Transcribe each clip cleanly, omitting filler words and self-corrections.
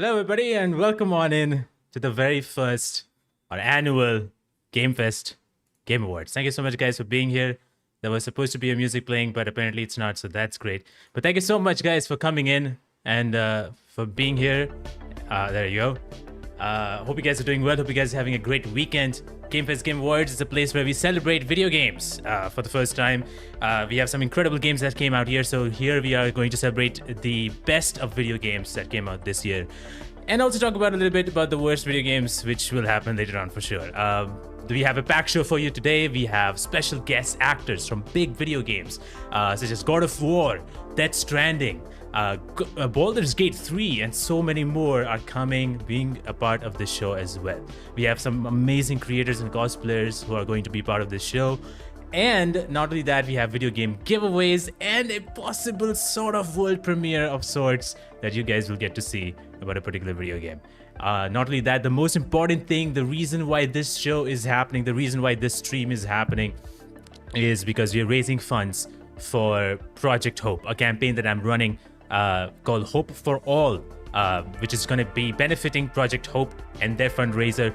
Hello, everybody, and welcome on in to the very first our annual GameFest Game Awards. Thank you so much, guys, for being here. There was supposed to be a music playing, but apparently it's not, so that's great. But thank you so much, guys, for coming in and for being here. There you go. Hope you guys are doing well. Hope you guys are having a great weekend. GameFest Game Awards is a place where we celebrate video games for the first time. We have some incredible games that came out here, so here we are going to celebrate the best of video games that came out this year. And also talk about a little bit about the worst video games, which will happen later on for sure. We have a packed show for you today. We have special guest actors from big video games, such as God of War, Death Stranding, Baldur's Gate 3, and so many more are coming, being a part of this show as well. We have some amazing creators and cosplayers who are going to be part of this show. And not only that, we have video game giveaways and a possible sort of world premiere of sorts that you guys will get to see about a particular video game. Not only that, the most important thing, the reason why this show is happening, the reason why this stream is happening is because we are raising funds for Project Hope, a campaign that I'm running called Hope for All, which is going to be benefiting Project Hope and their fundraiser,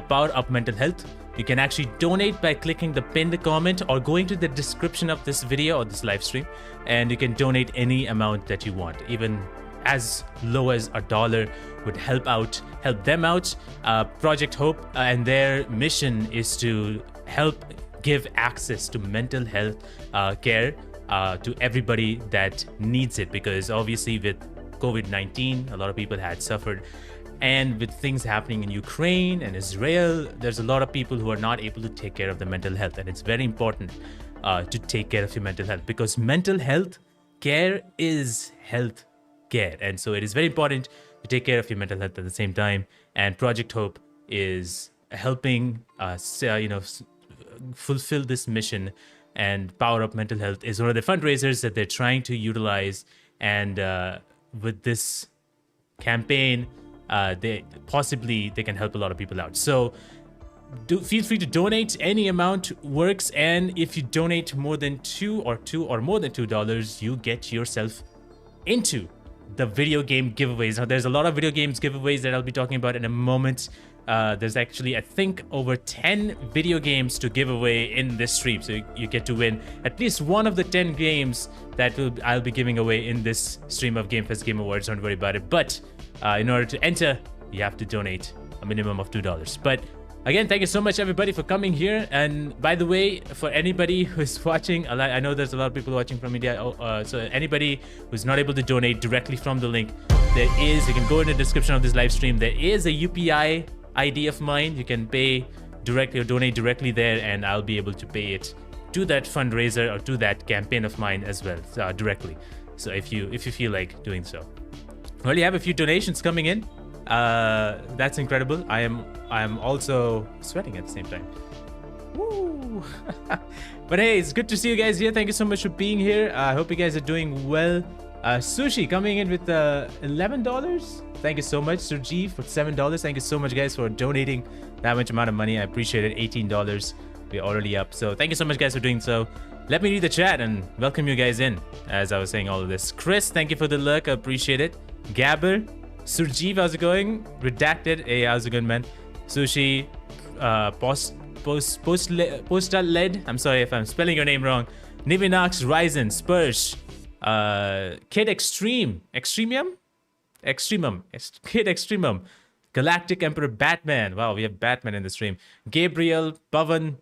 Power Up Mental Health. You can actually donate by clicking the pinned comment or going to the description of this video or this live stream, and you can donate any amount that you want. Even as low as $1 would help them out. Project Hope and their mission is to help give access to mental health care to everybody that needs it, because obviously with COVID-19, a lot of people had suffered. And with things happening in Ukraine and Israel, there's a lot of people who are not able to take care of their mental health. And it's very important to take care of your mental health, because mental health care is health care. And so it is very important to take care of your mental health at the same time. And Project Hope is helping us, fulfill this mission. And Power Up Mental Health is one of the fundraisers that they're trying to utilize. And with this campaign, they can help a lot of people out. So feel free to donate. Any amount works, and if you donate more than $2 or more than $2, you get yourself into the video game giveaways. Now, there's a lot of video games giveaways that I'll be talking about in a moment. There's actually, I think, over 10 video games to give away in this stream, so you get to win at least one of the 10 games that I'll be giving away in this stream of GameFest Game Awards. Don't worry about it. But in order to enter, you have to donate a minimum of $2. But again, thank you so much, everybody, for coming here. And by the way, for anybody who's watching, I know there's a lot of people watching from India, so anybody who's not able to donate directly from the link, you can go in the description of this live stream. There is a UPI ID of mine. You can pay directly or donate directly there, and I'll be able to pay it to that fundraiser or to that campaign of mine as well, directly. So if you feel like doing so. Well, you have a few donations coming in. That's incredible. I am also sweating at the same time. Woo! But hey, it's good to see you guys here. Thank you so much for being here. I hope you guys are doing well. Sushi coming in with $11. Thank you so much, Surji, for $7. Thank you so much, guys, for donating that much amount of money. I appreciate it. $18. We're already up. So thank you so much, guys, for doing so. Let me read the chat and welcome you guys in as I was saying all of this. Chris, thank you for the look. I appreciate it. Gabber, Surjeev, how's it going? Redacted, hey, how's it going, man? Sushi, Postal-led, I'm sorry if I'm spelling your name wrong. Nivinox, Ryzen, Spurs, Kid Extremum, Kid Extremum, Galactic Emperor Batman. Wow, we have Batman in the stream. Gabriel, Pavan,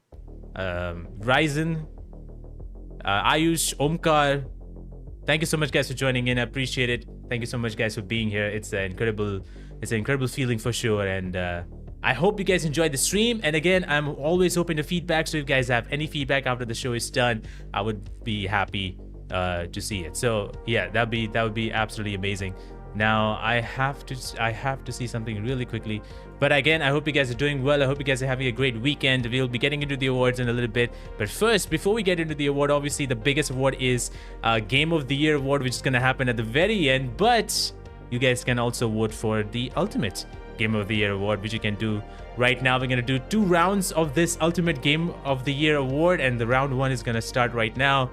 Ryzen, Ayush, Omkar. Thank you so much, guys, for joining in. I appreciate it. Thank you so much, guys, for being here. It's an incredible feeling for sure, and I hope you guys enjoyed the stream. And again, I'm always open to feedback. So if you guys have any feedback after the show is done, I would be happy to see it. So yeah, that would be absolutely amazing. Now I have to see something really quickly. But again, I hope you guys are doing well. I hope you guys are having a great weekend. We'll be getting into the awards in a little bit. But first, before we get into the award, obviously the biggest award is Game of the Year award, which is going to happen at the very end. But you guys can also vote for the ultimate Game of the Year award, which you can do right now. We're going to do 2 rounds of this ultimate Game of the Year award. And the round 1 is going to start right now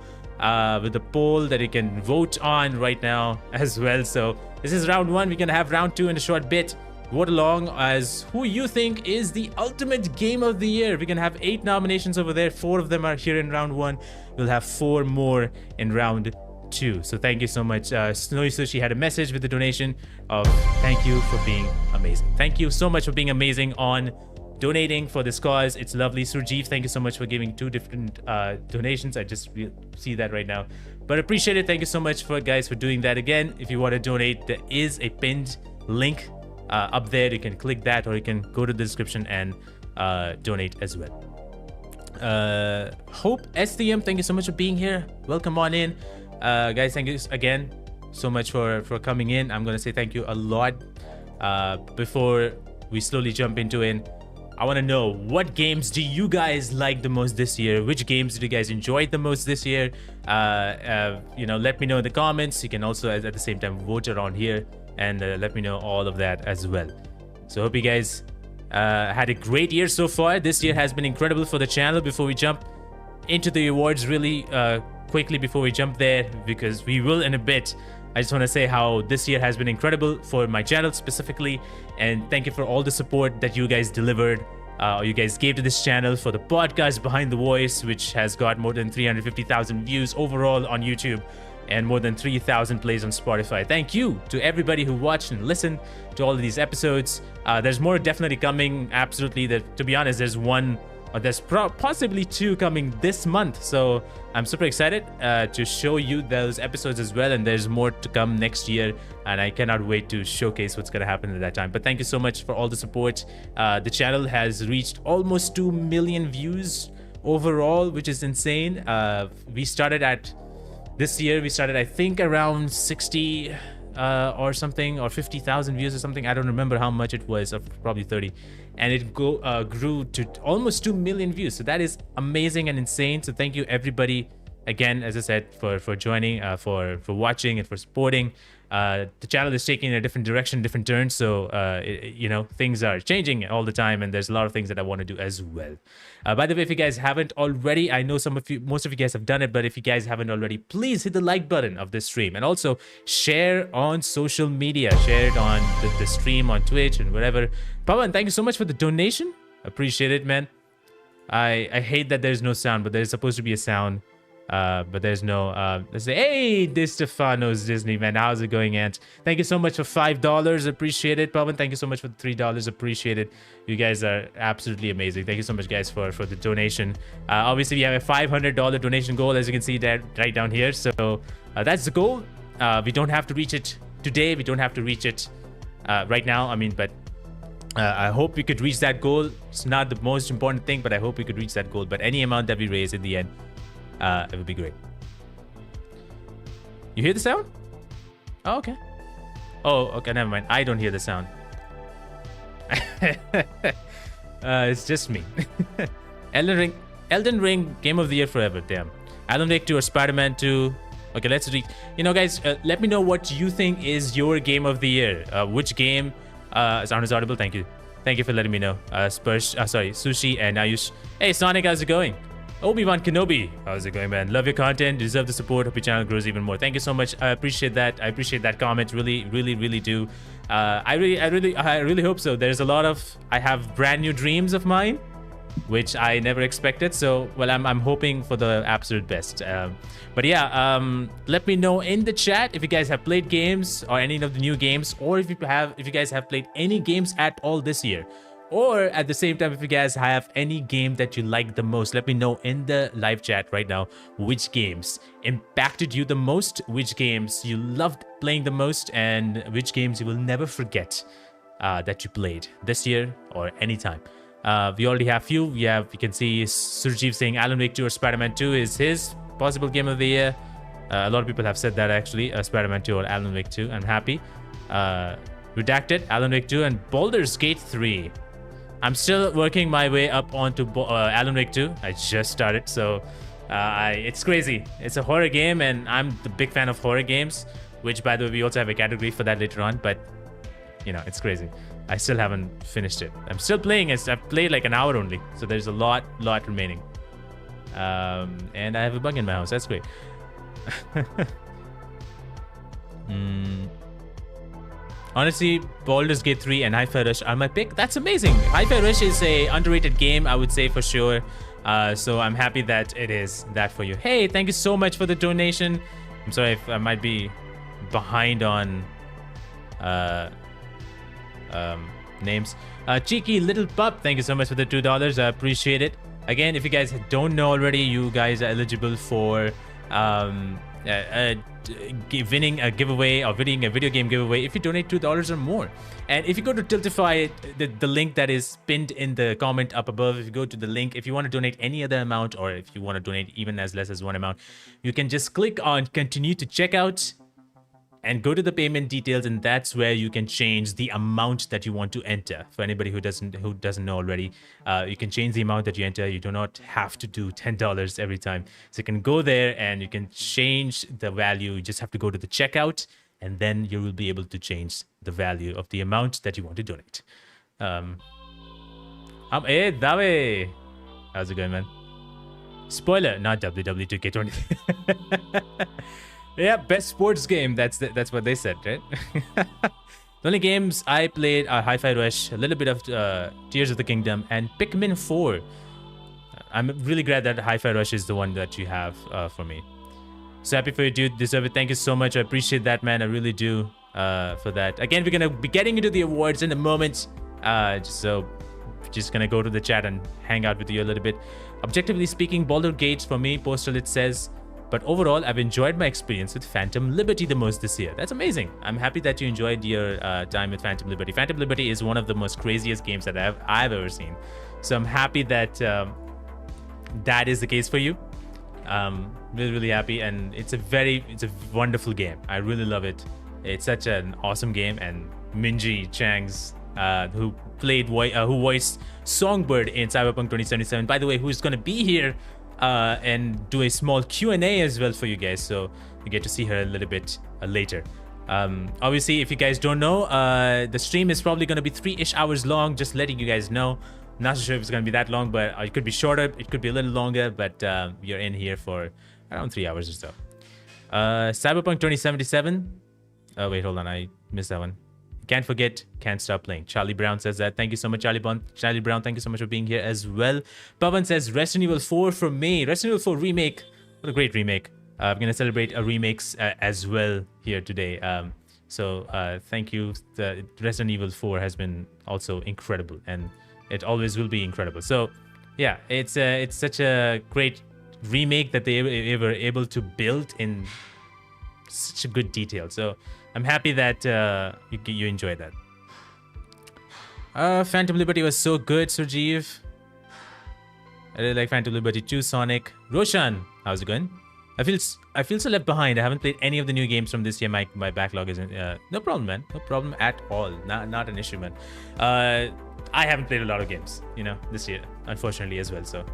with a poll that you can vote on right now as well. So this is round 1. We're going to have round 2 in a short bit. Vote along as who you think is the ultimate Game of the Year. We can have 8 nominations over there. 4 of them are here in round 1. We'll have 4 more in round 2. So thank you so much. Snowy Sushi had a message with the donation of thank you for being amazing. Thank you so much for being amazing on donating for this cause. It's lovely. Surjeev, thank you so much for giving 2 different donations. I just see that right now. But appreciate it. Thank you so much for guys for doing that. Again, if you want to donate, there is a pinned link up there. You can click that, or you can go to the description and donate as well. Hope STM, thank you so much for being here. Welcome on in. Guys, thank you again so much for coming in. I'm gonna say thank you a lot. Before we slowly jump into it, I want to know, what games do you guys like the most this year? Which games did you guys enjoy the most this year? You know, let me know in the comments. You can also at the same time vote around here and let me know all of that as well. So hope you guys had a great year so far. This year has been incredible for the channel. Before we jump into the awards really quickly, before we jump there, because we will in a bit, I just want to say how this year has been incredible for my channel specifically, and thank you for all the support that you guys delivered, or you guys gave to this channel, for the podcast Behind the Voice, which has got more than 350,000 views overall on YouTube and more than 3,000 plays on Spotify. Thank you to everybody who watched and listened to all of these episodes. There's more definitely coming, absolutely. To be honest, there's one, or there's possibly 2 coming this month. So I'm super excited to show you those episodes as well. And there's more to come next year. And I cannot wait to showcase what's going to happen at that time. But thank you so much for all the support. The channel has reached almost 2 million views overall, which is insane. This year we started, I think, around 60 or something, or 50,000 views or something. I don't remember how much it was, or probably 30. And it grew to almost 2 million views. So that is amazing and insane. So thank you everybody again, as I said, for joining, for watching and for supporting. The channel is taking a different direction, different turn. So, you know, things are changing all the time, and there's a lot of things that I want to do as well. By the way, if you guys haven't already, I know most of you guys have done it, but if you guys haven't already, please hit the like button of this stream, and also share on social media, share it on the stream on Twitch and whatever. Pawan, thank you so much for the donation. Appreciate it, man. I hate that there's no sound, but there's supposed to be a sound. But there's no, let's say, hey, this Stefano's Disney, man. How's it going, Ant? Thank you so much for $5. Appreciate it. Pawan, thank you so much for the $3. Appreciate it. You guys are absolutely amazing. Thank you so much, guys, for the donation. Obviously, we have a $500 donation goal, as you can see that right down here. So that's the goal. We don't have to reach it today. We don't have to reach it right now. I mean, but I hope we could reach that goal. It's not the most important thing, but I hope we could reach that goal. But any amount that we raise in the end, it would be great. You hear the sound? Oh, okay. Oh, okay, never mind. I don't hear the sound. It's just me. Elden Ring, Game of the Year forever. Damn. Alan Wake 2 or Spider-Man 2. Okay, let's read. You know, guys, let me know what you think is your Game of the Year. Which game? Sound is audible. Thank you. Thank you for letting me know. Sushi and Ayush. Hey, Sonic, how's it going? Obi-Wan Kenobi, how's it going, man? Love your content. You deserve the support. Hope your channel grows even more. Thank you so much. I appreciate that. I appreciate that comment. Really, really, really do. I really hope so. There's a lot of, I have brand new dreams of mine, which I never expected. So, well, I'm hoping for the absolute best. But yeah, let me know in the chat if you guys have played games or any of the new games, or if you guys have played any games at all this year. Or at the same time, if you guys have any game that you like the most, let me know in the live chat right now which games impacted you the most, which games you loved playing the most, and which games you will never forget that you played this year or anytime. We already have few. You can see Surjeev saying Alan Wake 2 or Spider-Man 2 is his possible game of the year. A lot of people have said that actually, Spider-Man 2 or Alan Wake 2. I'm happy. Redacted, Alan Wake 2, and Baldur's Gate 3. I'm still working my way up onto Alan Wake 2. I just started, so it's crazy. It's a horror game, and I'm the big fan of horror games, which, by the way, we also have a category for that later on, but, you know, it's crazy. I still haven't finished it. I'm still playing it. I've played like an hour only, so there's a lot remaining. And I have a bug in my house. That's great. Honestly, Baldur's Gate 3 and Hi-Fi Rush are my pick. That's amazing. Hi-Fi Rush is a underrated game, I would say, for sure. So I'm happy that it is that for you. Hey, thank you so much for the donation. I'm sorry if I might be behind on names. Cheeky Little Pup, thank you so much for the $2. I appreciate it. Again, if you guys don't know already, you guys are eligible for winning a giveaway or winning a video game giveaway if you donate $2 or more. And if you go to Tiltify, the link that is pinned in the comment up above, if you go to the link, if you want to donate any other amount, or if you want to donate even as less as one amount, you can just click on continue to checkout and go to the payment details, and that's where you can change the amount that you want to enter. For anybody who doesn't know already, you can change the amount that you enter. You do not have to do $10 every time. So you can go there and you can change the value. You just have to go to the checkout, and then you will be able to change the value of the amount that you want to donate. Hey, Dave. How's it going, man? Spoiler, not WWE 2K20. Yeah, best sports game. That's what they said, right? The only games I played are Hi-Fi Rush, a little bit of Tears of the Kingdom, and Pikmin 4. I'm really glad that Hi-Fi Rush is the one that you have for me. So happy for you, dude. Deserve it. Thank you so much. I appreciate that, man. I really do for that. Again, we're going to be getting into the awards in a moment. Just going to go to the chat and hang out with you a little bit. Objectively speaking, Baldur Gate for me, Postal, it says... But overall, I've enjoyed my experience with Phantom Liberty the most this year. That's amazing. I'm happy that you enjoyed your time with Phantom Liberty. Phantom Liberty is one of the most craziest games that I've ever seen. So I'm happy that that is the case for you. Really, really happy. And it's a wonderful game. I really love it. It's such an awesome game. And Minji Chang's, who voiced Songbird in Cyberpunk 2077, by the way, who's going to be here and do a small Q&A as well for you guys, so you get to see her a little bit later. Obviously, if you guys don't know, the stream is probably going to be 3-ish hours long, just letting you guys know. Not so sure if it's going to be that long, but it could be shorter, it could be a little longer, but you're in here for around 3 hours or so. Cyberpunk 2077. Oh wait, hold on, I missed that one. Can't forget, can't stop playing. Charlie Brown says that. Thank you so much, Charlie Brown. Thank you so much for being here as well. Pavan says Resident Evil 4 for me. Resident Evil 4 remake. What a great remake. I'm gonna celebrate a remakes as well here today. Thank you. The Resident Evil 4 has been also incredible, and it always will be incredible. So yeah, it's such a great remake that they were able to build in such a good detail. So I'm happy that you enjoyed that. Phantom Liberty was so good, Surjeev. I really like Phantom Liberty 2, Sonic. Roshan, how's it going? I feel so left behind. I haven't played any of the new games from this year. My backlog isn't. No problem, man. No problem at all. Not an issue, man. I haven't played a lot of games, this year, unfortunately as well. So.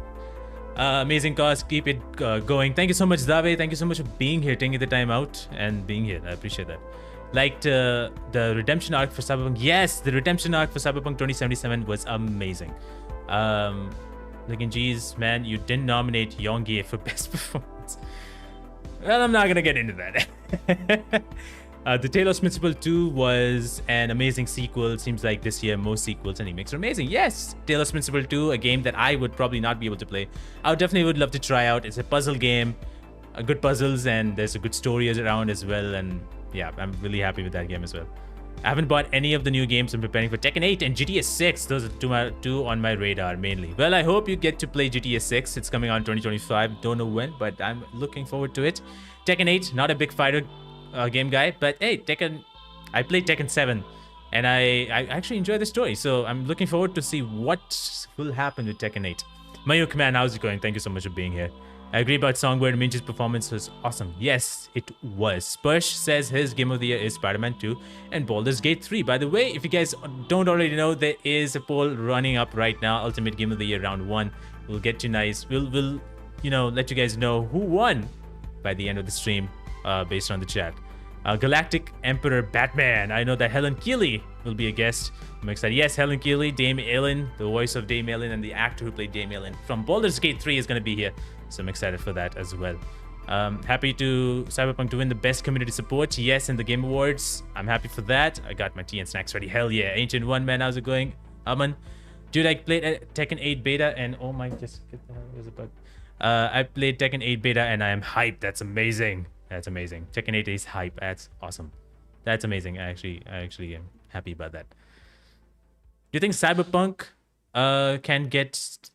Amazing cause, keep it going. Thank you so much, Dave. Thank you so much for being here, taking the time out and being here. I appreciate that. Liked the redemption arc for Cyberpunk. Yes, the redemption arc for Cyberpunk 2077 was amazing. Geez, man, you didn't nominate Yongie for best performance. Well, I'm not gonna get into that. The Talos Principle 2 was an amazing sequel. Seems like this year most sequels and remakes are amazing. Yes, Talos Principle 2, a game that I would probably not be able to play. I would love to try out. It's a puzzle game, good puzzles, and there's a good story around as well. And yeah, I'm really happy with that game as well. I haven't bought any of the new games. I'm preparing for Tekken 8 and GTA 6. Those are two on my radar mainly. Well, I hope you get to play GTA 6. It's coming on 2025. Don't know when, but I'm looking forward to it. Tekken 8, not a big fighter game guy, but hey, Tekken, I played Tekken 7 And I actually enjoy the story. So I'm looking forward to see what will happen with Tekken 8. Mayuk, man, how's it going? Thank you so much for being here. I agree about Songbird. Minji's performance was awesome. Yes, it was. Spursh says his game of the year is Spider-Man 2 and Baldur's Gate 3. By the way, if you guys don't already know, there is a poll running up right now. Ultimate Game of the Year round 1. We'll get you nice. We'll let you guys know who won by the end of the stream based on the chat. Galactic Emperor Batman. I know that Helen Keeley will be a guest. I'm excited. Yes, Helen Keeley, Dame Aelin, the voice of Dame Aelin and the actor who played Dame Aelin from Baldur's Gate 3 is going to be here. So I'm excited for that as well. Happy to Cyberpunk to win the best community support. Yes, in the Game Awards. I'm happy for that. I got my tea and snacks ready. Hell yeah. Ancient One, man. How's it going? Aman. Dude, I played Tekken 8 beta and oh my, just get the hell, there's a bug. I played Tekken 8 beta and I am hyped. That's amazing. That's amazing. Tekken 8 is hype. That's awesome. That's amazing. I actually am happy about that. Do you think Cyberpunk can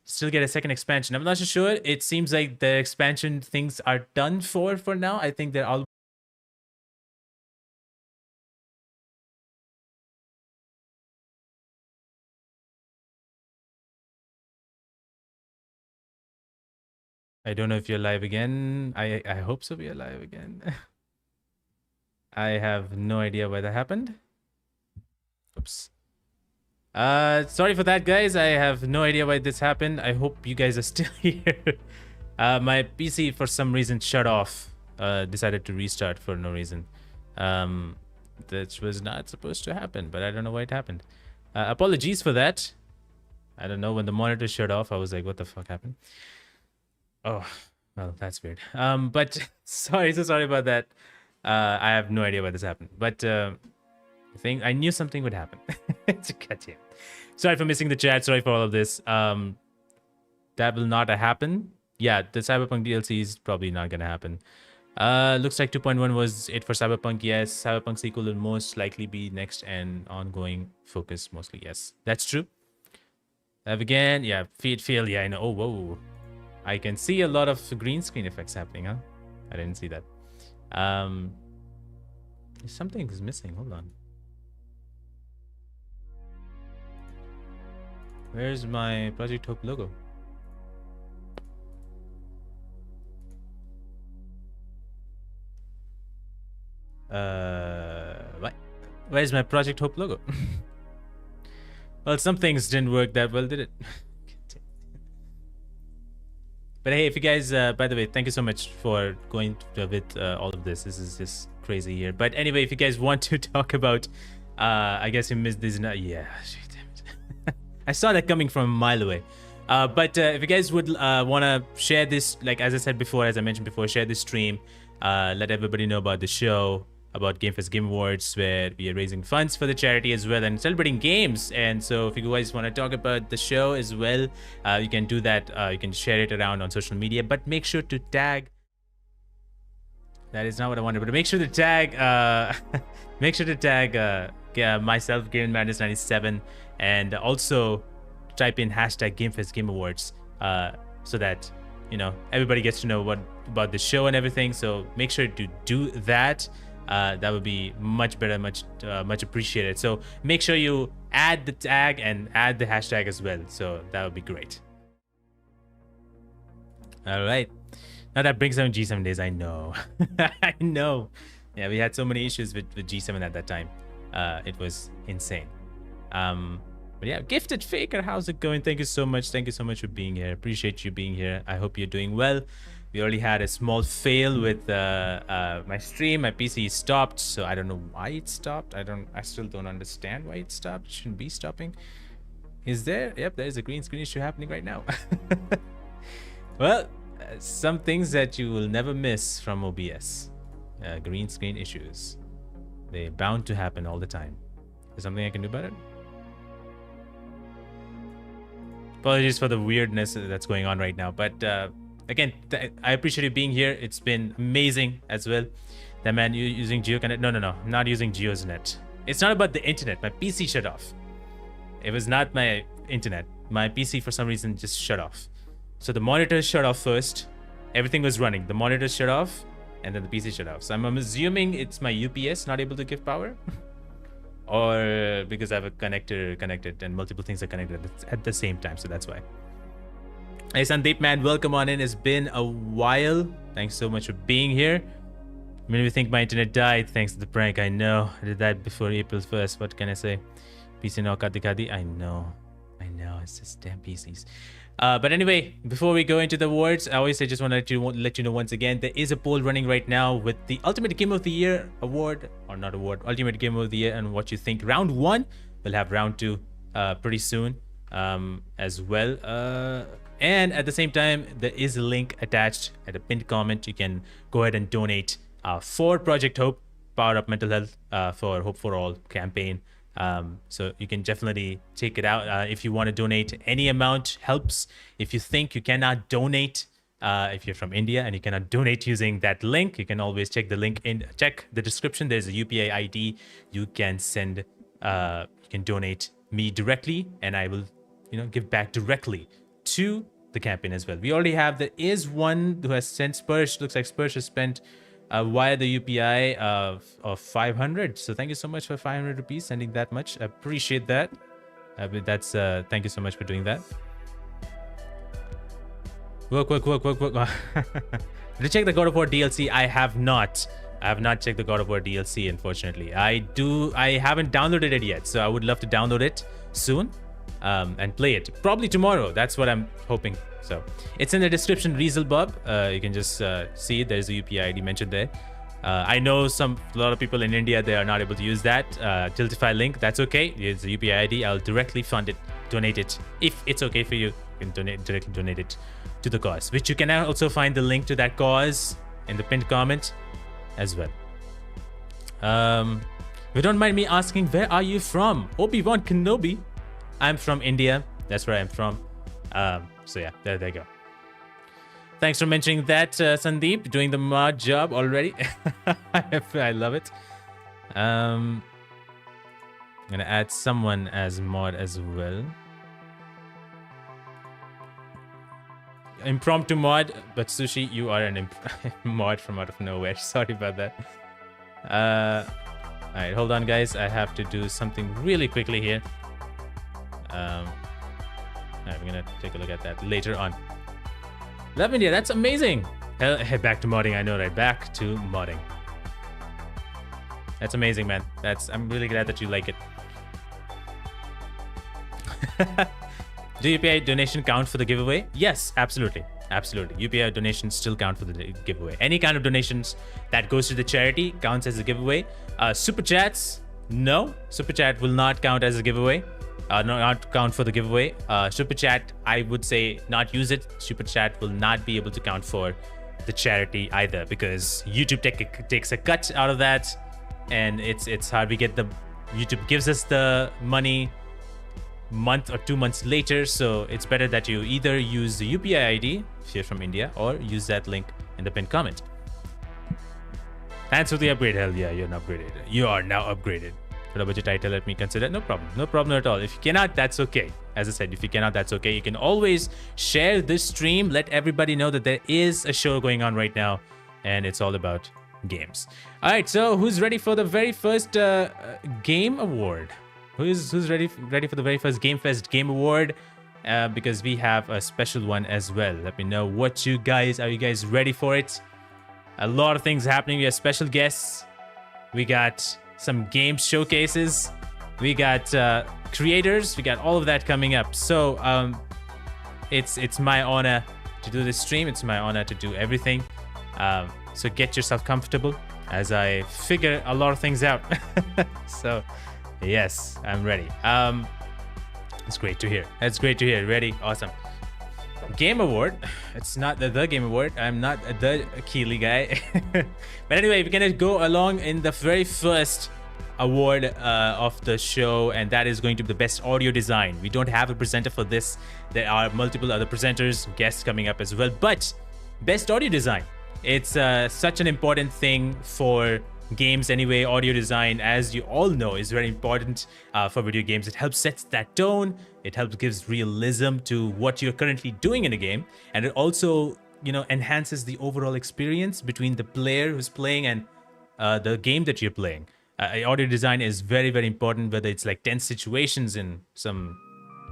still get a second expansion? I'm not so sure. It seems like the expansion things are done for now. I think they're all. I don't know if you're live again. I hope so. We're live again. I have no idea why that happened. Oops. Sorry for that, guys. I have no idea why this happened. I hope you guys are still here. My PC for some reason shut off. Decided to restart for no reason. That was not supposed to happen, but I don't know why it happened. Apologies for that. I don't know, when the monitor shut off, I was like, what the fuck happened? Oh, well, that's weird. But sorry, so sorry about that. I have no idea why this happened, but I knew something would happen. Goddamn. Sorry for missing the chat. Sorry for all of this. That will not happen. Yeah, the Cyberpunk DLC is probably not gonna happen. Looks like 2.1 was it for Cyberpunk. Yes, Cyberpunk sequel will most likely be next and ongoing focus mostly. Yes, that's true. Have again. Yeah, feed fail. Yeah, I know. Oh, whoa. I can see a lot of green screen effects happening, huh? I didn't see that. Something is missing. Hold on. Where's my Project Hope logo? What? Where's my Project Hope logo? Well, some things didn't work that well, did it? But hey, if you guys, by the way, thank you so much for going with all of this. This is just crazy here. But anyway, if you guys want to talk about, I guess you missed this. Yeah, damn it. I saw that coming from a mile away. But if you guys would want to share this, like as I said before, as I mentioned before, share this stream. Let everybody know about the show, about GameFest Game Awards, where we are raising funds for the charity as well and celebrating games. And so if you guys want to talk about the show as well, you can do that. You can share it around on social media, but make sure to tag. That is not what I wanted, but make sure to tag myself, Game Madness 97, and also type in hashtag GameFest Game Awards, so that everybody gets to know what about the show and everything. So make sure to do that. That would be much better, much appreciated. So make sure you add the tag and add the hashtag as well. So that would be great. All right. Now that brings down G7 days. I know. I know. Yeah, we had so many issues with G7 at that time. It was insane. But yeah, Gifted Faker, how's it going? Thank you so much. Thank you so much for being here. Appreciate you being here. I hope you're doing well. We already had a small fail with my stream. My PC stopped, so I don't know why it stopped. I still don't understand why it stopped. It shouldn't be stopping. Is there? Yep, there is a green screen issue happening right now. Well, some things that you will never miss from OBS. Green screen issues. They're bound to happen all the time. Is something I can do about it? Apologies for the weirdness that's going on right now, but again, I appreciate you being here. It's been amazing as well. That man, you using GeoConnect? No, I'm not using Geo's net. It's not about the internet. My PC shut off. It was not my internet. My PC for some reason just shut off. So the monitor shut off first. Everything was running. The monitor shut off, and then the PC shut off. So I'm assuming it's my UPS not able to give power. or because I have a connector connected and multiple things are connected at the same time. So that's why. Hey, Sandeep, man, welcome on in. It's been a while. Thanks so much for being here. Made me think my internet died thanks to the prank. I know. I did that before April 1st. What can I say? PC no kadi kadi. I know. It's just damn PCs. But anyway, before we go into the awards, I always say just want to let you know once again, there is a poll running right now with the Ultimate Game of the Year award, or not award, Ultimate Game of the Year, and what you think. Round 1, we'll have round 2 pretty soon as well. And at the same time, there is a link attached at a pinned comment. You can go ahead and donate for Project Hope, Power Up Mental Health for Hope for All campaign. So you can definitely check it out. If you want to donate, any amount helps. If you think you cannot donate, if you're from India and you cannot donate using that link, you can always check the link check the description. There's a UPI ID. You can send, you can donate me directly, and I will, give back directly to the campaign as well. We already have, there is one who has sent Spurge. Looks like Spurge has spent via the UPI of 500. So thank you so much for 500 rupees, sending that much. I appreciate that. That's thank you so much for doing that. Work. Did you check the God of War DLC? I have not checked the God of War DLC, unfortunately. I haven't downloaded it yet, so I would love to download it soon and play it. Probably tomorrow. That's what I'm hoping. So it's in the description, Rieselbob. You can just see it. There's a UPI ID mentioned there. I know a lot of people in India, they are not able to use that Tiltify link. That's okay. It's a UPI ID. I'll directly donate it. If it's okay for you, you can directly donate it to the cause, which you can also find the link to that cause in the pinned comment as well. If you don't mind me asking, where are you from? Obi-Wan Kenobi. I'm from India. That's where I'm from. So yeah, there you go. Thanks for mentioning that, Sandeep. Doing the mod job already. I love it. I'm gonna add someone as mod as well. Impromptu mod, but Sushi, you are an mod from out of nowhere. Sorry about that. All right, hold on, guys. I have to do something really quickly here. Alright, we're gonna take a look at that later on. Love India, that's amazing. Head back to modding, I know, right? Back to modding. That's amazing, man. I'm really glad that you like it. Do UPI donation count for the giveaway? Yes, absolutely. UPI donations still count for the giveaway. Any kind of donations that goes to the charity counts as a giveaway. Super chats, no. Super chat will not count as a giveaway. Not count for the giveaway. Super chat, I would say not use it. Super chat will not be able to count for the charity either, because YouTube takes a cut out of that, and it's hard. YouTube gives us the money month or 2 months later, so it's better that you either use the UPI ID if you're from India, or use that link in the pinned comment. Thanks for the upgrade. Hell yeah, you're upgraded. You are now upgraded. For a budget title, let me consider. No problem at all. If you cannot, that's okay. As I said, if you cannot, that's okay. You can always share this stream. Let everybody know that there is a show going on right now, and it's all about games. All right, so who's ready for the very first game award? Who's ready for the very first GameFest game award? Because we have a special one as well. Let me know are you guys ready for it? A lot of things happening. We have special guests. We got some game showcases, we got creators, we got all of that coming up. So it's my honor to do this stream. It's my honor to do everything. So get yourself comfortable as I figure a lot of things out. So yes, I'm ready. It's great to hear. Ready? Awesome. Game award. It's not the game award. I'm not the Keeley guy. But anyway, we're gonna go along in the very first award of the show, and that is going to be the best audio design. We don't have a presenter for this. There are multiple other presenters, guests coming up as well, but best audio design. It's such an important thing for games anyway. Audio design, as you all know, is very important for video games. It helps set that tone. It helps gives realism to what you're currently doing in a game, and it also, enhances the overall experience between the player who's playing and the game that you're playing. Audio design is very, very important, whether it's like tense situations in some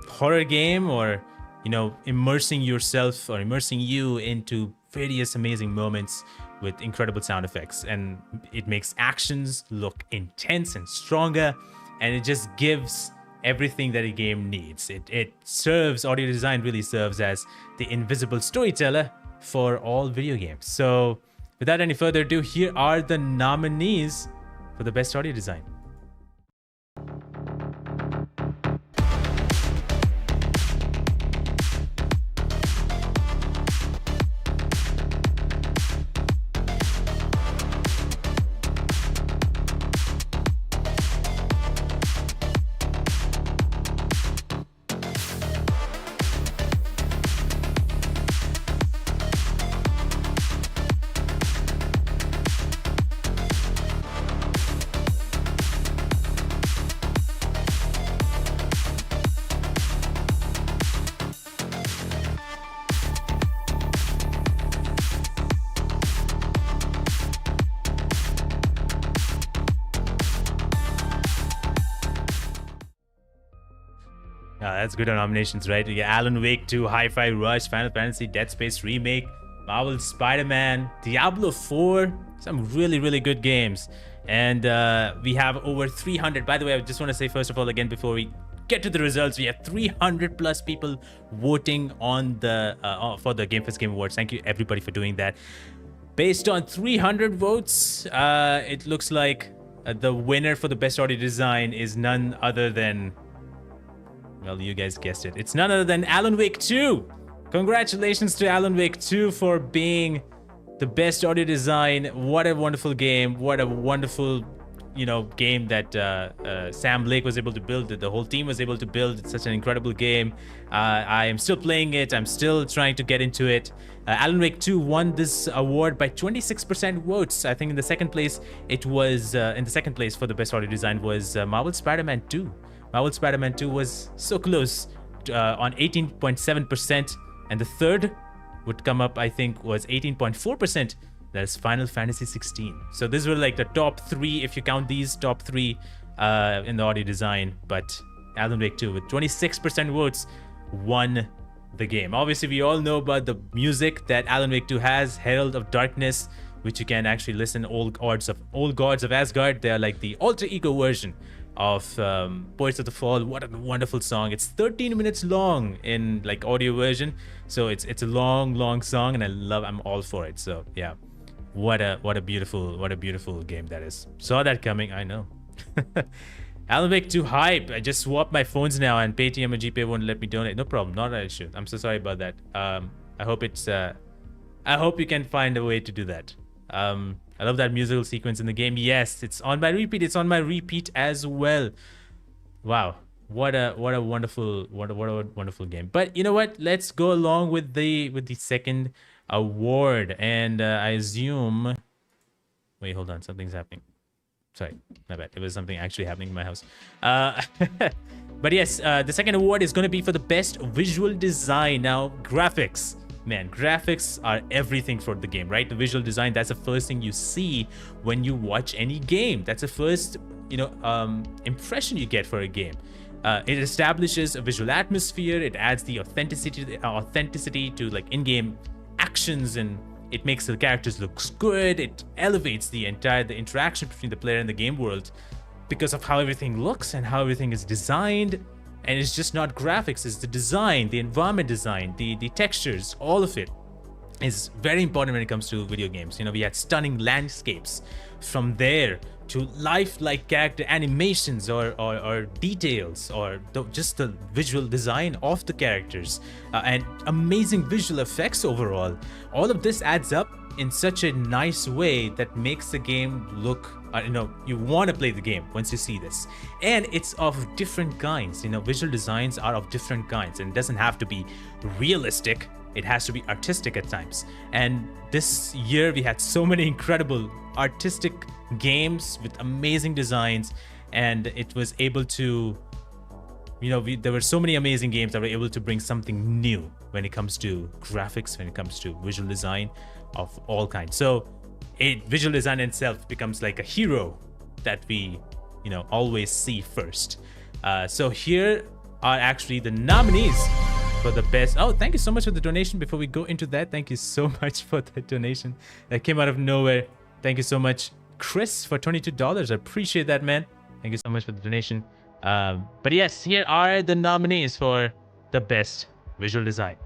horror game, or immersing yourself or immersing you into various amazing moments with incredible sound effects. And it makes actions look intense and stronger, and it just gives everything that a game needs. Audio design really serves as the invisible storyteller for all video games. So without any further ado, here are the nominees for the best audio design. That's good on nominations, right? You get Alan Wake 2, Hi-Fi Rush, Final Fantasy, Dead Space Remake, Marvel Spider-Man, Diablo 4, some really, really good games. And we have over 300. By the way, I just want to say, first of all, again, before we get to the results, we have 300 plus people voting on the for the GameFest Game Awards. Thank you, everybody, for doing that. Based on 300 votes, it looks like the winner for the best audio design is none other than... well, you guys guessed it. It's none other than Alan Wake 2. Congratulations to Alan Wake 2 for being the best audio design. What a wonderful game. What a wonderful, game that Sam Blake was able to build. That the whole team was able to build. It's such an incredible game. I am still playing it. I'm still trying to get into it. Alan Wake 2 won this award by 26% votes. I think in the second place, it was in the second place for the best audio design was Marvel Spider-Man 2. Marvel Spider-Man 2 was so close on 18.7%, and the third would come up, I think, was 18.4%. That is Final Fantasy 16. So these were like the top three, if you count these top three in the audio design. But Alan Wake 2, with 26% votes, won the game. Obviously, we all know about the music that Alan Wake 2 has, Herald of Darkness, which you can actually listen, Old Gods of Asgard. They are like the alter ego version of Poets of the Fall. What a wonderful song. It's 13 minutes long in like audio version, so it's a long song, and I'm all for it. So yeah, what a beautiful game that is. Saw that coming, I know. Alan Wake 2 hype. I just swapped my phones now, and Paytm and GPay won't let me donate. No problem, not an issue. I'm so sorry about that. I hope you can find a way to do that. I love that musical sequence in the game. Yes, it's on my repeat. It's on my repeat as well. Wow, what a wonderful game. But you know what? Let's go along with the second award, and I assume. Wait, hold on. Something's happening. Sorry, my bad. It was something actually happening in my house. But yes, the second award is going to be for the best visual design. Now, graphics. Man, graphics are everything for the game, right? The visual design, that's the first thing you see when you watch any game. That's the first, impression you get for a game. It establishes a visual atmosphere. It adds the authenticity to like in-game actions, and it makes the characters look good. It elevates the interaction between the player and the game world because of how everything looks and how everything is designed. And it's just not graphics, it's the design, the environment design, the textures, all of it is very important when it comes to video games. We had stunning landscapes. From there to lifelike character animations or details, or just the visual design of the characters, and amazing visual effects overall. All of this adds up in such a nice way that makes the game look, you want to play the game once you see this. And it's of different kinds. Visual designs are of different kinds, and it doesn't have to be realistic. It has to be artistic at times. And this year we had so many incredible artistic games with amazing designs, and it was able to, there were so many amazing games that were able to bring something new when it comes to graphics, when it comes to visual design of all kinds. So visual design itself becomes like a hero that we, always see first. So here are actually the nominees for the best. Oh, thank you so much for the donation. Before we go into that, thank you so much for the donation that came out of nowhere. Thank you so much, Chris, for $22. I appreciate that, man. Thank you so much for the donation. But yes, here are the nominees for the best visual design.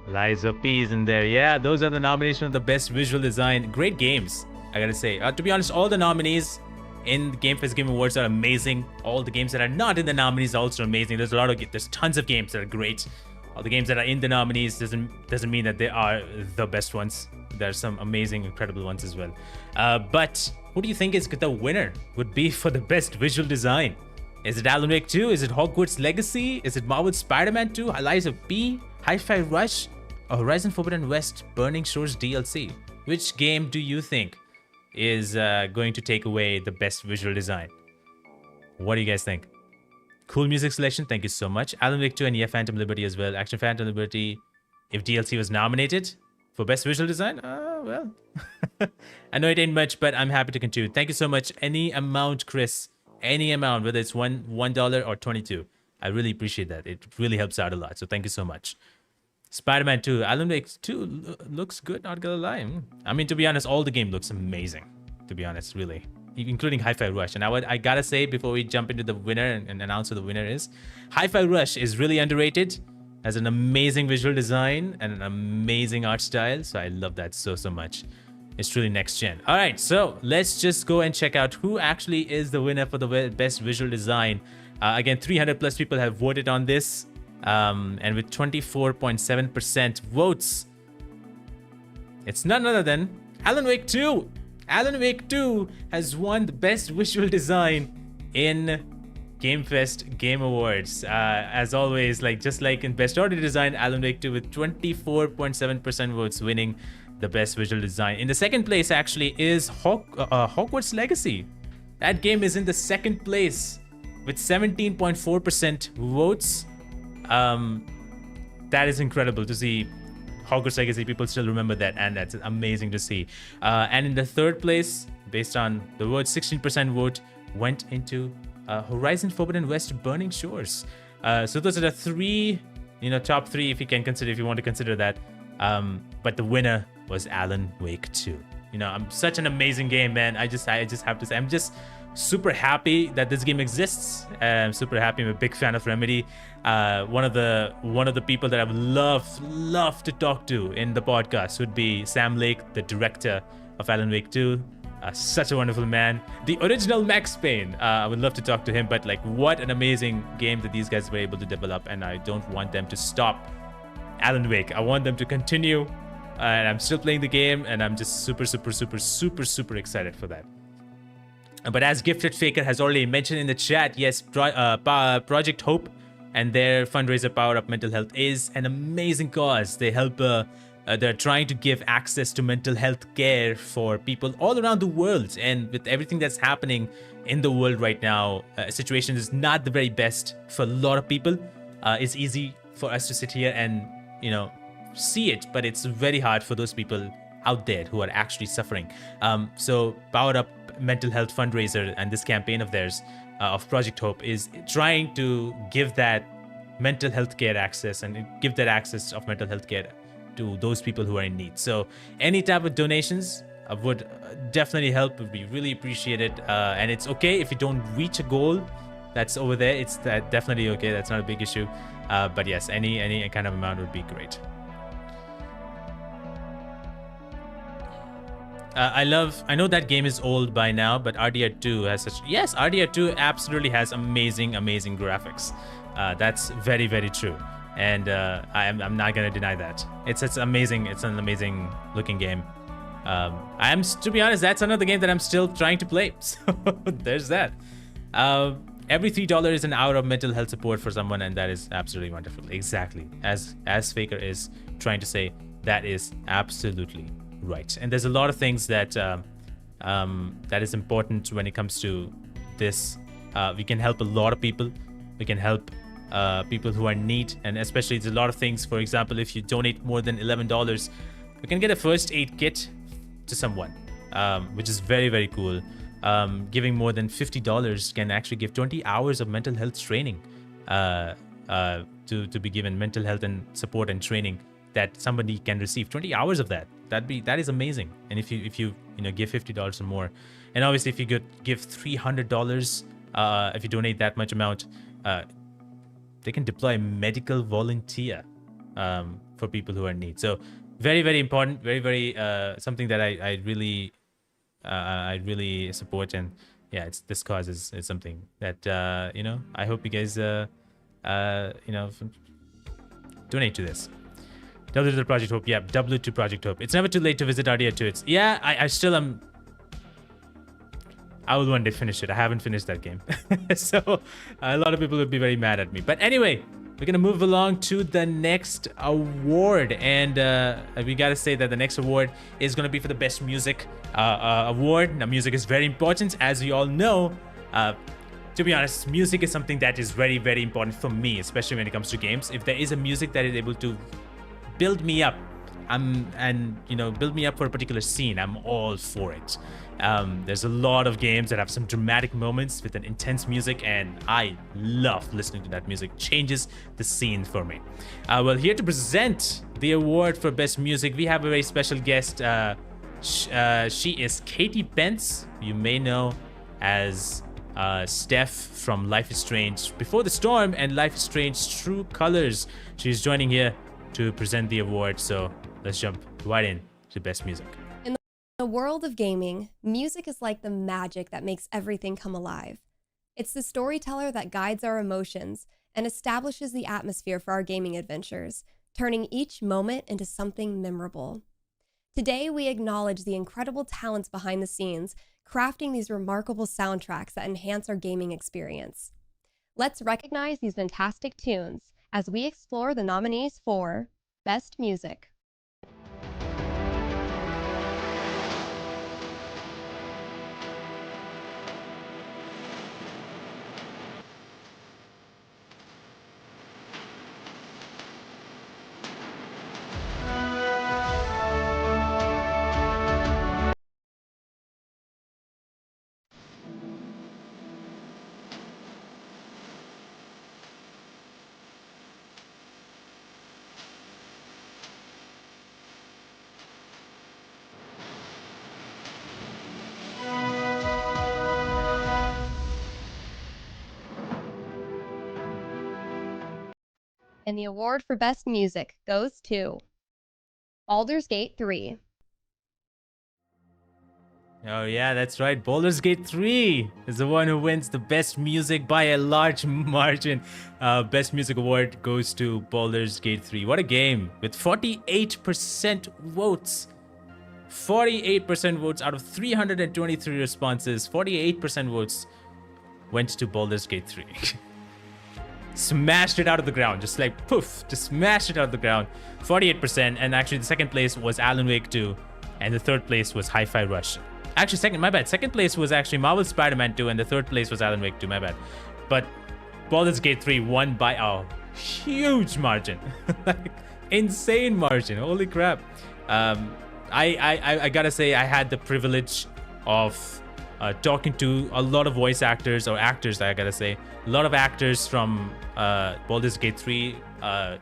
Lies of Peace in there. Yeah, those are the nominations of the best visual design. Great games, I gotta say. To be honest, all the nominees in the GameFest Game Awards are amazing. All the games that are not in the nominees are also amazing. There's tons of games that are great. All the games that are in the nominees doesn't mean that they are the best ones. There's some amazing, incredible ones as well. But who do you think is the winner would be for the best visual design? Is it Alan Wake 2? Is it Hogwarts Legacy? Is it Marvel's Spider-Man 2? Lies of P? Hi-Fi Rush? Or Horizon Forbidden West Burning Shores DLC? Which game do you think is going to take away the best visual design? What do you guys think? Cool music selection, thank you so much. Alan Wake 2 and yeah, Phantom Liberty as well. Action Phantom Liberty, if DLC was nominated for best visual design, well, I know it ain't much, but I'm happy to contribute. Thank you so much. Any amount, Chris, any amount, whether it's $1 or 22, I really appreciate that. It really helps out a lot. So thank you so much. Spider-Man 2, Alan Wake 2 looks good, not gonna lie. I mean, to be honest, all the game looks amazing, to be honest, really. Including Hi-Fi Rush. And I gotta say, before we jump into the winner and announce who the winner is, Hi-Fi Rush is really underrated. Has an amazing visual design and an amazing art style. So I love that so much. It's truly next gen. All right, so let's just go and check out who actually is the winner for the best visual design. Again, 300 plus people have voted on this. And with 24.7% votes, it's none other than Alan Wake 2. Alan Wake 2 has won the best visual design in GameFest Game Awards. As always, just like in best audio design, Alan Wake 2 with 24.7% votes winning the best visual design. In the second place actually is Hogwarts Legacy. That game is in the second place with 17.4% votes. That is incredible to see. Hogwarts Legacy, people still remember that, and that's amazing to see. And in the third place, based on the vote, 16% vote went into Horizon Forbidden West Burning Shores. So those are the three, top three, if you want to consider that. But the winner was Alan Wake 2. I'm such an amazing game, man. I just have to say, I'm just super happy that this game exists. I'm super happy. I'm a big fan of Remedy. One of the people that I would love to talk to in the podcast would be Sam Lake, the director of Alan Wake 2. Such a wonderful man. The original Max Payne. I would love to talk to him, but what an amazing game that these guys were able to develop, and I don't want them to stop Alan Wake. I want them to continue, and I'm still playing the game, and I'm just super excited for that. But as Gifted Faker has already mentioned in the chat, yes, Project Hope and their fundraiser Power Up Mental Health is an amazing cause. They help, they're trying to give access to mental health care for people all around the world. And with everything that's happening in the world right now, situation is not the very best for a lot of people. It's easy for us to sit here and, see it, but it's very hard for those people out there who are actually suffering. So Power Up Mental Health fundraiser and this campaign of theirs, of Project Hope, is trying to give that mental health care access and give that access of mental health care to those people who are in need. So any type of donations would definitely help, would be really appreciated. And it's okay if you don't reach a goal that's over there. It's definitely okay. That's not a big issue. But yes, any kind of amount would be great. I know that game is old by now, but RDR2 has such... Yes, RDR2 absolutely has amazing graphics. That's very, very true. And I'm not going to deny that. It's amazing. It's an amazing looking game. To be honest, that's another game that I'm still trying to play. So there's that. Every $3 is an hour of mental health support for someone, and that is absolutely wonderful. Exactly. As Faker is trying to say, that is absolutely right. And there's a lot of things that that is important when it comes to this. We can help a lot of people. We can help people who are in need, and especially there's a lot of things. For example, if you donate more than $11, you can get a first aid kit to someone, which is very, very cool. Giving more than $50 can actually give 20 hours of mental health training to be given mental health and support and training that somebody can receive. 20 hours of that. That is amazing. And if you give $50 or more, and obviously if you give $300, if you donate that much amount, they can deploy a medical volunteer for people who are in need. So very, very important. Very, very something that I really support. And yeah, this cause is something that I hope you guys donate to this. W to Project Hope. Yeah, W to Project Hope. It's never too late to visit RDR2. I still am. I will one day finish it. I haven't finished that game. So a lot of people would be very mad at me. But anyway, we're going to move along to the next award. And we got to say that the next award is going to be for the Best Music award. Now, music is very important, as we all know. To be honest, music is something that is very, very important for me, especially when it comes to games. If there is a music that is able to build me up, build me up for a particular scene, I'm all for it. There's a lot of games that have some dramatic moments with an intense music, and I love listening to that music. Changes the scene for me. Well, here to present the award for Best Music, we have a very special guest. She is Katie Pence. You may know as Steph from Life is Strange Before the Storm and Life is Strange True Colors. She's joining here to present the award, so let's jump right in to Best Music. In the world of gaming, music is like the magic that makes everything come alive. It's the storyteller that guides our emotions and establishes the atmosphere for our gaming adventures, turning each moment into something memorable. Today, we acknowledge the incredible talents behind the scenes, crafting these remarkable soundtracks that enhance our gaming experience. Let's recognize these fantastic tunes as we explore the nominees for Best Music. And the award for Best Music goes to Baldur's Gate 3. Oh yeah, that's right. Baldur's Gate 3 is the one who wins the Best Music by a large margin. Best Music Award goes to Baldur's Gate 3. What a game, with 48% votes. 48% votes out of 323 responses. 48% votes went to Baldur's Gate 3. Smashed it out of the ground, just like poof, just smashed it out of the ground. 48%, and actually the second place was Alan Wake 2, and the third place was Hi-Fi Rush. Actually, second place was actually Marvel Spider-Man 2, and the third place was Alan Wake 2, my bad. But Baldur's Gate 3 won by a huge margin. Like, insane margin, holy crap. I gotta say, I had the privilege of talking to a lot of voice actors, or actors, I gotta say. A lot of actors from Baldur's Gate 3.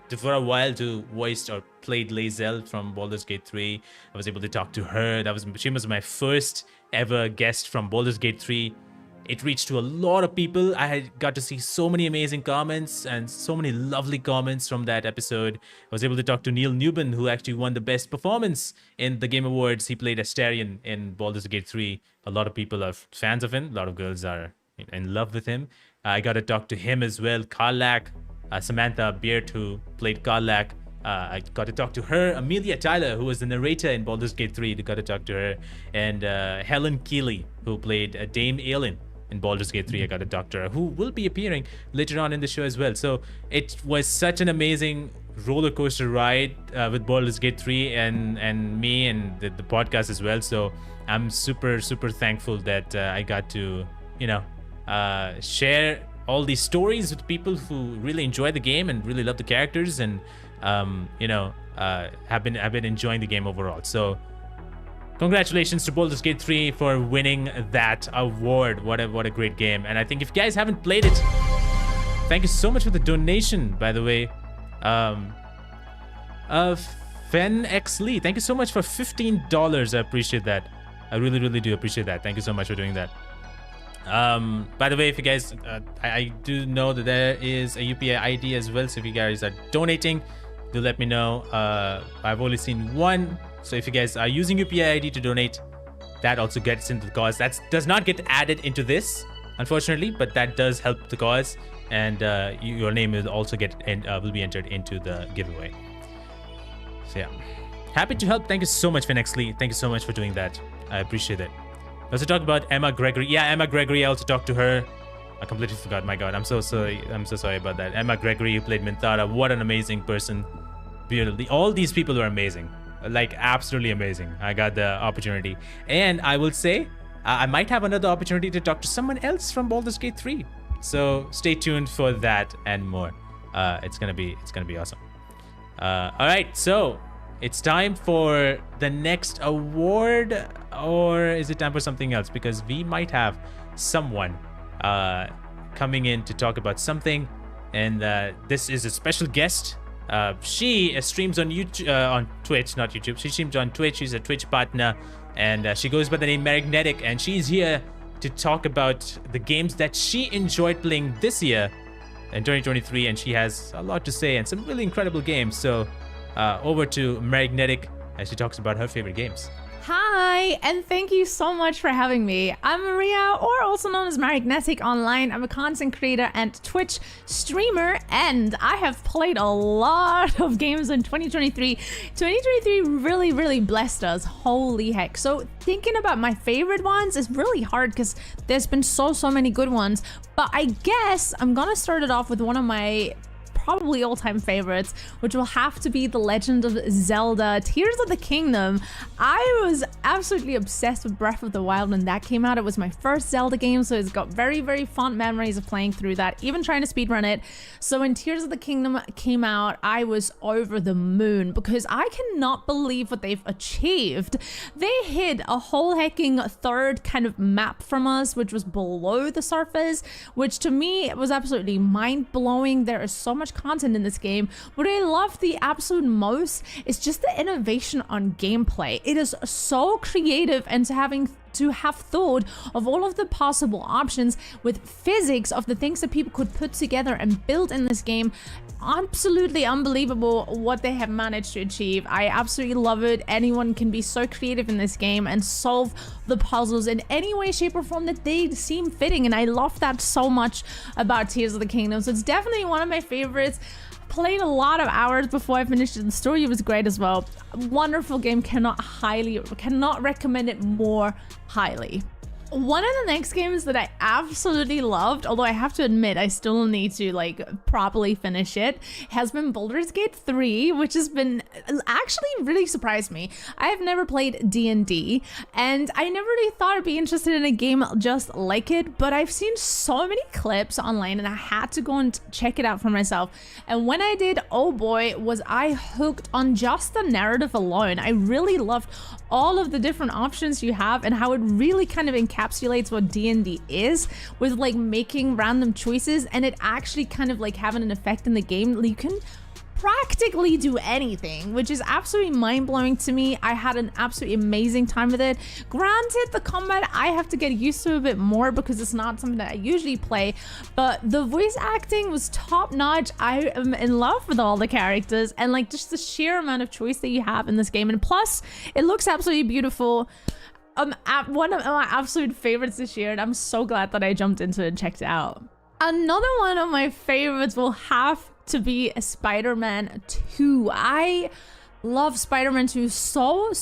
Devorah Wild, who voiced or played Lae'zel from Baldur's Gate 3. I was able to talk to her. She was my first ever guest from Baldur's Gate 3 It reached to a lot of people. I had got to see so many amazing comments and so many lovely comments from that episode. I was able to talk to Neil Newman, who actually won the best performance in the Game Awards. He played Astarion in Baldur's Gate 3. A lot of people are fans of him. A lot of girls are in love with him. I got to talk to him as well. Karlak, Samantha Beard, who played Karlak. I got to talk to her. Amelia Tyler, who was the narrator in Baldur's Gate 3. I got to talk to her. And Helen Keeley, who played Dame Aelin in Baldur's Gate 3. I got to talk to her, who will be appearing later on in the show as well. So it was such an amazing roller coaster ride with Baldur's Gate 3 and me and the podcast as well. So I'm super thankful that I got to share all these stories with people who really enjoy the game and really love the characters and have been enjoying the game overall. So congratulations to Baldur's Gate 3 for winning that award. What a great game. And I think if you guys haven't played it, thank you so much for the donation, by the way. Fen X Lee, thank you so much for $15. I appreciate that. I really do appreciate that. Thank you so much for doing that. By the way, if you guys, I do know that there is a UPI ID as well. So if you guys are donating, do let me know. I've only seen one. So if you guys are using UPI ID to donate, that also gets into the cause. That does not get added into this, unfortunately, but that does help the cause. And your name will also will be entered into the giveaway. So yeah, happy to help. Thank you so much, Finexley. Thank you so much for doing that. I appreciate it. I also talked about Emma Gregory. Yeah, Emma Gregory. I also talked to her. I completely forgot. My God, I'm so sorry. I'm so sorry about that. Emma Gregory, who played Minthara. What an amazing person. Beautiful. All these people are amazing. Like, absolutely amazing. I got the opportunity. And I will say, I might have another opportunity to talk to someone else from Baldur's Gate 3. So stay tuned for that and more. It's gonna be awesome. All right, so it's time for the next award, or is it time for something else? Because we might have someone coming in to talk about something, and this is a special guest. She streams on YouTube, on Twitch, not YouTube. She streams on Twitch. She's a Twitch partner, and she goes by the name Magnetic, and she's here to talk about the games that she enjoyed playing this year in 2023, and she has a lot to say and some really incredible games. So over to Magnetic as she talks about her favorite games. Hi, and thank you so much for having me. I'm Maria, or also known as Magnetic online. I'm a content creator and Twitch streamer, and I have played a lot of games in 2023. 2023 really blessed us. Holy heck. So thinking about my favorite ones is really hard because there's been so many good ones. But I guess I'm gonna start it off with one of my probably all-time favorites, which will have to be The Legend of Zelda Tears of the Kingdom. I was absolutely obsessed with Breath of the Wild when that came out. It was my first Zelda game, so it's got very fond memories of playing through that, even trying to speedrun it. So when Tears of the Kingdom came out, I was over the moon because I cannot believe what they've achieved. They hid a whole hecking third kind of map from us, which was below the surface, which to me was absolutely mind-blowing. There is so much content in this game. What I love the absolute most is just the innovation on gameplay. It is so creative, and to have thought of all of the possible options with physics of the things that people could put together and build in this game. Absolutely unbelievable what they have managed to achieve. I absolutely love it. Anyone can be so creative in this game and solve the puzzles in any way, shape, or form that they seem fitting, and I love that so much about Tears of the Kingdom. So it's definitely one of my favorites. Played a lot of hours before I finished it. The story was great as well. Wonderful game. Cannot recommend it more highly. One of the next games that I absolutely loved, although I have to admit I still need to properly finish it, has been Baldur's Gate 3, which has been actually really surprised me. I have never played D&D, and I never really thought I'd be interested in a game just like it, but I've seen so many clips online and I had to go and check it out for myself. And when I did, oh boy, was I hooked on just the narrative alone. I really loved all of the different options you have and how it really kind of encapsulates what D&D is, with making random choices and it actually kind of having an effect in the game. You can practically do anything, which is absolutely mind-blowing to me. I had an absolutely amazing time with it. Granted, the combat I have to get used to a bit more because it's not something that I usually play, but the voice acting was top-notch. I am in love with all the characters and like just the sheer amount of choice that you have in this game, and plus it looks absolutely beautiful. One of my absolute favorites this year, and I'm so glad that I jumped into it and checked it out. Another one of my favorites will have to be Spider-Man 2. I love Spider-Man 2 so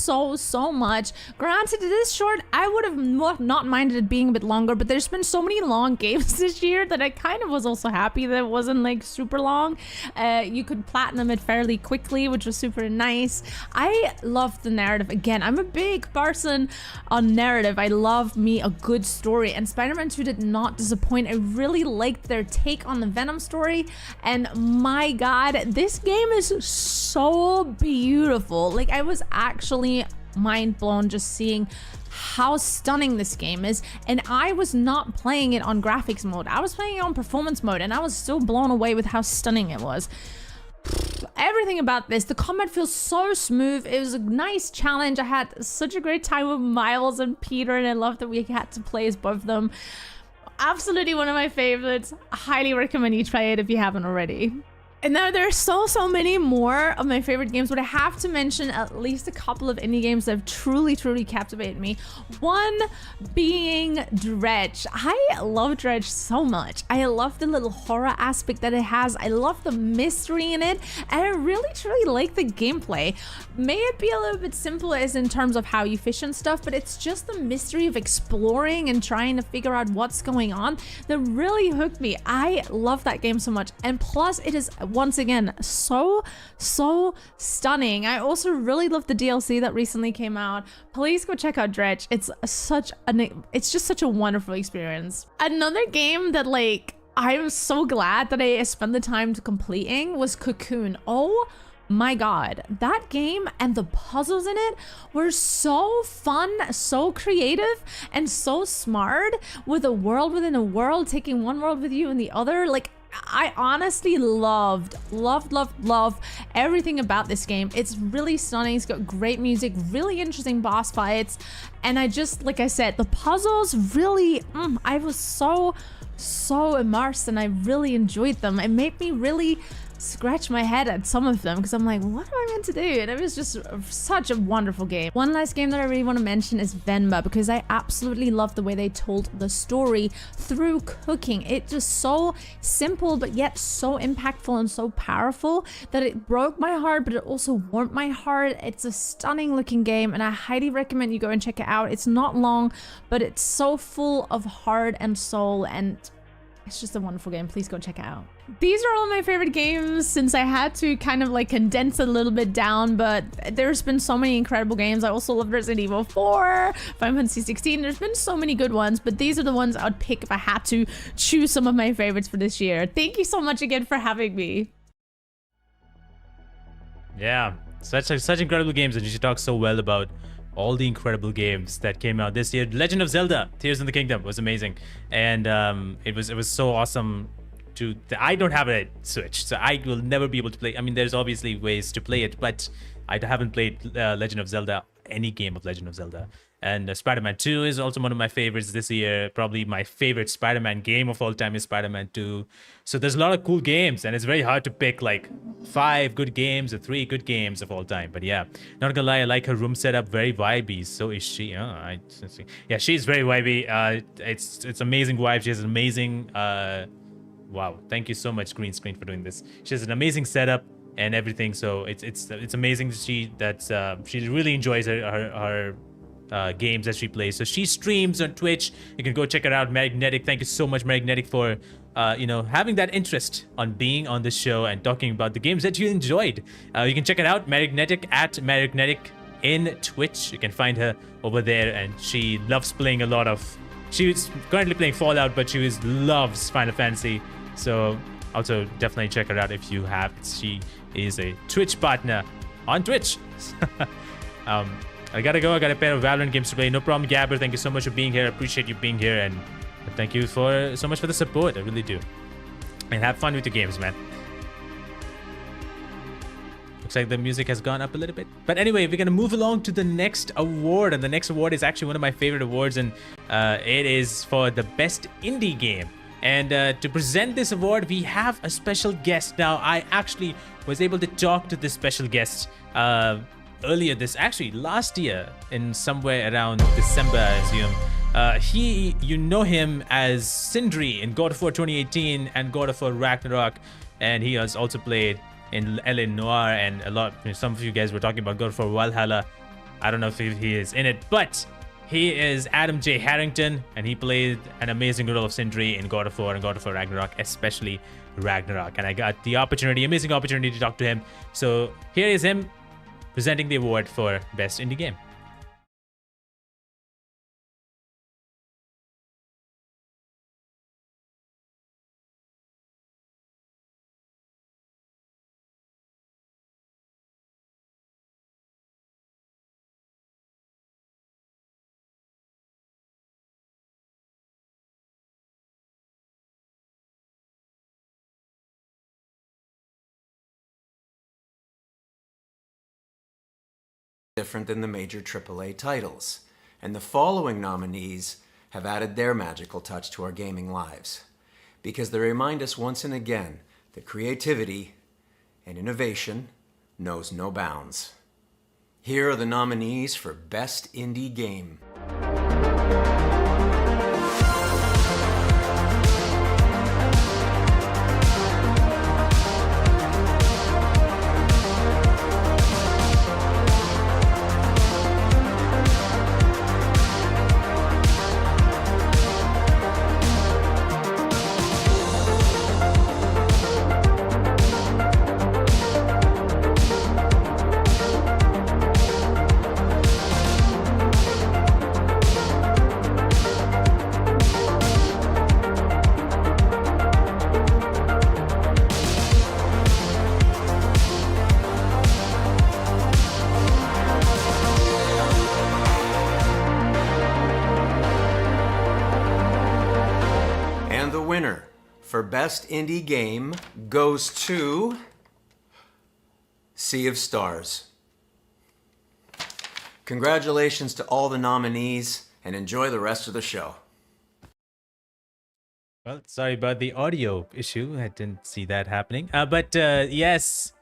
much. Granted, it is short. I would have not minded it being a bit longer, but there's been so many long games this year that I kind of was also happy that it wasn't like super long. You could platinum it fairly quickly, which was super nice. I love the narrative. Again, I'm a big person on narrative. I love me a good story, and Spider-Man 2 did not disappoint. I really liked their take on the Venom story, and my god, this game is so beautiful. Like, I was actually mind blown just seeing how stunning this game is, and I was not playing it on graphics mode. I was playing it on performance mode, and I was still blown away with how stunning it was. Everything about this, the combat feels so smooth. It was a nice challenge. I had such a great time with Miles and Peter, and I love that we had to play as both of them. Absolutely one of my favorites. I highly recommend you try it if you haven't already. And now there are so many more of my favorite games, but I have to mention at least a couple of indie games that have truly captivated me. One being Dredge. I love Dredge so much. I love the little horror aspect that it has. I love the mystery in it, and I really truly like the gameplay. May it be a little bit simple as in terms of how you fish and stuff, but it's just the mystery of exploring and trying to figure out what's going on that really hooked me. I love that game so much, and plus it is once again so stunning. I also really love the DLC that recently came out. Please go check out Dredge. It's just such a wonderful experience. Another game that like I'm so glad that I spent the time to completing was Cocoon. Oh my god, that game and the puzzles in it were so fun, so creative, and so smart, with a world within a world, taking one world with you and the other. Like, I honestly loved everything about this game. It's really stunning. It's got great music, really interesting boss fights, and I just, like I said, the puzzles really, I was so immersed, and I really enjoyed them. It made me really scratch my head at some of them because I'm like, what am I meant to do? And it was just such a wonderful game. One last game that I really want to mention is Venba, because I absolutely love the way they told the story through cooking. It's just so simple but yet so impactful and so powerful that it broke my heart, but it also warmed my heart. It's a stunning looking game, and I highly recommend you go and check it out. It's not long, but it's so full of heart and soul, and it's just a wonderful game. Please go check it out. These are all of my favorite games since I had to kind of like condense it a little bit down, but there's been so many incredible games. I also love Resident Evil 4, Final Fantasy 16. There's been so many good ones, but these are the ones I would pick if I had to choose some of my favorites for this year. Thank you so much again for having me. Yeah, such incredible games, and you should talk so well about all the incredible games that came out this year. Legend of Zelda Tears in the Kingdom was amazing, and it was so awesome. I don't have a Switch, so I will never be able to play. I mean, there's obviously ways to play it, but I haven't played Legend of Zelda, any game of Legend of Zelda. And Spider-Man 2 is also one of my favorites this year. Probably my favorite Spider-Man game of all time is Spider-Man 2. So there's a lot of cool games, and it's very hard to pick like 5 good games or 3 good games of all time. But yeah, not gonna lie, I like her room setup, very vibey. So is she. Yeah, she's very vibey. It's amazing vibe. She has an amazing wow, thank you so much, Green Screen, for doing this. She has an amazing setup and everything. So it's amazing to see that she really enjoys her games that she plays. So she streams on Twitch. You can go check her out, Magnetic. Thank you so much, Magnetic, for having that interest on being on this show and talking about the games that you enjoyed. You can check it out, Magnetic, at Magnetic in Twitch. You can find her over there, and she loves playing a lot of. She's currently playing Fallout, but she loves Final Fantasy. So also definitely check her out if you have. She is a Twitch partner on Twitch. I gotta go. I got a pair of Valorant games to play. No problem, Gabber. Thank you so much for being here. I appreciate you being here, and thank you so much for the support. I really do. And have fun with the games, man. Looks like the music has gone up a little bit. But anyway, we're gonna move along to the next award, and the next award is actually one of my favorite awards, and it is for the best indie game. And to present this award, we have a special guest. Now, I actually was able to talk to this special guest earlier last year, in somewhere around December, I assume. You know him as Sindri in God of War 2018 and God of War Ragnarok, and he has also played in LA Noire, and some of you guys were talking about God of War Valhalla. I don't know if he is in it, but he is Adam J. Harrington, and he played an amazing role of Sindri in God of War and God of War Ragnarok, especially Ragnarok. And I got the amazing opportunity to talk to him. So here is him presenting the award for Best Indie Game. Different than the major AAA titles, and the following nominees have added their magical touch to our gaming lives, because they remind us once and again that creativity and innovation knows no bounds. Here are the nominees for Best Indie Game. For Best Indie Game goes to Sea of Stars. Congratulations to all the nominees, and enjoy the rest of the show. Well, sorry about the audio issue. I didn't see that happening. But yes,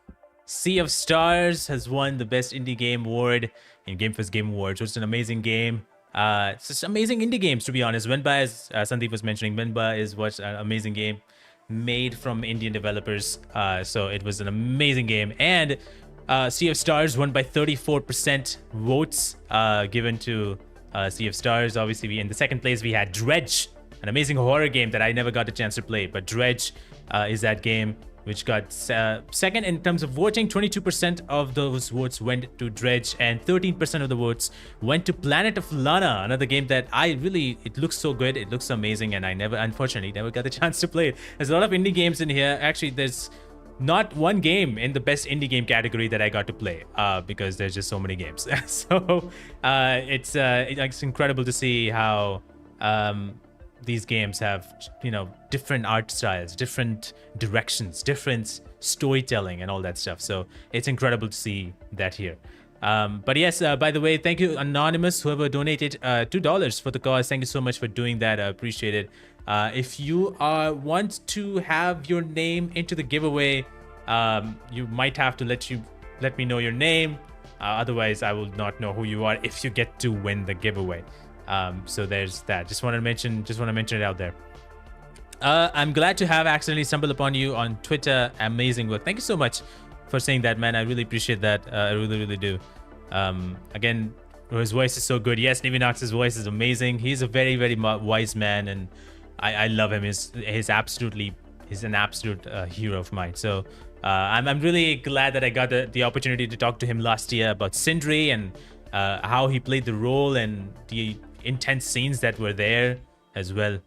Sea of Stars has won the Best Indie Game award in GameFest Game Awards. It's an amazing game. It's just amazing indie games, to be honest. Venba, as Sandeep was mentioning, Venba is an amazing game made from Indian developers. So it was an amazing game. And Sea of Stars won by 34% votes given to Sea of Stars. Obviously, in the second place, we had Dredge, an amazing horror game that I never got a chance to play. But Dredge is that game which got second in terms of voting. 22% of those votes went to Dredge, and 13% of the votes went to Planet of Lana, another game that it looks so good, it looks amazing, and I unfortunately never got the chance to play it. There's a lot of indie games in here. Actually, there's not one game in the best indie game category that I got to play because there's just so many games. So it's incredible to see how these games have, different art styles, different directions, different storytelling, and all that stuff. So it's incredible to see that here. But yes, by the way, thank you, Anonymous, whoever donated $2 for the cause. Thank you so much for doing that. I appreciate it. If you want to have your name into the giveaway, you might have to let me know your name. Otherwise, I will not know who you are if you get to win the giveaway. So there's that. Just want to mention it out there. I'm glad to have accidentally stumbled upon you on Twitter. Amazing work. Thank you so much for saying that, man. I really appreciate that. I really, really do. Again, his voice is so good. Yes, Nivinox's voice is amazing. He's a very, very wise man, and I love him. He's an absolute hero of mine. So I'm really glad that I got the opportunity to talk to him last year about Sindri and how he played the role and the intense scenes that were there as well.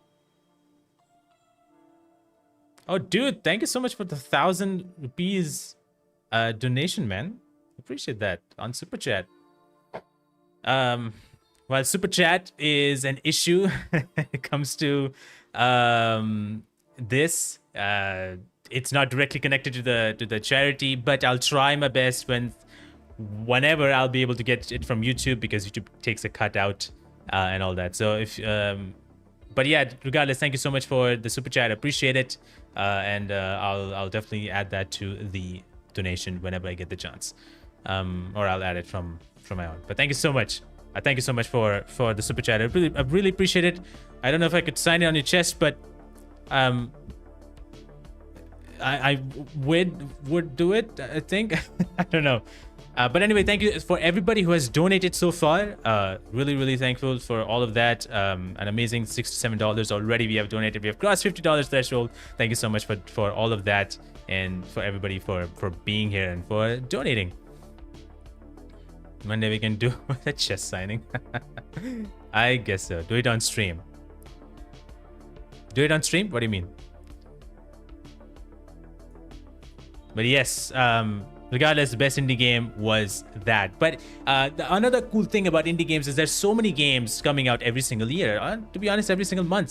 Oh, dude, thank you so much for the 1,000 rupees donation, man. Appreciate that on Super Chat. While Super Chat is an issue when it comes to this, it's not directly connected to the charity, but I'll try my best whenever I'll be able to get it from YouTube, because YouTube takes a cut out and all that. So if but yeah, regardless, thank you so much for the super chat. I appreciate it, and I'll definitely add that to the donation whenever I get the chance, or I'll add it from my own. But thank you so much. Thank you so much for the super chat. I really appreciate it. I don't know if I could sign it on your chest, but I would do it, I think. I don't know. But anyway, thank you for everybody who has donated so far. Really thankful for all of that. An amazing $6 to $7 already we have donated. We have crossed $50 threshold. Thank you so much for all of that, and for everybody for being here and for donating. Monday we can do a chest signing. I guess so. Do it on stream. Do it on stream? What do you mean? But yes, regardless, the best indie game was that. But another cool thing about indie games is there's so many games coming out every single year. To be honest, every single month.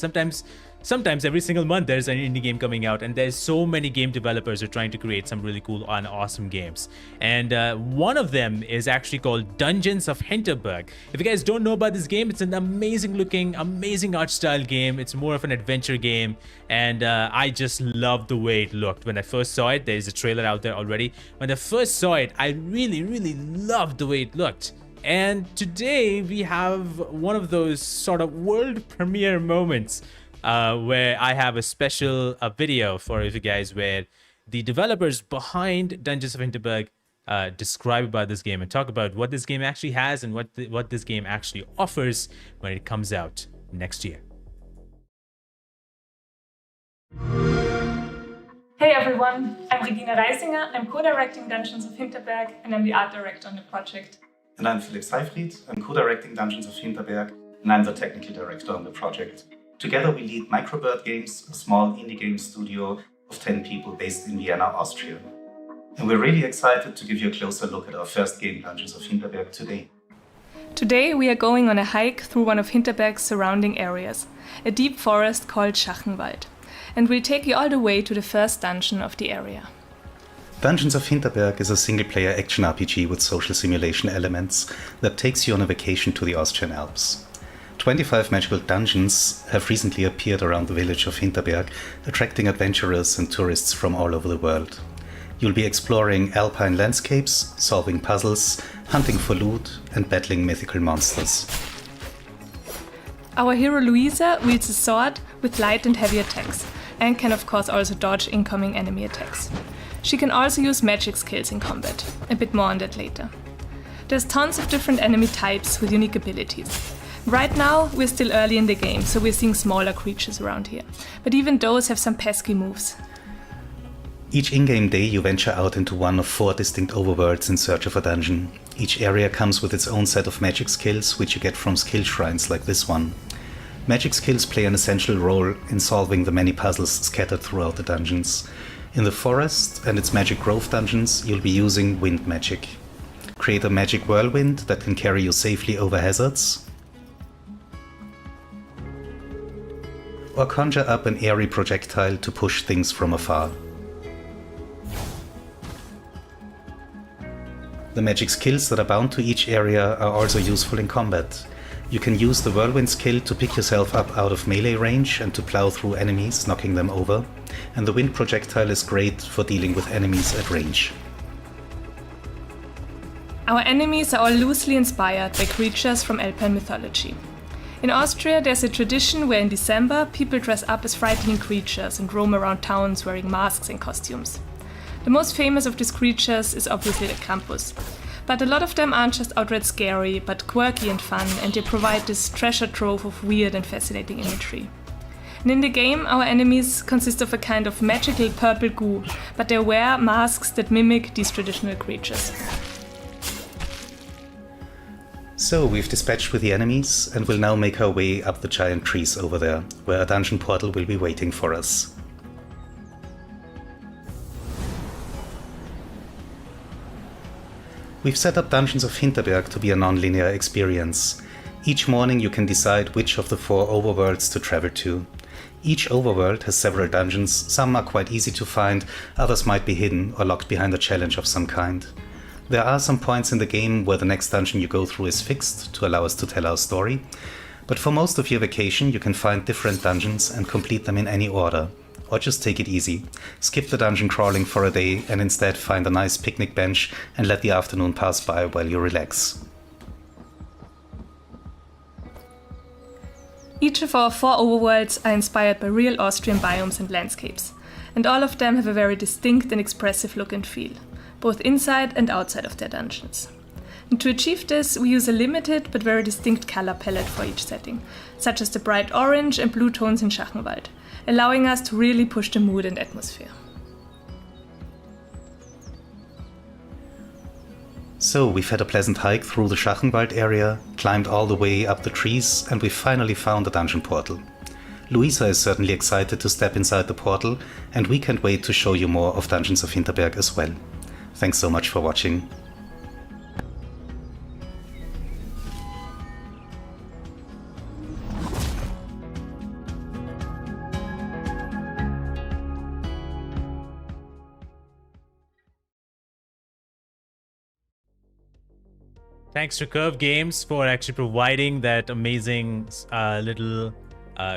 Sometimes every single month there's an indie game coming out, and there's so many game developers who are trying to create some really cool and awesome games. And one of them is actually called Dungeons of Hinterberg. If you guys don't know about this game, it's an amazing looking, amazing art style game. It's more of an adventure game, and I just loved the way it looked when I first saw it. There's a trailer out there already. When I first saw it, I really loved the way it looked. And today we have one of those sort of world premiere moments where I have a special video for you guys, where the developers behind Dungeons of Hinterberg describe about this game and talk about what this game actually has and what this game actually offers when it comes out next year. Hey everyone, I'm Regina Reisinger. I'm co-directing Dungeons of Hinterberg, and I'm the art director on the project. And I'm Philipp Seyfried. I'm co-directing Dungeons of Hinterberg, and I'm the technical director on the project. Together we lead Microbird Games, a small indie game studio of 10 people based in Vienna, Austria. And we're really excited to give you a closer look at our first game, Dungeons of Hinterberg, today. Today we are going on a hike through one of Hinterberg's surrounding areas, a deep forest called Schachenwald. And we'll take you all the way to the first dungeon of the area. Dungeons of Hinterberg is a single-player action RPG with social simulation elements that takes you on a vacation to the Austrian Alps. 25 magical dungeons have recently appeared around the village of Hinterberg, attracting adventurers and tourists from all over the world. You'll be exploring alpine landscapes, solving puzzles, hunting for loot, and battling mythical monsters. Our hero Luisa wields a sword with light and heavy attacks, and can of course also dodge incoming enemy attacks. She can also use magic skills in combat. A bit more on that later. There's tons of different enemy types with unique abilities. Right now, we're still early in the game, so we're seeing smaller creatures around here. But even those have some pesky moves. Each in-game day you venture out into one of 4 distinct overworlds in search of a dungeon. Each area comes with its own set of magic skills, which you get from skill shrines like this one. Magic skills play an essential role in solving the many puzzles scattered throughout the dungeons. In the forest and its magic grove dungeons, you'll be using wind magic. Create a magic whirlwind that can carry you safely over hazards, or conjure up an airy projectile to push things from afar. The magic skills that are bound to each area are also useful in combat. You can use the whirlwind skill to pick yourself up out of melee range and to plow through enemies, knocking them over, and the wind projectile is great for dealing with enemies at range. Our enemies are all loosely inspired by creatures from Alpine mythology. In Austria, there's a tradition where in December people dress up as frightening creatures and roam around towns wearing masks and costumes. The most famous of these creatures is obviously the Krampus. But a lot of them aren't just outright scary, but quirky and fun, and they provide this treasure trove of weird and fascinating imagery. And in the game, our enemies consist of a kind of magical purple goo, but they wear masks that mimic these traditional creatures. So we've dispatched with the enemies and will now make our way up the giant trees over there, where a dungeon portal will be waiting for us. We've set up Dungeons of Hinterberg to be a non-linear experience. Each morning you can decide which of the 4 overworlds to travel to. Each overworld has several dungeons, some are quite easy to find, others might be hidden or locked behind a challenge of some kind. There are some points in the game where the next dungeon you go through is fixed to allow us to tell our story, but for most of your vacation you can find different dungeons and complete them in any order. Or just take it easy. Skip the dungeon crawling for a day and instead find a nice picnic bench and let the afternoon pass by while you relax. Each of our 4 overworlds are inspired by real Austrian biomes and landscapes, and all of them have a very distinct and expressive look and feel, both inside and outside of their dungeons. And to achieve this, we use a limited but very distinct color palette for each setting, such as the bright orange and blue tones in Schachenwald, allowing us to really push the mood and atmosphere. So we've had a pleasant hike through the Schachenwald area, climbed all the way up the trees, and we finally found a dungeon portal. Luisa is certainly excited to step inside the portal, and we can't wait to show you more of Dungeons of Hinterberg as well. Thanks so much for watching. Thanks to Curve Games for actually providing that amazing little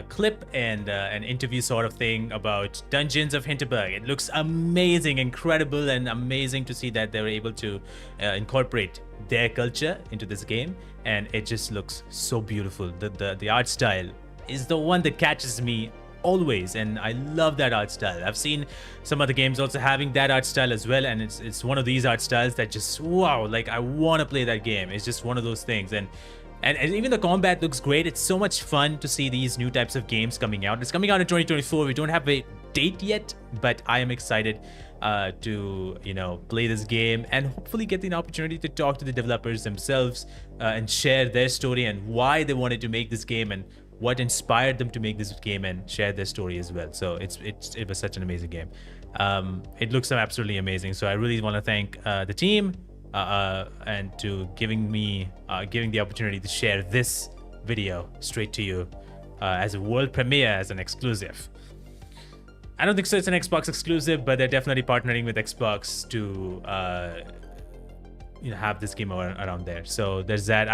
clip and an interview sort of thing about Dungeons of Hinterberg. It looks amazing, incredible, and amazing to see that they were able to incorporate their culture into this game, and it just looks so beautiful. The art style is the one that catches me always, and I love that art style. I've seen some other games also having that art style as well, and it's one of these art styles that just, wow, like I want to play that game. It's just one of those things, and even the combat looks great. It's so much fun to see these new types of games coming out. It's coming out in 2024. We don't have a date yet, but I am excited to play this game and hopefully get the opportunity to talk to the developers themselves and share their story and why they wanted to make this game and what inspired them to make this game and share their story as well. So it was such an amazing game. It looks absolutely amazing. So I really want to thank the team and to giving the opportunity to share this video straight to you as a world premiere, as an exclusive. I don't think so it's an Xbox exclusive, but they're definitely partnering with Xbox to have this game around there. So there's that.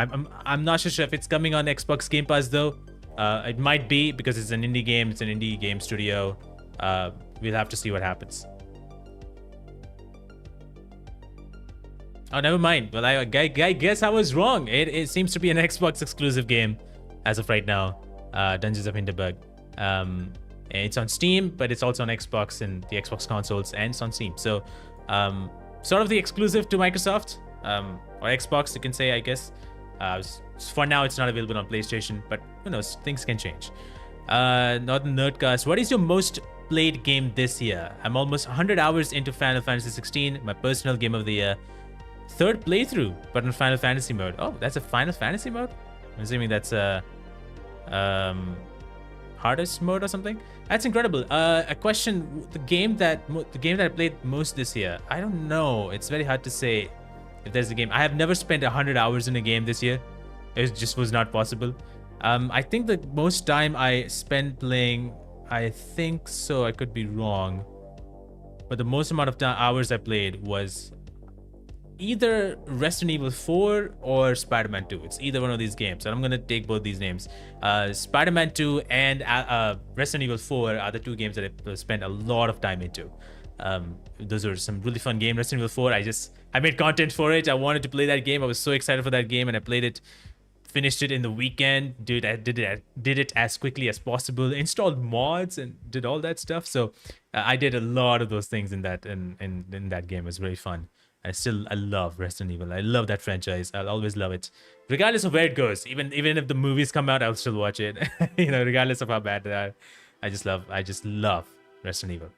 I'm not sure if it's coming on Xbox Game Pass though. It might be, because it's an indie game. It's an indie game studio. We'll have to see what happens. Oh, never mind. Well, I guess I was wrong. It seems to be an Xbox exclusive game as of right now. Dungeons of Hinterberg. It's on Steam, but it's also on Xbox and the Xbox consoles, and it's on Steam. So, sort of the exclusive to Microsoft or Xbox, you can say, I guess. For now, it's not available on PlayStation, but who knows? Things can change. Northern Nerdcast. What is your most played game this year? I'm almost 100 hours into Final Fantasy 16, my personal game of the year. 3rd playthrough, but in Final Fantasy mode. Oh, that's a Final Fantasy mode? I'm assuming that's a hardest mode or something. That's incredible. A question: the game that I played most this year. I don't know. It's very hard to say if there's a game. I have never spent 100 hours in a game this year. It just was not possible. I think the most time I spent playing, I think so, I could be wrong, but the most amount of hours I played was either Resident Evil 4 or Spider-Man 2. It's either one of these games, and I'm gonna take both these names. Spider-Man 2 and Resident Evil 4 are the 2 games that I spent a lot of time into. Those are some really fun games. Resident Evil 4, I made content for it. I wanted to play that game. I was so excited for that game, and I played it, finished it in the weekend. I did it as quickly as possible, installed mods and did all that stuff. So I did a lot of those things in that game. It was very fun. I love Resident Evil. I love that franchise. I'll always love it, regardless of where it goes. Even if the movies come out, I'll still watch it. Regardless of how bad they are. I just love Resident Evil.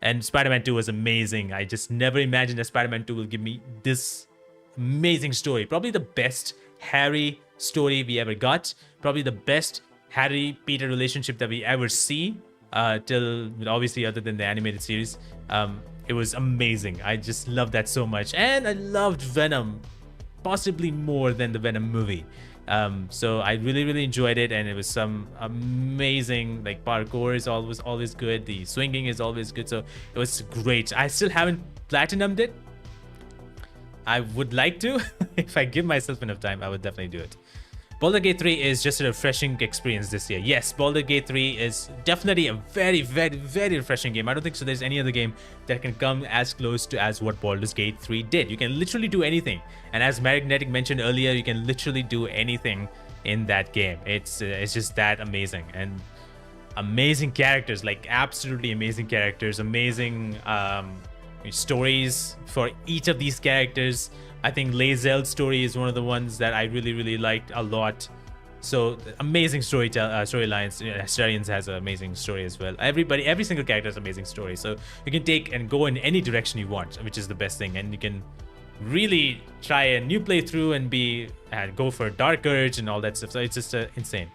And Spider-Man 2 was amazing. I just never imagined that Spider-Man 2 will give me this amazing story. Probably the best Harry story we ever got. Probably the best Harry-Peter relationship that we ever see. Till obviously, other than the animated series. It was amazing. I just loved that so much. And I loved Venom, possibly more than the Venom movie. So I really enjoyed it, and it was some amazing, like, parkour is always good. The swinging is always good. So it was great. I still haven't platinumed it. I would like to. If I give myself enough time, I would definitely do it. Baldur Gate 3 is just a refreshing experience this year. Yes, Baldur Gate 3 is definitely a very refreshing game. I don't think so there's any other game that can come as close to as what Baldur's Gate 3 did. You can literally do anything. And as Magnetic mentioned earlier, you can literally do anything in that game. It's just that amazing. And amazing characters, like absolutely amazing characters, amazing stories for each of these characters. I think Lae'zel's story is one of the ones that I really liked a lot. So amazing storylines. Astarian's has an amazing story as well. Every single character has an amazing story. So you can take and go in any direction you want, which is the best thing. And you can really try a new playthrough and go for Dark Urge and all that stuff. So it's just insane,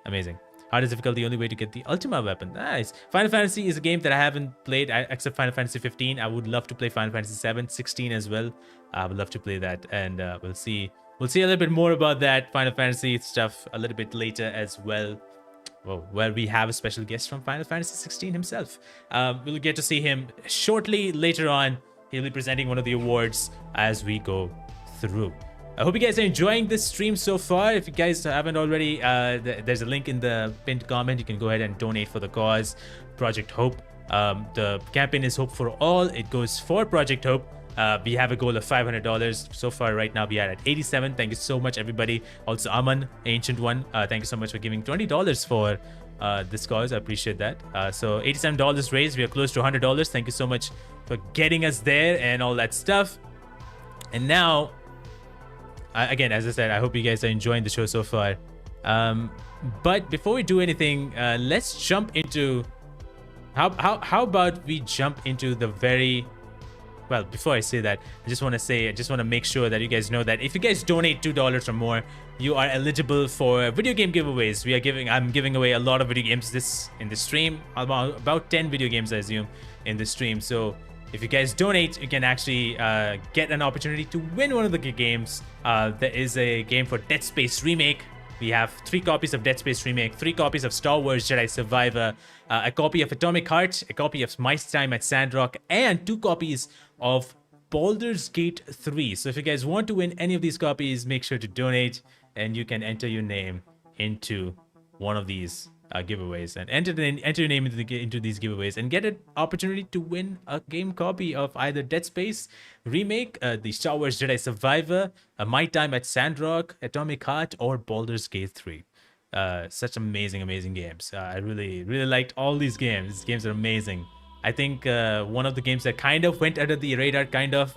amazing. Hard is difficult, the only way to get the Ultima weapon. Nice. Final Fantasy is a game that I haven't played except Final Fantasy 15. I would love to play Final Fantasy 7, 16 as well. I would love to play that, and we'll see a little bit more about that Final Fantasy stuff a little bit later as well. Well, we have a special guest from Final Fantasy 16 himself. We'll get to see him shortly later on. He'll be presenting one of the awards as we go through. I hope you guys are enjoying this stream so far. If you guys haven't already, there's a link in the pinned comment. You can go ahead and donate for the cause, Project Hope. The campaign is Hope for All. It goes for Project Hope. We have a goal of $500 so far. Right now we are at 87. Thank you so much, everybody. Also, Aman, Ancient One, thank you so much for giving $20 for this cause. I appreciate that. So $87 raised. We are close to $100. Thank you so much for getting us there and all that stuff. And now, again, as I said, I hope you guys are enjoying the show so far. But before we do anything, let's jump into how about we jump into the very well. Before I say that, I just want to make sure that you guys know that if you guys donate $2 or more, you are eligible for video game giveaways. I'm giving away a lot of video games in this stream, about 10 video games I assume in this stream. So if you guys donate, you can actually get an opportunity to win one of the games. There is a game for Dead Space Remake. We have 3 copies of Dead Space Remake, 3 copies of Star Wars Jedi Survivor, a copy of Atomic Heart, a copy of My Time at Sandrock, and 2 copies of Baldur's Gate 3. So if you guys want to win any of these copies, make sure to donate, and you can enter your name into one of these giveaways, and enter your name into these giveaways and get an opportunity to win a game copy of either Dead Space Remake, the Star Wars Jedi Survivor, My Time at Sandrock, Atomic Heart, or Baldur's Gate 3. Such amazing games. I really liked all these games. These games are amazing. I think one of the games that kind of went under the radar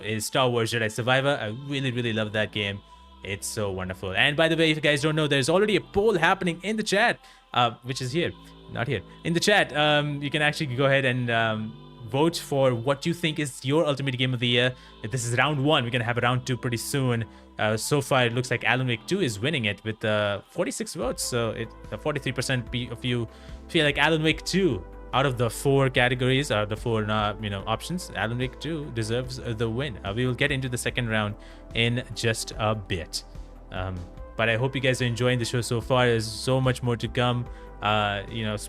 is Star Wars Jedi Survivor. I really love that game. It's so wonderful. And by the way, if you guys don't know, there's already a poll happening in the chat, which is here, not here, in the chat. You can actually go ahead and vote for what you think is your ultimate game of the year. This is round 1. We're gonna have a round 2 pretty soon. So far, it looks like Alan Wake 2 is winning it with 46 votes. So 43% of you feel like Alan Wake 2. Out of the 4 categories, out of the 4 options, Alan Wake 2 deserves the win. We will get into the second round in just a bit. But I hope you guys are enjoying the show so far. There's so much more to come.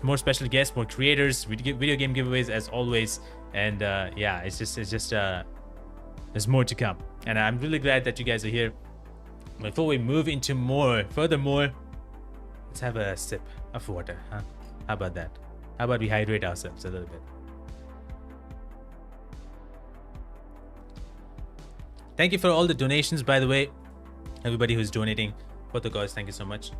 More special guests, more creators, video game giveaways as always. And yeah, it's just there's more to come. And I'm really glad that you guys are here. Before we move into furthermore, let's have a sip of water, huh? How about that? How about we hydrate ourselves a little bit? Thank you for all the donations, by the way. Everybody who's donating for the cause, thank you so much.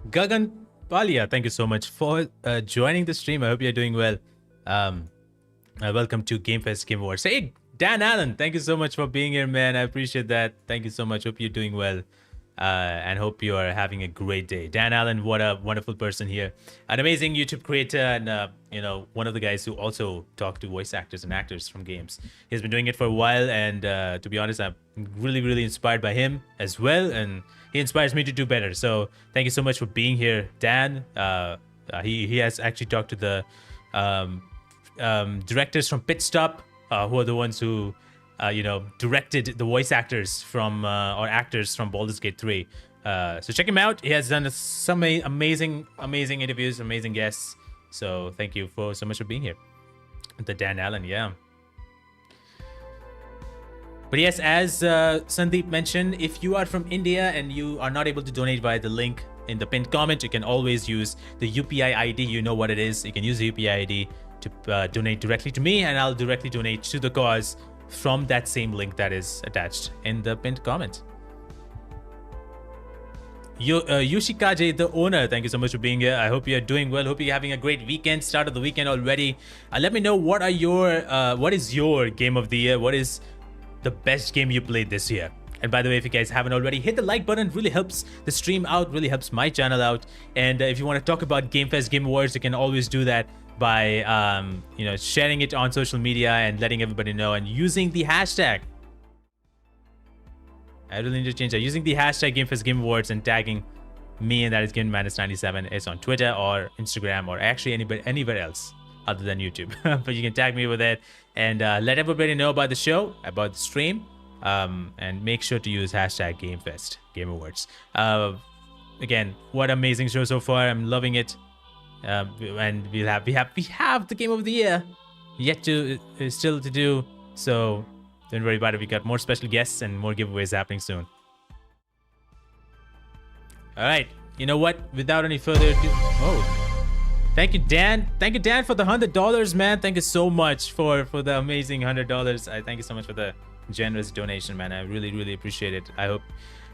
Gagan Palia, thank you so much for joining the stream. I hope you're doing well. Welcome to GameFest Game Awards. Hey, Dan Allen, thank you so much for being here, man. I appreciate that. Thank you so much. Hope you're doing well. And hope you are having a great day. Dan Allen, what a wonderful person here. An amazing YouTube creator and, one of the guys who also talk to voice actors and actors from games. He's been doing it for a while, and to be honest, I'm really inspired by him as well, and he inspires me to do better. So thank you so much for being here, Dan. He has actually talked to the directors from Pit Stop, who are the ones who, directed the voice actors from or actors from Baldur's Gate 3. So check him out. He has done some amazing interviews, amazing guests. So thank you so much for being here. The Dan Allen, yeah. But yes, as Sandeep mentioned, if you are from India and you are not able to donate via the link in the pinned comment, you can always use the UPI ID. You know what it is. You can use the UPI ID to donate directly to me, and I'll directly donate to the cause from that same link that is attached in the pinned comment. Yoshikaze, the owner, thank you so much for being here. I hope you're doing well. Hope you're having a great weekend. Start of the weekend already. Let me know what is your game of the year? What is the best game you played this year? And by the way, if you guys haven't already, hit the like button. It really helps the stream out, really helps my channel out. And if you want to talk about GameFest, Game Awards, you can always do that by sharing it on social media and letting everybody know, and using the hashtag. I really need to change that. Using the hashtag GameFest Game Awards and tagging me, and that is GameMadness97. It's on Twitter or Instagram or actually anywhere else other than YouTube. But you can tag me with it and let everybody know about the show, about the stream, and make sure to use hashtag GameFest Game Awards. Again, what amazing show so far. I'm loving it. And we have the game of the year yet to still to do. So don't worry about it. We got more special guests and more giveaways happening soon. All right. You know what? Without any further ado, thank you, Dan. Thank you, Dan, for the $100, man. Thank you so much for the amazing $100. I thank you so much for the generous donation, man. I really, really appreciate it. I hope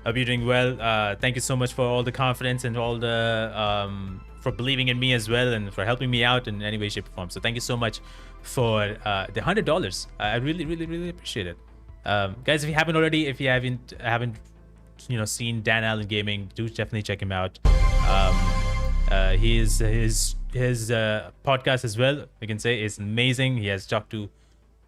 you're doing well. Thank you so much for all the confidence and all the for believing in me as well, and for helping me out in any way, shape, or form. So thank you so much for the $100. I really, really, really appreciate it. Guys, if you haven't already, if you haven't seen Dan Allen Gaming, do definitely check him out. His podcast as well, I can say, is amazing. He has talked to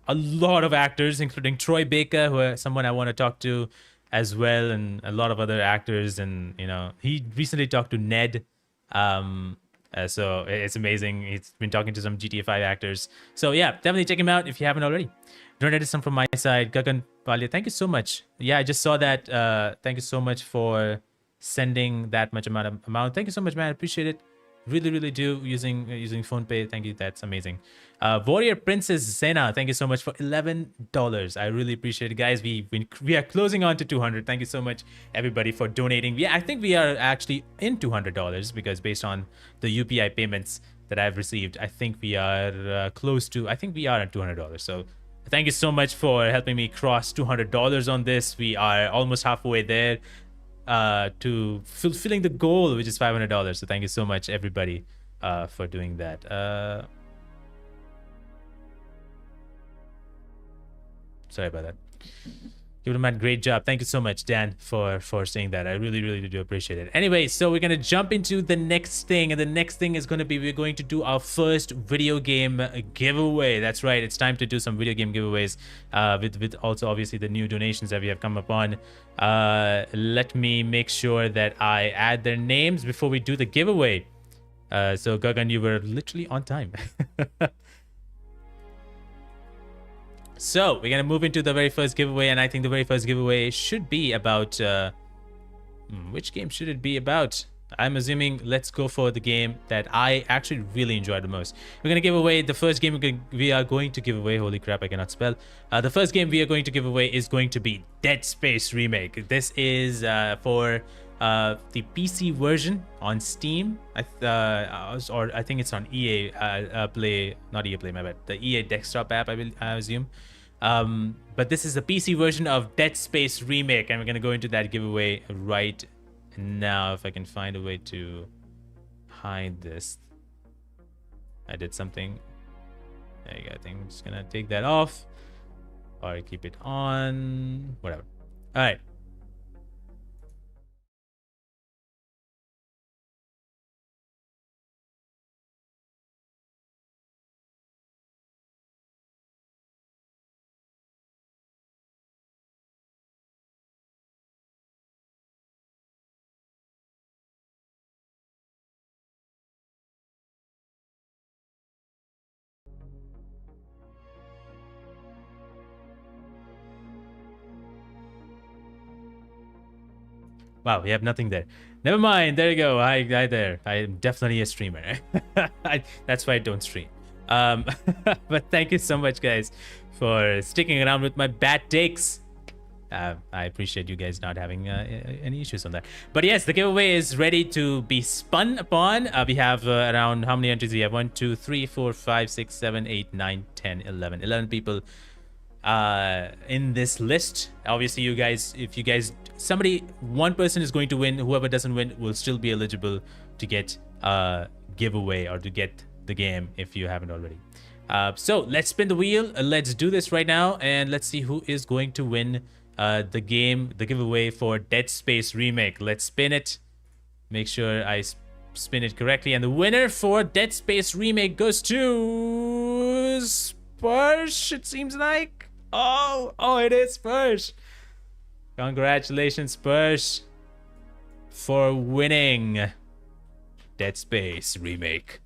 a lot of actors, including Troy Baker, who is someone I want to talk to as well, and a lot of other actors. And he recently talked to Ned. So it's amazing. He's been talking to some GTA 5 actors. So yeah, definitely check him out if you haven't already. Donated some from my side. Gagan Palia, thank you so much. Yeah, I just saw that. Thank you so much for sending that much amount. Thank you so much, man. I appreciate it. Really, really do. Using PhonePay. Thank you. That's amazing. Warrior Princess Zena, thank you so much for $11. I really appreciate it, guys. We are closing on to 200. Thank you so much, everybody, for donating. Yeah, I think we are actually in $200 because based on the UPI payments that I've received, I think we are close to. I think we are at $200. So thank you so much for helping me cross $200 on this. We are almost halfway there to fulfilling the goal, which is $500. So thank you so much, everybody, for doing that. Sorry about that. You would have done a great job. Thank you so much, Dan, for saying that. I really, really do appreciate it. Anyway, so we're going to jump into the next thing. And the next thing is going to be, we're going to do our first video game giveaway. That's right. It's time to do some video game giveaways with also, obviously, the new donations that we have come upon. Let me make sure that I add their names before we do the giveaway. So, Gagan, you were literally on time. So we're gonna move into the very first giveaway, and I think the very first giveaway should be about which game should it be about? I'm assuming let's go for the game that I actually really enjoyed the most. We're gonna give away the first game we are going to give away. Holy crap, I cannot spell. The first game we are going to give away is going to be Dead Space Remake. This is for the PC version on Steam, or I think it's on EA Play, not EA Play, my bad. The EA desktop app, I assume. But this is the PC version of Dead Space Remake, and we're gonna go into that giveaway right now. If I can find a way to hide this. I did something. There you go. I think I'm just gonna take that off, or keep it on. Whatever. All right. Wow, we have nothing there. Never mind. There you go. Hi there. I am definitely a streamer. That's why I don't stream. But thank you so much, guys, for sticking around with my bad takes. I appreciate you guys not having any issues on that. But yes, the giveaway is ready to be spun upon. We have around, how many entries we have? 1, 2, 3, 4, 5, 6, 7, 8, 9, 10, 11. 11 people in this list. Obviously, you guys, if you guys, one person is going to win. Whoever doesn't win will still be eligible to get a giveaway or to get the game if you haven't already. So let's spin the wheel. Let's do this right now, and let's see who is going to win the giveaway for Dead Space Remake. Let's spin it. Make sure I spin it correctly. And the winner for Dead Space Remake goes to Spursh, it seems like. Oh, it is Spursh. Congratulations, Spursh, for winning Dead Space Remake.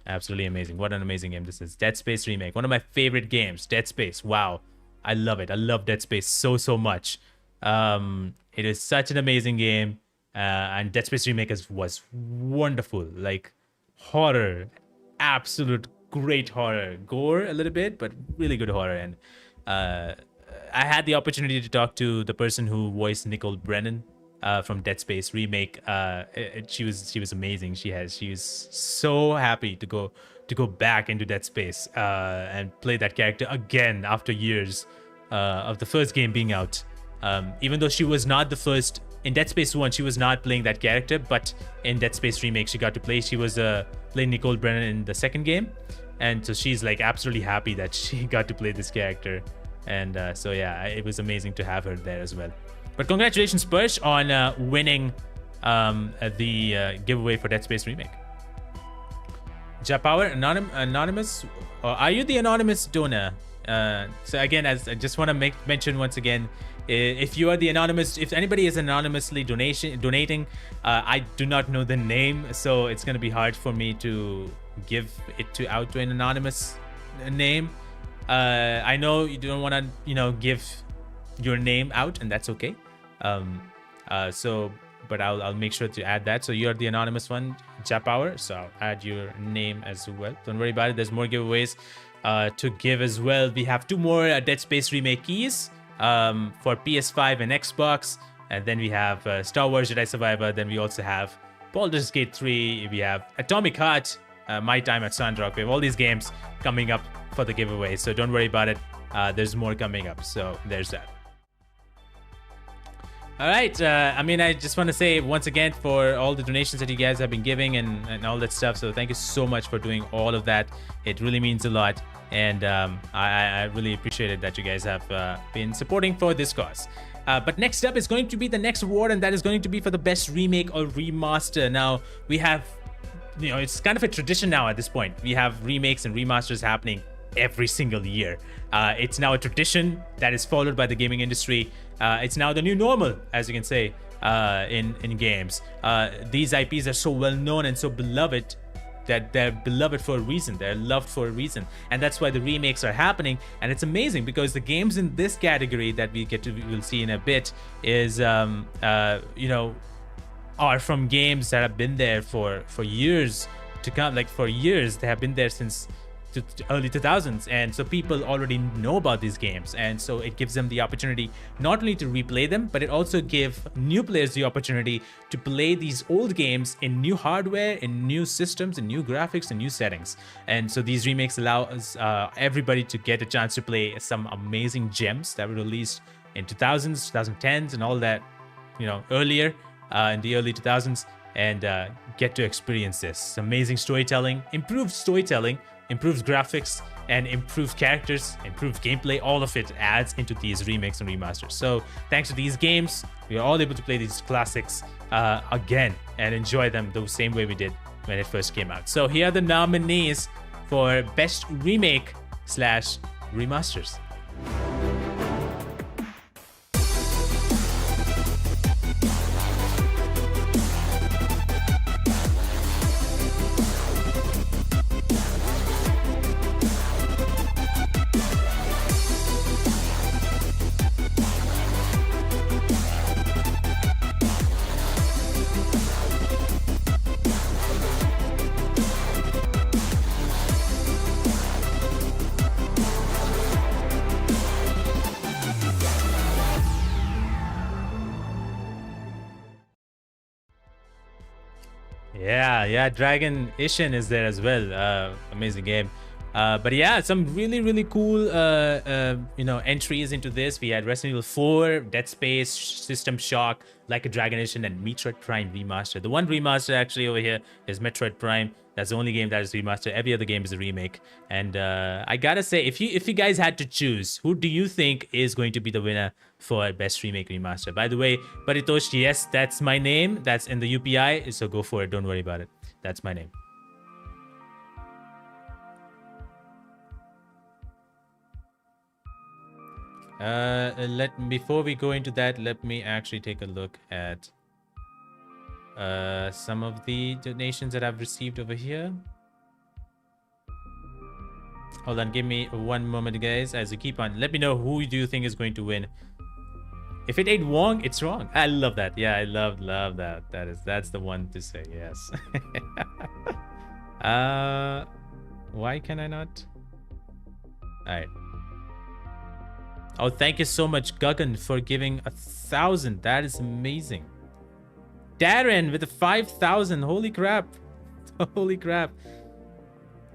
Absolutely amazing. What an amazing game this is. Dead Space Remake. One of my favorite games. Dead Space. Wow. I love it. I love Dead Space so much. It is such an amazing game. And Dead Space Remake was wonderful. Like, horror. Absolute great horror. Gore a little bit, but really good horror. And I had the opportunity to talk to the person who voiced Nicole Brennan from Dead Space Remake. She was amazing. She was so happy to go back into Dead Space and play that character again after years of the first game being out. Even though she was not the first in Dead Space 1, she was not playing that character, but in Dead Space Remake she got to play. She was playing Nicole Brennan in the second game, and so she's like absolutely happy that she got to play this character. And so yeah, it was amazing to have her there as well. But congratulations, Spursh, on winning the giveaway for Dead Space Remake. Japower, anonymous, are you the anonymous donor? So again, as I just want to mention once again, if you are the anonymous, if anybody is anonymously donating, I do not know the name, so it's going to be hard for me to give it out to an anonymous name. I know you don't want to, give your name out, and that's okay. But I'll make sure to add that. So you're the anonymous one, Japower. So I'll add your name as well. Don't worry about it. There's more giveaways to give as well. We have 2 more Dead Space Remake keys for PS5 and Xbox. And then we have Star Wars Jedi Survivor. Then we also have Baldur's Gate 3. We have Atomic Heart, My Time at Sandrock. We have all these games coming up for the giveaway. So don't worry about it. There's more coming up. So there's that. All right. I just want to say once again for all the donations that you guys have been giving and all that stuff. So thank you so much for doing all of that. It really means a lot. And I really appreciate it that you guys have been supporting for this cause. But next up is going to be the next award, and that is going to be for the best remake or remaster. Now, we have, it's kind of a tradition now at this point. We have remakes and remasters happening every single year. It's now a tradition that is followed by the gaming industry. It's now the new normal, as you can say, in games. These IPs are so well known and so beloved that they're beloved for a reason. They're loved for a reason, and that's why the remakes are happening. And it's amazing because the games in this category that we'll see in a bit is are from games that have been there for years to come. Like for years, they have been there since early 2000s, and so people already know about these games, and so it gives them the opportunity not only to replay them, but it also gives new players the opportunity to play these old games in new hardware, in new systems, in new graphics, and new settings. And so these remakes allow us, everybody to get a chance to play some amazing gems that were released in 2000s, 2010s, and all that, earlier in the early 2000s, and get to experience this amazing storytelling, improved graphics, and improved characters, improved gameplay. All of it adds into these remakes and remasters. So thanks to these games, we are all able to play these classics again and enjoy them the same way we did when it first came out. So here are the nominees for best remake / remasters. Yeah, Dragon Ishin is there as well. Amazing game. But yeah, some really cool entries into this. We had Resident Evil 4, Dead Space, System Shock, Like a Dragon Edition, and Metroid Prime Remaster. The one remaster actually over here is Metroid Prime. That's the only game that is remastered. Every other game is a remake. And I gotta say, if you guys had to choose, who do you think is going to be the winner for Best Remake Remaster? By the way, Paritosh, yes, that's my name. That's in the UPI, so go for it. Don't worry about it. That's my name. Before we go into that, let me actually take a look at some of the donations that I've received over here. Hold on, give me one moment, guys. As you keep on, let me know who do you think is going to win. If it ain't Wong, it's wrong. I love that. Yeah, I love that. That's the one to say. Yes. Why can I not? All right. Oh, thank you so much, Gagan, for giving 1,000. That is amazing. Darren with the 5,000. Holy crap. Holy crap.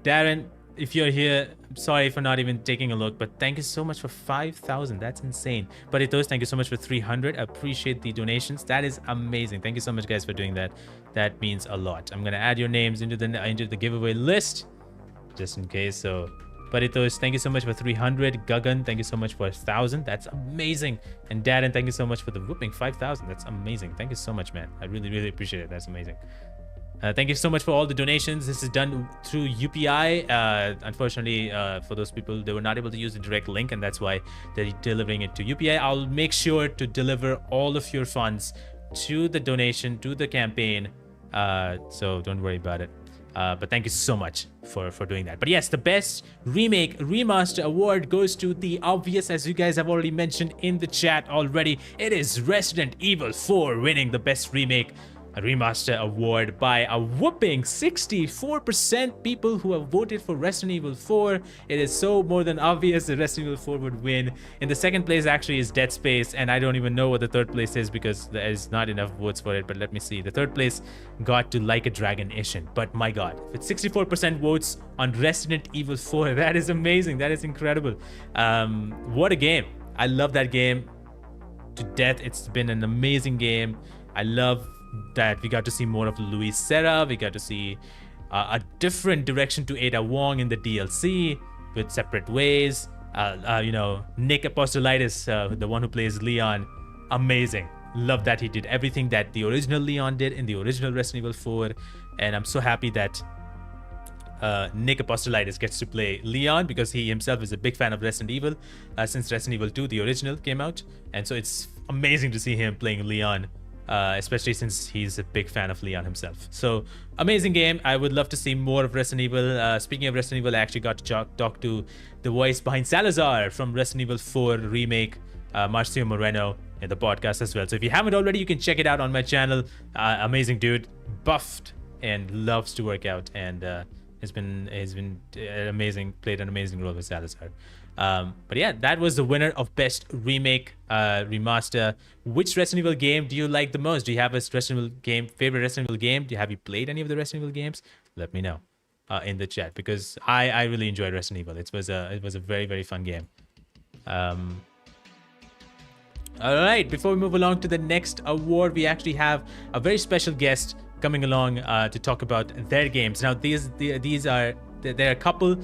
Darren, if you're here, I'm sorry for not even taking a look, but thank you so much for 5,000. That's insane. But Itos, thank you so much for 300. I appreciate the donations. That is amazing. Thank you so much, guys, for doing that. That means a lot. I'm going to add your names into the giveaway list just in case. So Paritos, thank you so much for 300. Gagan, thank you so much for 1,000. That's amazing. And Darren, thank you so much for the whooping 5,000. That's amazing. Thank you so much, man. I really appreciate it. That's amazing. Thank you so much for all the donations. This is done through UPI. Unfortunately, for those people, they were not able to use the direct link, and that's why they're delivering it to UPI. I'll make sure to deliver all of your funds to the donation, to the campaign. So don't worry about it. But thank you so much for doing that. But yes, the best remake remaster award goes to the obvious, as you guys have already mentioned in the chat already. It is Resident Evil 4 winning the best remake remaster award by a whooping 64% people who have voted for Resident Evil 4. It is so more than obvious that Resident Evil 4 would win. In the second place actually is Dead Space, and I don't even know what the third place is because there is not enough votes for it. But let me see. The third place got to Like a Dragon Ishin. But my god, with 64% votes on Resident Evil 4, that is amazing. That is incredible. What a game. I love that game to death. It's been an amazing game. I love that we got to see more of Luis Serra. We got to see a different direction to Ada Wong in the DLC with separate ways. Nick Apostolitis, the one who plays Leon, amazing. Love that he did everything that the original Leon did in the original Resident Evil 4, and I'm so happy that Nick Apostolitis gets to play Leon because he himself is a big fan of Resident Evil since Resident Evil 2, the original, came out, and so it's amazing to see him playing Leon. Especially since he's a big fan of Leon himself. So amazing game. I would love to see more of Resident Evil. Speaking of Resident Evil, I actually got to talk to the voice behind Salazar from Resident Evil 4 remake, Marcio Moreno, in the podcast as well. So if you haven't already, you can check it out on my channel. Amazing dude, buffed and loves to work out, and has been amazing, played an amazing role with Salazar. But yeah, that was the winner of best remake remaster. Which Resident Evil game do you like the most? Do you have a favorite Resident Evil game? Have you played any of the Resident Evil games? Let me know in the chat, because I really enjoyed Resident Evil. It was a very fun game. All right, before we move along to the next award, we actually have a very special guest coming along to talk about their games. Now they're a couple.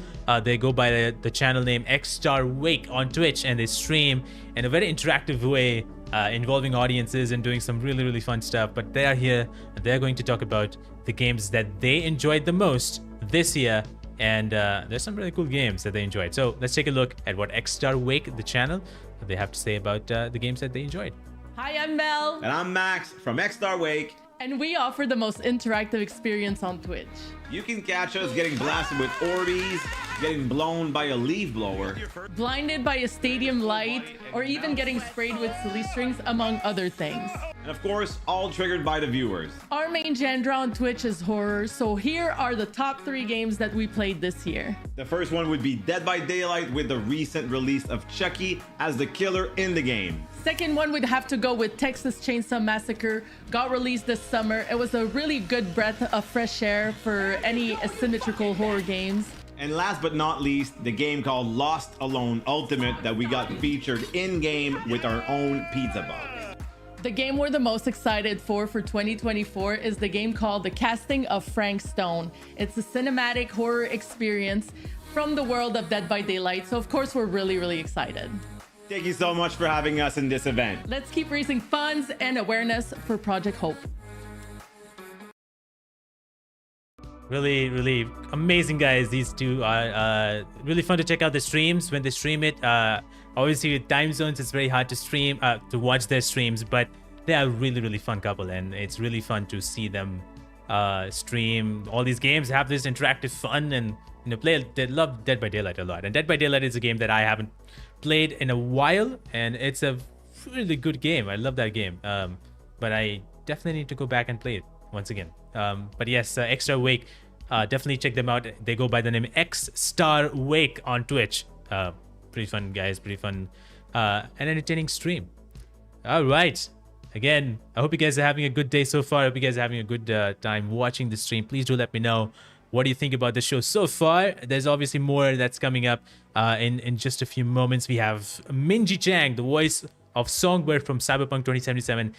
They go by the channel name XStarWake on Twitch, and they stream in a very interactive way, involving audiences and doing some really fun stuff. But they are here, and they're going to talk about the games that they enjoyed the most this year, and there's some really cool games that they enjoyed. So let's take a look at what XStarWake, the channel, they have to say about the games that they enjoyed. Hi, I'm Mel. And I'm Max from XStarWake. And we offer the most interactive experience on Twitch. You can catch us getting blasted with Orbeez, getting blown by a leaf blower, blinded by a stadium light, or even getting sprayed with silly strings, among other things. and of course, all triggered by the viewers. Our main genre on Twitch is horror, so here are the top 3 games that we played this year. The first one would be Dead by Daylight, with the recent release of Chucky as the killer in the game. Second one would have to go with Texas Chainsaw Massacre. Got released this summer. It was a really good breath of fresh air for any asymmetrical horror games. And last but not least, the game called Lost Alone Ultimate that we got featured in-game with our own pizza box. The game we're the most excited for 2024 is the game called The Casting of Frank Stone. It's a cinematic horror experience from the world of Dead by Daylight. So of course, we're really excited. Thank you so much for having us in this event. Let's keep raising funds and awareness for Project Hope. Really amazing guys. These two are really fun to check out the streams when they stream it. Obviously with time zones it's very hard to stream to watch their streams, but they are really fun couple, and it's really fun to see them stream all these games, have this interactive fun, and play. They love Dead by Daylight a lot, and Dead by Daylight is a game that I haven't played in a while, and it's a really good game. I love that game, but I definitely need to go back and play it once again. But yes, Extra Wake, definitely check them out. They go by the name X Star Wake on Twitch. Pretty fun guys, pretty fun and entertaining stream. All right, again, I hope you guys are having a good day so far. I hope you guys are having a good time watching the stream. Please do let me know what do you think about the show so far. There's obviously more that's coming up in just a few moments. We have Minji Chang, the voice of Songbird from Cyberpunk 2077,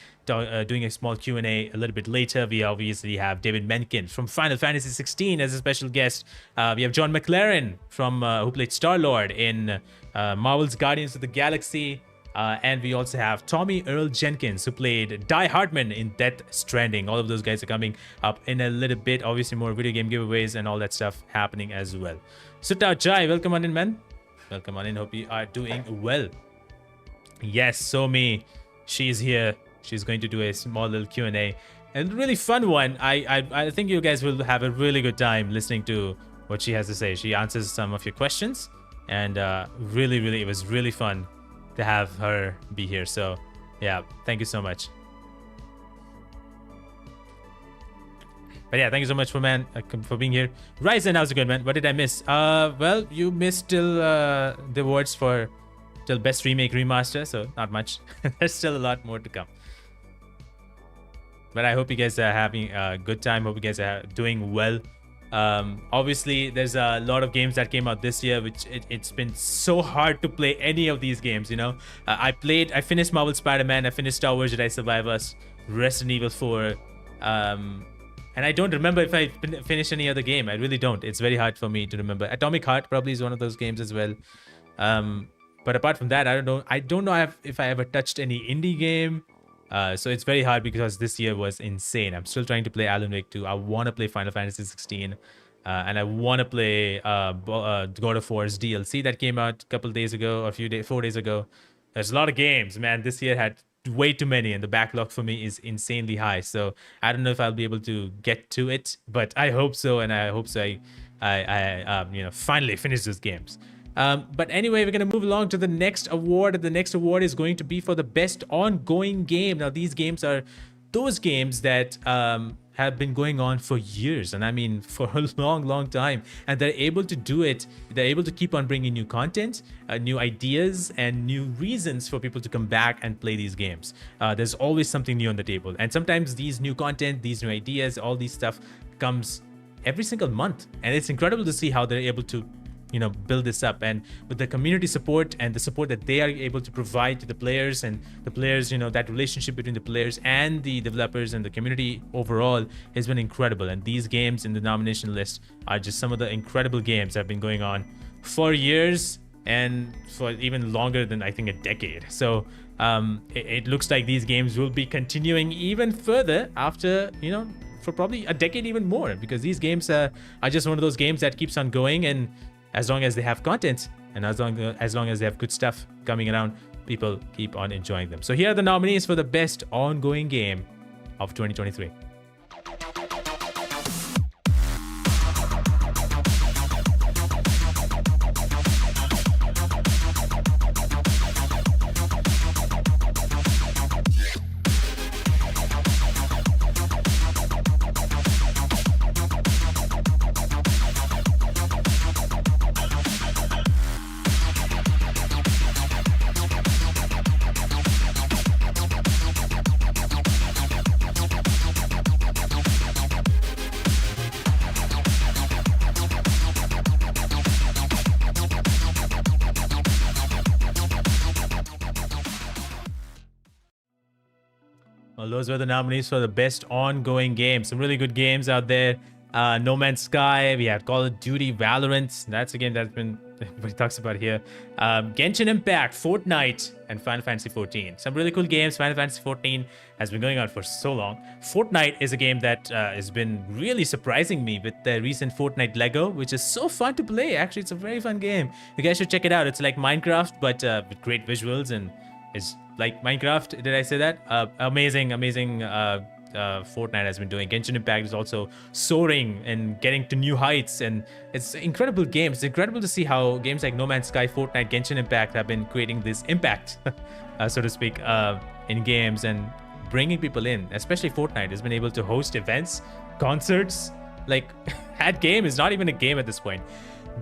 doing a small Q&A a little bit later. We obviously have David Menkin from Final Fantasy 16 as a special guest. We have John McLaren from who played Star-Lord in Marvel's Guardians of the Galaxy. And we also have Tommie Earl Jenkins, who played Die Hartman in Death Stranding. All of those guys are coming up in a little bit. Obviously, more video game giveaways and all that stuff happening as well. Sutta Chai, welcome on in, man. Welcome on in. Hope you are doing well. Yes, Somi, she's here. She's going to do a small little Q&A. And a really fun one. I think you guys will have a really good time listening to what she has to say. She answers some of your questions. And really, it was really fun to have her be here. So yeah, thank you so much. But yeah, thank you so much for being here. Ryzen, how's it going, man? What did I miss? Well, you missed till the awards for till best remake remaster, so not much. There's still a lot more to come. But I hope you guys are having a good time. Hope you guys are doing well. Obviously there's a lot of games that came out this year, which it's been so hard to play any of these games, I finished Marvel Spider-Man, I finished Star Wars Jedi Survivor, Resident Evil 4, and I don't remember if I finished any other game. I really don't. It's very hard for me to remember. Atomic Heart probably is one of those games as well. But apart from that, I don't know if I ever touched any indie game. So it's very hard because this year was insane. I'm still trying to play Alan Wake 2. I want to play Final Fantasy 16. And I want to play God of War's DLC that came out a couple days ago, or 4 days ago. There's a lot of games, man. This year had way too many, and the backlog for me is insanely high. So I don't know if I'll be able to get to it, but I hope so, and I hope so. I finally finish those games. But anyway, we're going to move along to the next award. The next award is going to be for the best ongoing game. Now, these games are those games that have been going on for years, and I mean for a long time, and they're able to do it. They're able to keep on bringing new content, new ideas, and new reasons for people to come back and play these games. There's always something new on the table, and sometimes these new content, these new ideas, all these stuff comes every single month, and it's incredible to see how they're able to build this up. And with the community support and the support that they are able to provide to the players, and the players, that relationship between the players and the developers and the community overall has been incredible. And these games in the nomination list are just some of the incredible games that have been going on for years and for even longer than I think a decade. So it looks like these games will be continuing even further after, for probably a decade even more, because these games are just one of those games that keeps on going, and as long as they have content and as long as they have good stuff coming around, people keep on enjoying them. So here are the nominees for the best ongoing game of 2023. Well, those were the nominees for the best ongoing game. Some really good games out there. No Man's Sky. We had Call of Duty, Valorant. That's a game that's been everybody talks about here. Genshin Impact, Fortnite, and Final Fantasy 14. Some really cool games. Final Fantasy 14 has been going on for so long. Fortnite is a game that has been really surprising me with the recent Fortnite Lego, which is so fun to play. Actually, it's a very fun game. You guys should check it out. It's like Minecraft, but with great visuals, and it's like Minecraft. Did I say that? Amazing Fortnite has been doing. Genshin Impact is also soaring and getting to new heights, and it's incredible games. It's incredible to see how games like No Man's Sky, Fortnite, Genshin Impact have been creating this impact, so to speak, in games and bringing people in. Especially Fortnite has been able to host events, concerts. Like, that game is not even a game at this point.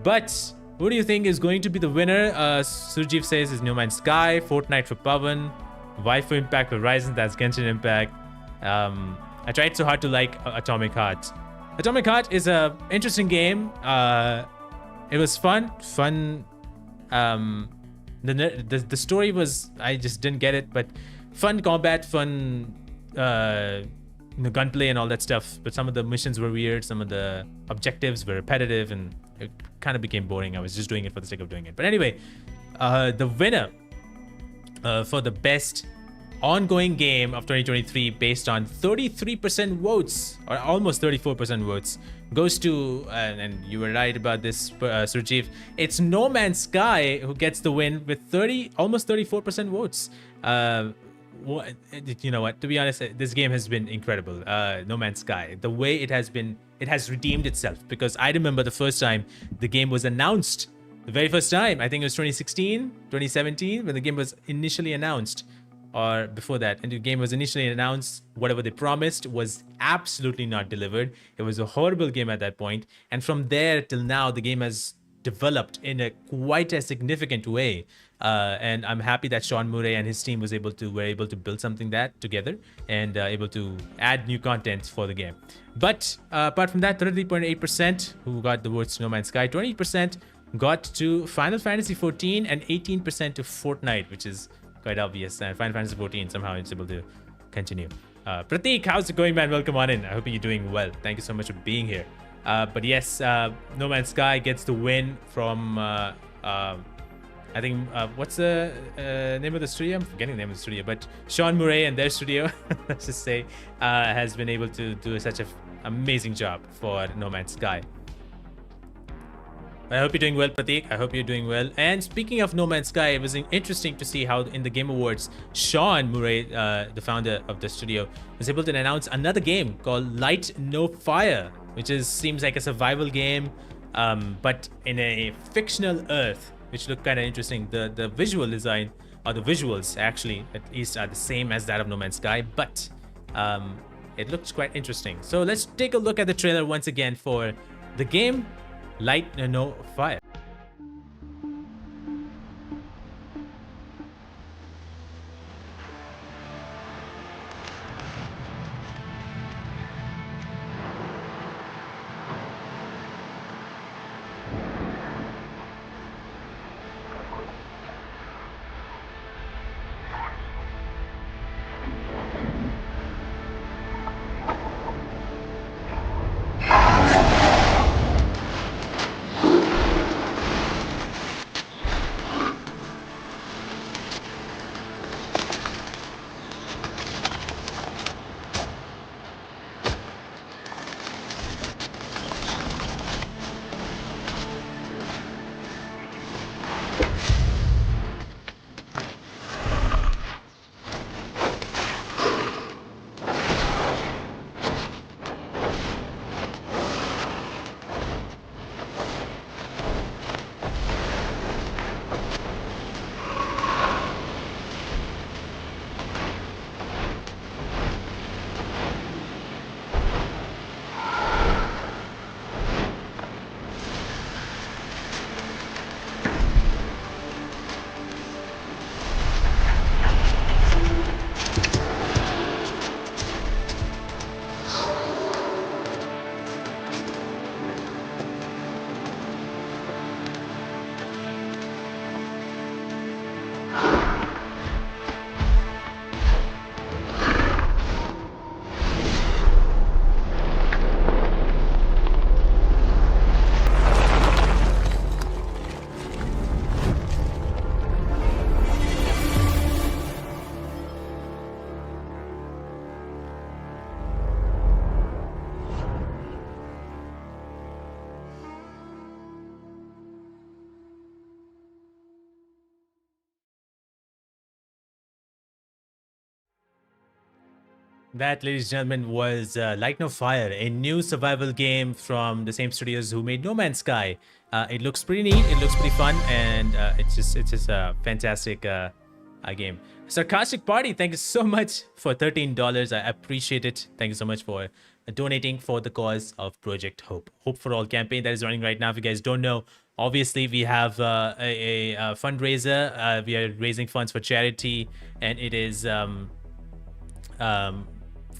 But who do you think is going to be the winner? Sujeev says is No Man's Sky, Fortnite for Pavan, Waifu Impact for Ryzen, that's Genshin Impact. I tried so hard to like Atomic Heart. Atomic Heart is a interesting game. It was fun. The story was, I just didn't get it, but fun combat, fun gunplay and all that stuff. But some of the missions were weird. Some of the objectives were repetitive, and it kind of became boring. I was just doing it for the sake of doing it. But anyway, the winner for the best ongoing game of 2023 based on 33% votes, or almost 34% votes, goes to, and you were right about this, Surjeev, it's No Man's Sky who gets the win with almost 34% votes. You know what, to be honest, this game has been incredible. No Man's Sky, the way it has redeemed itself, because I remember the first time the game was announced, the very first time, I think it was 2016, 2017, when the game was initially announced, or before that, and the game was initially announced, whatever they promised was absolutely not delivered. It was a horrible game at that point, and from there till now, the game has developed in quite a significant way, and I'm happy that Sean Murray and his team were able to build something that together, and able to add new content for the game. But apart from that, 33.8% who got the votes to No Man's Sky, 20% got to Final Fantasy 14, and 18% to Fortnite, which is quite obvious. And Final Fantasy 14 somehow it's able to continue. Prateek, how's it going, man? Welcome on in. I hope you're doing well. Thank you so much for being here. But yes, No Man's Sky gets the win from I think what's the name of the studio? I'm forgetting the name of the studio, but Sean Murray and their studio, let's just say, has been able to do such an amazing job for No Man's Sky. I hope you're doing well, Prateek. I hope you're doing well. And speaking of No Man's Sky, it was interesting to see how in the Game Awards, Sean Murray, the founder of the studio, was able to announce another game called Light No Fire, which seems like a survival game, but in a fictional Earth, which looked kind of interesting. The visual design, or the visuals actually, at least, are the same as that of No Man's Sky, but it looks quite interesting. So let's take a look at the trailer once again for the game Light No Fire. That, ladies and gentlemen, was Light No Fire, a new survival game from the same studios who made No Man's Sky. It looks pretty neat, it looks pretty fun, and it's just a fantastic game. Sarcastic Party, thank you so much for $13. I appreciate it. Thank you so much for donating for the cause of Project Hope. Hope for All campaign that is running right now. If you guys don't know, obviously we have a fundraiser. We are raising funds for charity, and it is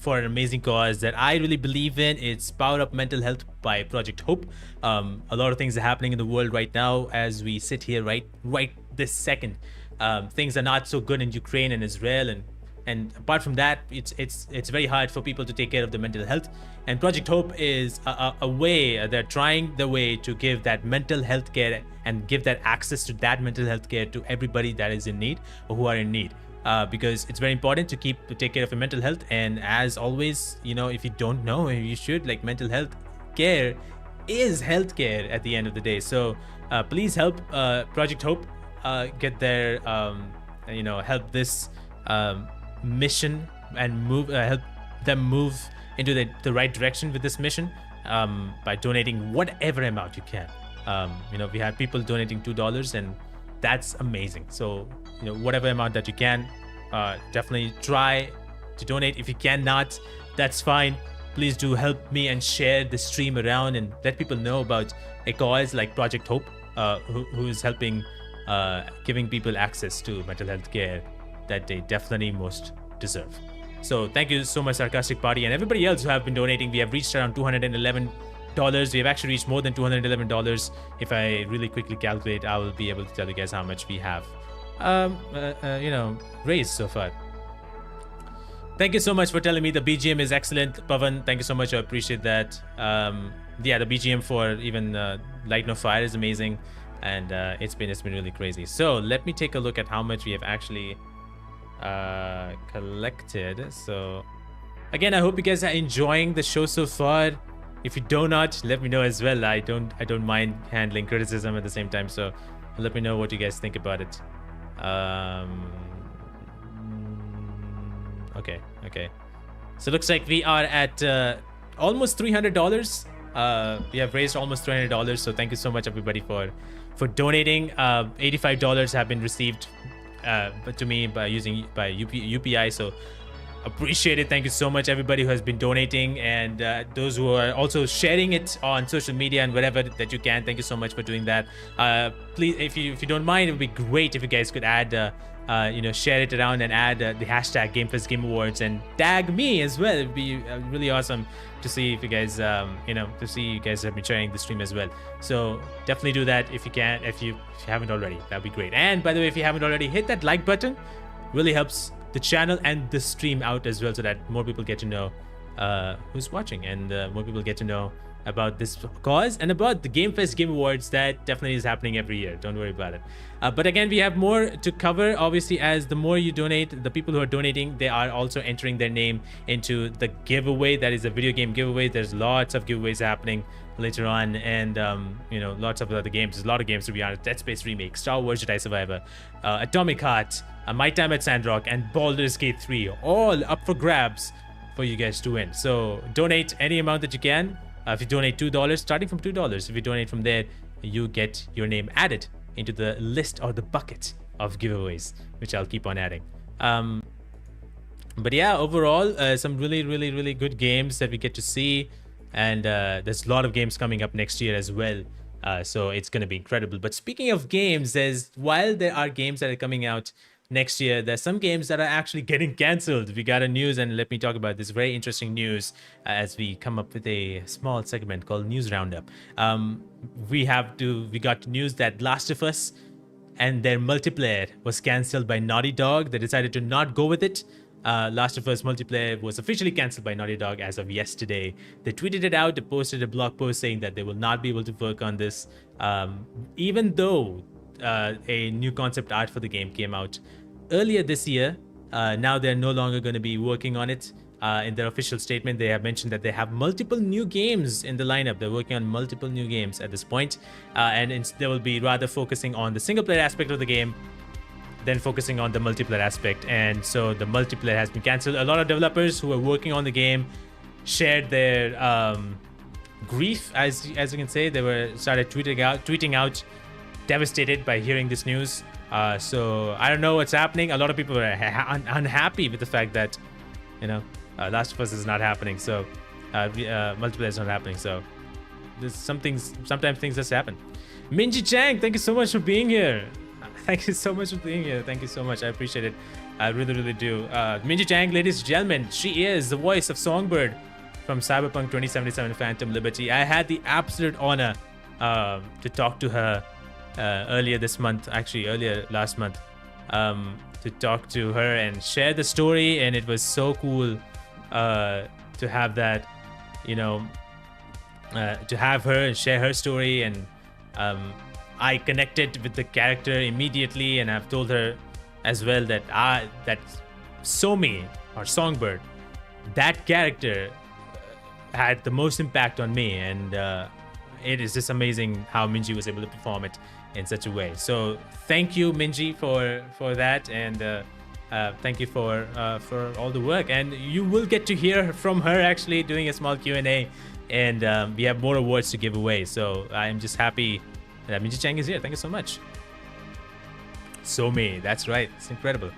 for an amazing cause that I really believe in. It's Power Up Mental Health by Project Hope. A lot of things are happening in the world right now as we sit here right this second. Things are not so good in Ukraine and Israel, and apart from that, it's very hard for people to take care of their mental health. And Project Hope is a way, they're trying the way to give that mental health care and give that access to that mental health care to everybody that is in need or who are in need. Because it's very important to take care of your mental health. And as always, you know, if you don't know, you should, like, mental health care is healthcare at the end of the day. So please help Project Hope get their help this mission and help them move into the right direction with this mission by donating whatever amount you can. We have people donating $2, and that's amazing. So whatever amount that you can, definitely try to donate. If you cannot, that's fine. Please do help me and share the stream around and let people know about a cause like Project Hope, who is helping giving people access to mental health care that they definitely most deserve. So thank you so much, Sarcastic Party, and everybody else who have been donating. We have reached around $211. We have actually reached more than $211. If I really quickly calculate, I will be able to tell you guys how much we have raised so far. Thank you so much for telling me the BGM is excellent, Pavan. Thank you so much. I appreciate that. The BGM for even Light No Fire is amazing, and it's been really crazy. So let me take a look at how much we have actually collected. So again, I hope you guys are enjoying the show so far. If you do not, let me know as well. I don't mind handling criticism at the same time, so let me know what you guys think about it. Okay. So it looks like we are at almost $300. We have raised almost $300. So thank you so much, everybody, for donating. $85 have been received to me by UPI. So appreciate it. Thank you so much, everybody who has been donating, and those who are also sharing it on social media and wherever that you can. Thank you so much for doing that. Please, if you don't mind, it would be great if you guys could add share it around and add the hashtag GameFest Game Awards and tag me as well. It'd be really awesome to see if you guys to see you guys have been sharing the stream as well. So definitely do that if you can, if you haven't already. That'd be great. And by the way, if you haven't already, hit that like button. Really helps the channel and the stream out as well, so that more people get to know who's watching, and more people get to know about this cause and about the GameFest Game Awards that definitely is happening every year. Don't worry about it. But again, we have more to cover. Obviously, as the more you donate, the people who are donating, they are also entering their name into the giveaway. That is a video game giveaway. There's lots of giveaways happening later on, and lots of other games. There's a lot of games, to be honest. Dead Space remake, Star Wars Jedi Survivor, Atomic Heart, My Time at Sandrock, and Baldur's Gate 3, all up for grabs for you guys to win. So donate any amount that you can. If you donate $2, starting from $2, if you donate from there, you get your name added into the list or the bucket of giveaways, which I'll keep on adding. But yeah, overall, some really good games that we get to see, and there's a lot of games coming up next year as well. So it's going to be incredible. But speaking of games, while there are games that are coming out next year, there's some games that are actually getting cancelled. We got a news, and let me talk about this very interesting news as we come up with a small segment called News Roundup. We got news that Last of Us and their multiplayer was cancelled by Naughty Dog. They decided to not go with it. Last of Us multiplayer was officially cancelled by Naughty Dog as of yesterday. They tweeted it out. They posted a blog post saying that they will not be able to work on this, even though a new concept art for the game came out earlier this year. Now they're no longer going to be working on it. In their official statement, they have mentioned that they have multiple new games in the lineup. They're working on multiple new games at this point, and they will be rather focusing on the single player aspect of the game than focusing on the multiplayer aspect. And so the multiplayer has been cancelled. A lot of developers who were working on the game shared their grief, as you can say. They started tweeting out devastated by hearing this news. So I don't know what's happening. A lot of people are unhappy with the fact that, you know, Last of Us is not happening. So multiplayer is not happening. So there's sometimes things just happen. Minji Chang, thank you so much for being here. Thank you so much for being here. Thank you so much. I appreciate it. I really, really do. Minji Chang, ladies and gentlemen, she is the voice of Songbird from Cyberpunk 2077 Phantom Liberty. I had the absolute honor to talk to her earlier last month, to talk to her and share the story, and it was so cool to have that, you know, to have her and share her story. And I connected with the character immediately, and I've told her as well that Somi, or Songbird, that character had the most impact on me, and it is just amazing how Minji was able to perform it in such a way. So thank you, Minji, for that, and thank you for all the work. And you will get to hear from her actually doing a small Q&A, and we have more awards to give away. So I'm just happy that Minji Chang is here. Thank you so much. Somi, that's right. It's incredible.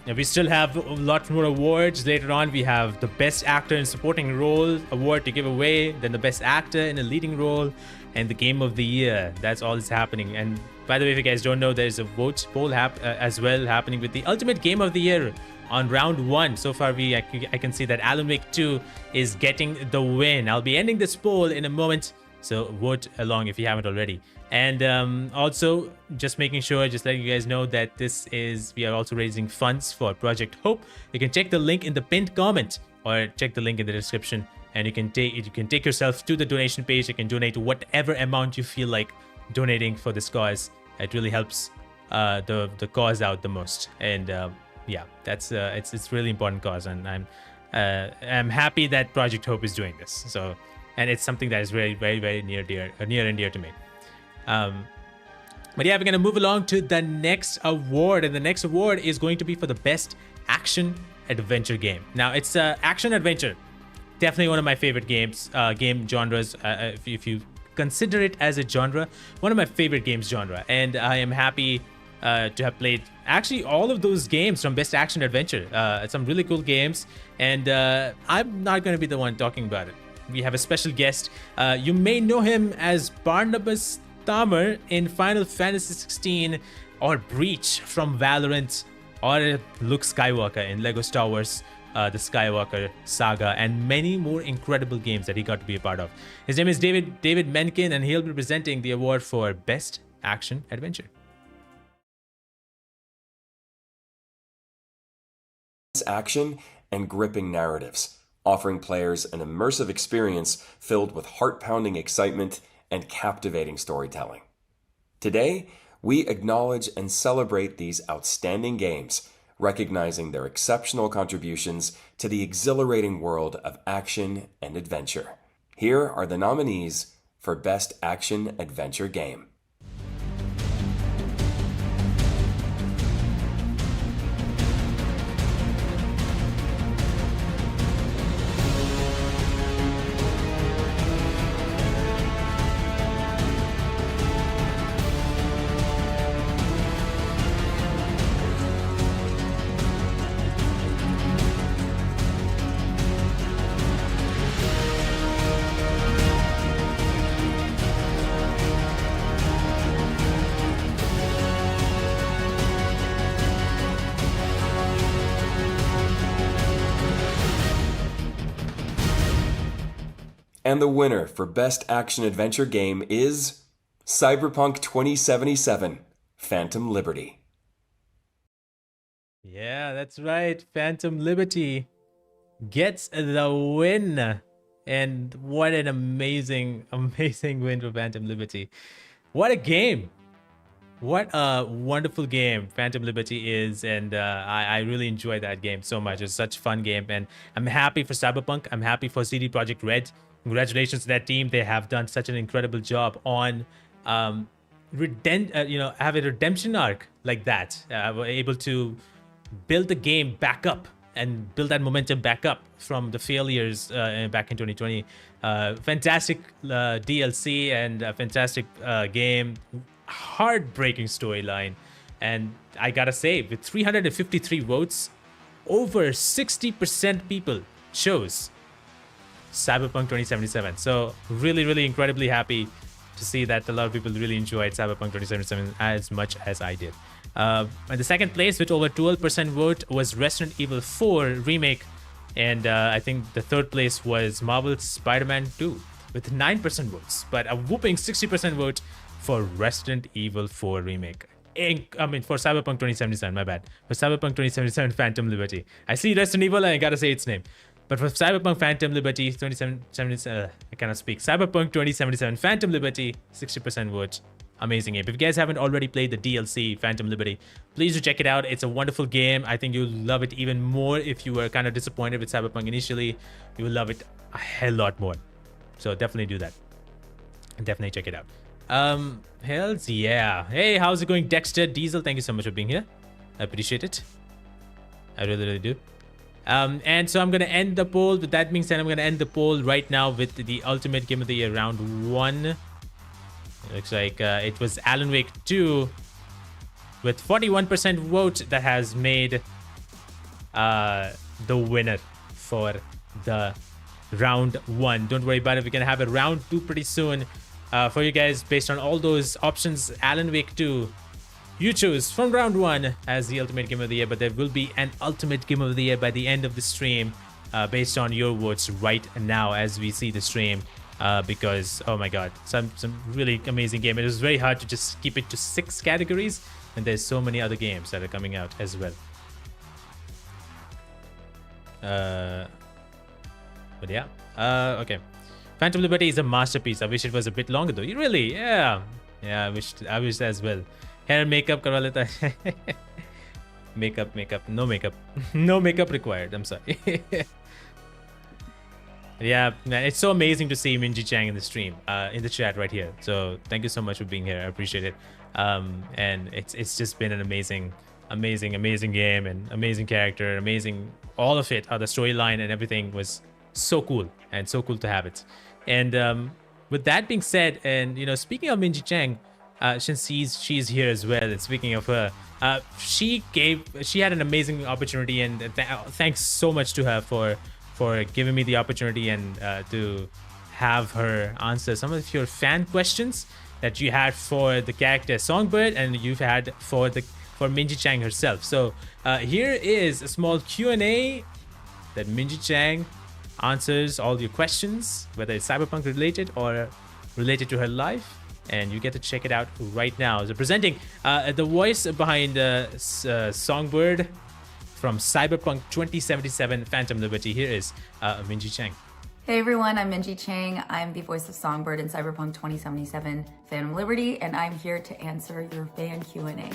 Now, we still have a lot more awards. Later on, we have the Best Actor in Supporting Role award to give away, then the Best Actor in a Leading Role, and the Game of the Year. That's all that's happening. And by the way, if you guys don't know, there's a vote poll as well happening with the Ultimate Game of the Year on round 1. So far, I can see that Alan Wake 2 is getting the win. I'll be ending this poll in a moment, so vote along if you haven't already. And also, just letting you guys know that we are also raising funds for Project Hope. You can check the link in the pinned comment, or check the link in the description, and you can take yourself to the donation page. You can donate whatever amount you feel like donating for this cause. It really helps the cause out the most. And yeah, that's it's really important cause, and I'm happy that Project Hope is doing this. So, and it's something that is very, very, very near and dear to me. But yeah, we're gonna move along to the next award, and the next award is going to be for the Best Action Adventure Game. Now, it's action adventure, definitely one of my favorite game genres. If you consider it as a genre, one of my favorite games genre, and I am happy to have played actually all of those games from Best Action Adventure. Some really cool games, and I'm not going to be the one talking about it. We have a special guest. You may know him as Barnabas Tamer in Final Fantasy 16, or Breach from Valorant, or Luke Skywalker in Lego Star Wars the Skywalker Saga, and many more incredible games that he got to be a part of. His name is David Menkin, and he'll be presenting the award for Best Action Adventure. Action and gripping narratives, offering players an immersive experience filled with heart-pounding excitement and captivating storytelling. Today, we acknowledge and celebrate these outstanding games, recognizing their exceptional contributions to the exhilarating world of action and adventure. Here are the nominees for Best Action Adventure Game. And the winner for Best Action Adventure Game is Cyberpunk 2077 Phantom Liberty. Yeah, that's right. Phantom Liberty gets the win. And what an amazing win for Phantom Liberty. What a game. What a wonderful game Phantom Liberty is, and I really enjoyed that game so much. It's such a fun game, and I'm happy for Cyberpunk. I'm happy for CD Projekt Red. Congratulations to that team. They have done such an incredible job on have a redemption arc like that. We're able to build the game back up and build that momentum back up from the failures back in 2020. Fantastic DLC and a fantastic game. Heartbreaking storyline. And I gotta say, with 353 votes, over 60% people chose Cyberpunk 2077. So really, really incredibly happy to see that a lot of people really enjoyed Cyberpunk 2077 as much as I did. And the second place with over 12% vote was Resident Evil 4 Remake. And I think the third place was Marvel's Spider-Man 2 with 9% votes. But a whooping 60% vote for Resident Evil 4 Remake. For Cyberpunk 2077, my bad. For Cyberpunk 2077 Phantom Liberty. I see Resident Evil and I gotta say its name. But for Cyberpunk Phantom Liberty 2077, I cannot speak. Cyberpunk 2077 Phantom Liberty, 60% vote. Amazing game. If you guys haven't already played the DLC Phantom Liberty, please do check it out. It's a wonderful game. I think you'll love it even more if you were kind of disappointed with Cyberpunk initially. You will love it a hell lot more. So definitely do that. And definitely check it out. Hells yeah. Hey, how's it going, Dexter Diesel? Thank you so much for being here. I appreciate it. I really, really do. And so I'm gonna end the poll. With that being said, I'm gonna end the poll right now with the ultimate game of the year round 1. It looks like it was Alan Wake 2 with 41% vote that has made the winner for the round 1. Don't worry about it. We're gonna have a round 2 pretty soon for you guys based on all those options. Alan Wake 2 you choose from round 1 as the ultimate game of the year, but there will be an ultimate game of the year by the end of the stream based on your votes right now as we see the stream. Because oh my god, some really amazing game. It was very hard to just keep it to 6 categories, and there's so many other games that are coming out as well. But yeah, okay. Phantom Liberty is a masterpiece. I wish it was a bit longer though. You really, yeah, I wish as well. Hair makeup karwa leta hai. makeup, no makeup, no makeup required. I'm sorry. Yeah, man, it's so amazing to see Minji Chang in the stream, in the chat right here. So thank you so much for being here. I appreciate it. And it's just been an amazing game and amazing character, amazing all of it. The storyline and everything was so cool and so cool to have it. And with that being said, and speaking of Minji Chang, since she's here as well, and speaking of her, she had an amazing opportunity, and thanks so much to her for giving me the opportunity and to have her answer some of your fan questions that you had for the character Songbird and you've had for Minji Chang herself. So here is a small Q&A that Minji Chang answers all your questions, whether it's Cyberpunk related or related to her life, and you get to check it out right now. So presenting the voice behind Songbird from Cyberpunk 2077 Phantom Liberty, here is Minji Chang. Hey everyone, I'm Minji Chang. I'm the voice of Songbird in Cyberpunk 2077 Phantom Liberty, and I'm here to answer your fan Q&A.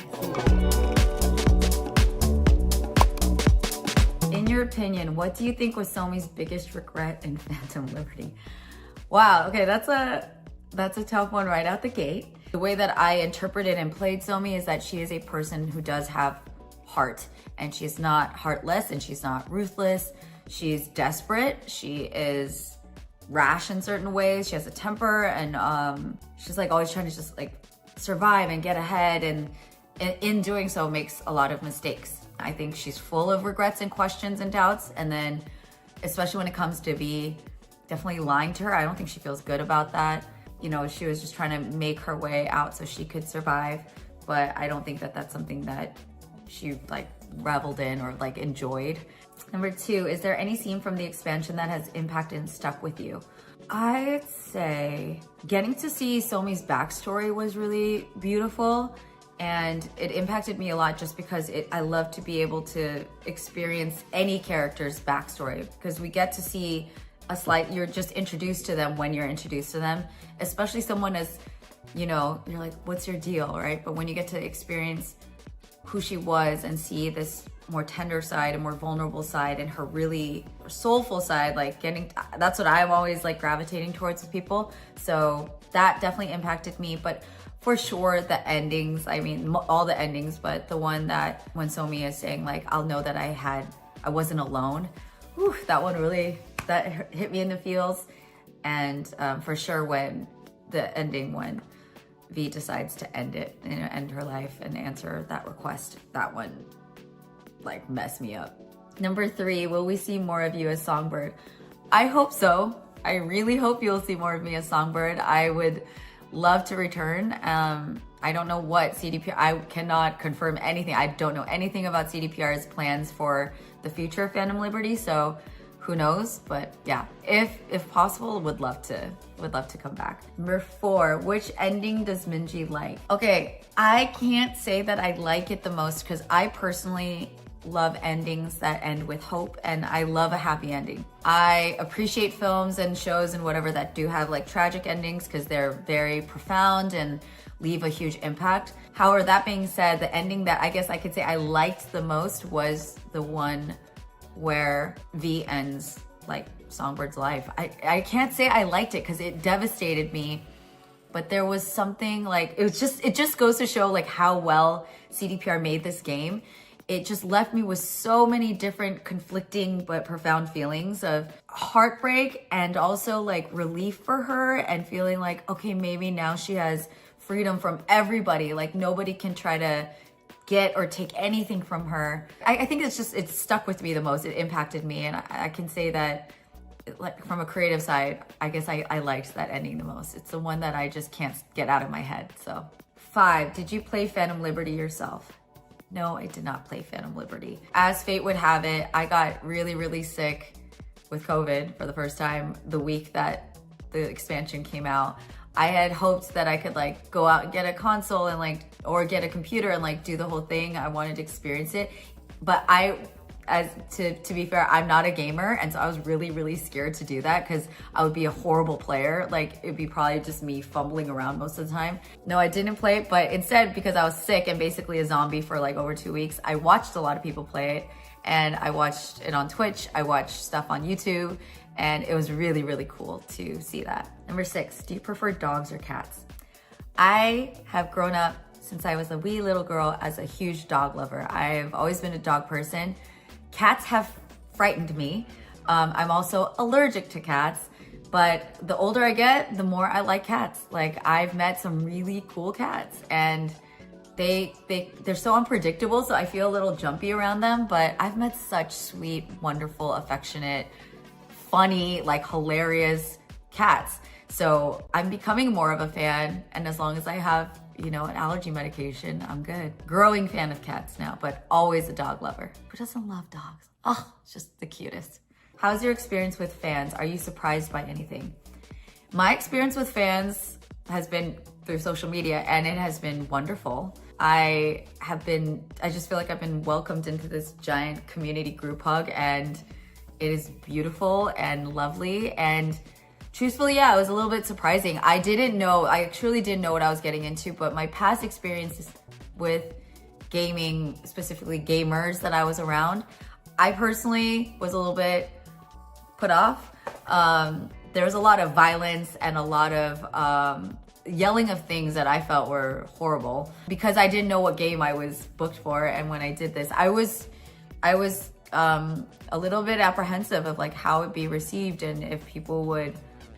In your opinion, what do you think was Somi's biggest regret in Phantom Liberty? Wow, okay, that's a tough one right out the gate. The way that I interpreted and played Somi is that she is a person who does have heart, and she's not heartless and she's not ruthless. She's desperate. She is rash in certain ways. She has a temper, and she's like always trying to just like survive and get ahead, and in doing so makes a lot of mistakes. I think she's full of regrets and questions and doubts, and then especially when it comes to be definitely lying to her, I don't think she feels good about that. She was just trying to make her way out so she could survive, but I don't think that that's something that she like reveled in or like enjoyed. Number 2, is there any scene from the expansion that has impacted and stuck with you? I'd say getting to see Somi's backstory was really beautiful, and it impacted me a lot just because I love to be able to experience any character's backstory, because we get to see you're just introduced to them when you're introduced to them, especially someone as, you're like, what's your deal, right? But when you get to experience who she was and see this more tender side and more vulnerable side and her really soulful side, like that's what I'm always like gravitating towards with people. So that definitely impacted me. But for sure, the endings, I mean, all the endings, but the one that when Somi is saying like, I'll know that I wasn't alone. Whew, that one really, that hit me in the feels. And for sure when the ending, when V decides to end it, you know, end her life and answer that request, that one like messed me up. Number 3, will we see more of you as Songbird? I hope so. I really hope you'll see more of me as Songbird. I would love to return. I don't know what CDPR, I cannot confirm anything. I don't know anything about CDPR's plans for the future of Phantom Liberty, so who knows? But yeah, if possible, would love to come back. Number 4, which ending does Minji like? Okay, I can't say that I like it the most because I personally love endings that end with hope, and I love a happy ending. I appreciate films and shows and whatever that do have like tragic endings because they're very profound and leave a huge impact. However, that being said, the ending that I guess I could say I liked the most was the one where V ends like Songbird's life. I can't say I liked it because it devastated me, but there was something like, it just goes to show like how well CDPR made this game. It just left me with so many different conflicting but profound feelings of heartbreak and also like relief for her and feeling like, okay, maybe now she has freedom from everybody. Like nobody can try to get or take anything from her. I think it stuck with me the most. It impacted me. And I can say that like from a creative side, I guess I liked that ending the most. It's the one that I just can't get out of my head. So 5, did you play Phantom Liberty yourself? No, I did not play Phantom Liberty. As fate would have it, I got really, really sick with COVID for the first time the week that the expansion came out. I had hoped that I could like go out and get a console and like, or get a computer and like do the whole thing. I wanted to experience it. But to be fair, I'm not a gamer. And so I was really, really scared to do that because I would be a horrible player. Like it'd be probably just me fumbling around most of the time. No, I didn't play it, but instead because I was sick and basically a zombie for like over 2 weeks, I watched a lot of people play it and I watched it on Twitch. I watched stuff on YouTube and it was really, really cool to see that. Number 6, do you prefer dogs or cats? I have grown up since I was a wee little girl as a huge dog lover. I've always been a dog person. Cats have frightened me. I'm also allergic to cats, but the older I get, the more I like cats. Like I've met some really cool cats and they're so unpredictable, so I feel a little jumpy around them, but I've met such sweet, wonderful, affectionate, funny, like hilarious cats. So I'm becoming more of a fan, and as long as I have, you know, an allergy medication, I'm good. Growing fan of cats now, but always a dog lover. Who doesn't love dogs? Oh, it's just the cutest. How's your experience with fans? Are you surprised by anything? My experience with fans has been through social media, and it has been wonderful. I just feel like I've been welcomed into this giant community group hug, and it is beautiful and lovely. And truthfully, yeah, it was a little bit surprising. I truly didn't know what I was getting into, but my past experiences with gaming, specifically gamers that I was around, I personally was a little bit put off. There was a lot of violence and a lot of yelling of things that I felt were horrible because I didn't know what game I was booked for. And when I did this, I was a little bit apprehensive of like how it'd be received and if people would,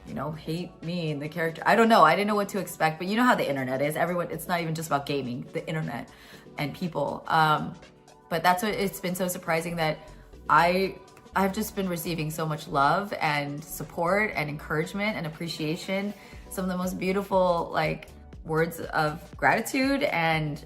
you know, hate me and the character. I don't know. I didn't know what to expect, but you know how the internet is. It's not even just about gaming, the internet and people. But that's what it's been so surprising that I've just been receiving so much love and support and encouragement and appreciation. Some of the most beautiful like words of gratitude and,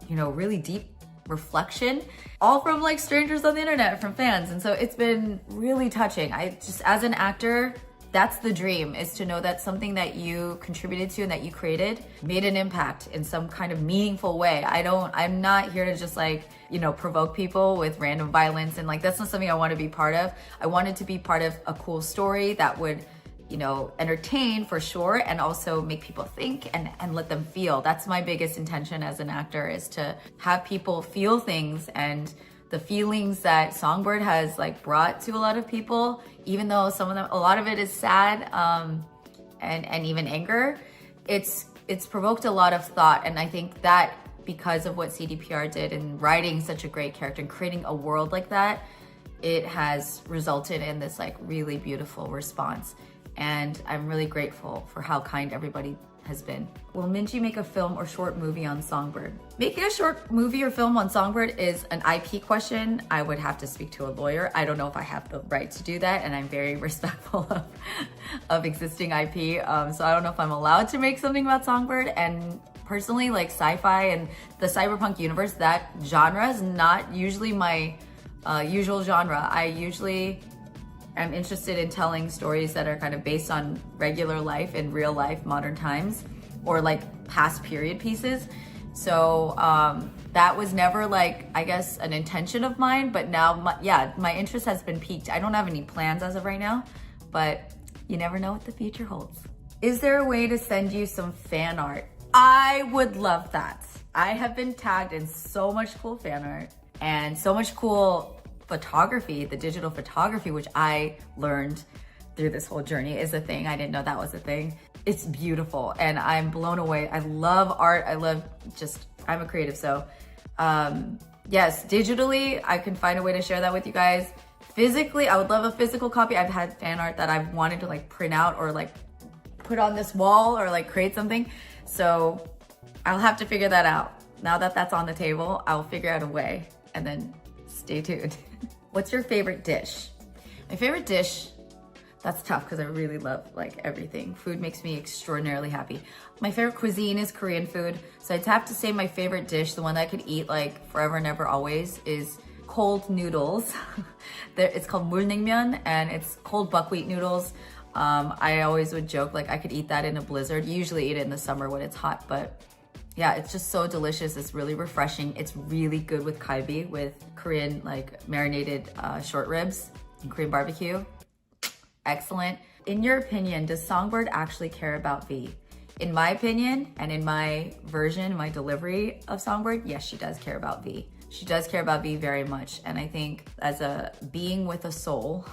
you know, really deep reflection, all from like strangers on the internet, from fans. And so it's been really touching. I just, as an actor, that's the dream, is to know that something that you contributed to and that you created made an impact in some kind of meaningful way. I'm not here to just like, you know, provoke people with random violence. And like, that's not something I want to be part of. I wanted to be part of a cool story that would you know, entertain for sure, and also make people think and let them feel. That's my biggest intention as an actor, is to have people feel things, and the feelings that Songbird has like brought to a lot of people, even though some of them, a lot of it is sad, and even anger, it's provoked a lot of thought. And I think that because of what CDPR did in writing such a great character and creating a world like that, it has resulted in this like really beautiful response. And I'm really grateful for how kind everybody has been. Will Minji make a film or short movie on Songbird? Making a short movie or film on Songbird is an IP question. I would have to speak to a lawyer. I don't know if I have the right to do that, and I'm very respectful of existing IP. So I don't know if I'm allowed to make something about Songbird. And personally, like sci-fi and the cyberpunk universe, that genre is not usually my usual genre. I usually am interested in telling stories that are kind of based on regular life in real life, modern times, or like past period pieces. So that was never like, I guess, an intention of mine, but now, my interest has been piqued. I don't have any plans as of right now, but you never know what the future holds. Is there a way to send you some fan art? I would love that. I have been tagged in so much cool fan art and so much cool photography. The digital photography, which I learned through this whole journey, is a thing. I didn't know that was a thing. It's beautiful and I'm blown away. I love art. I'm a creative. So yes, digitally, I can find a way to share that with you guys. Physically, I would love a physical copy. I've had fan art that I've wanted to like print out or like put on this wall or like create something. So I'll have to figure that out. Now that that's on the table, I'll figure out a way, and then stay tuned. What's your favorite dish? My favorite dish, that's tough because I really love like everything. Food makes me extraordinarily happy. My favorite cuisine is Korean food. So I'd have to say my favorite dish, the one that I could eat like forever and ever always, is cold noodles. It's called mulnaengmyeon, and it's cold buckwheat noodles. I always would joke like I could eat that in a blizzard. Usually eat it in the summer when it's hot, but yeah, it's just so delicious. It's really refreshing. It's really good with kalbi, with Korean like marinated short ribs and Korean barbecue. Excellent. In your opinion, does Songbird actually care about V? In my opinion, and in my version, my delivery of Songbird, yes, she does care about V. She does care about V very much. And I think as a being with a soul,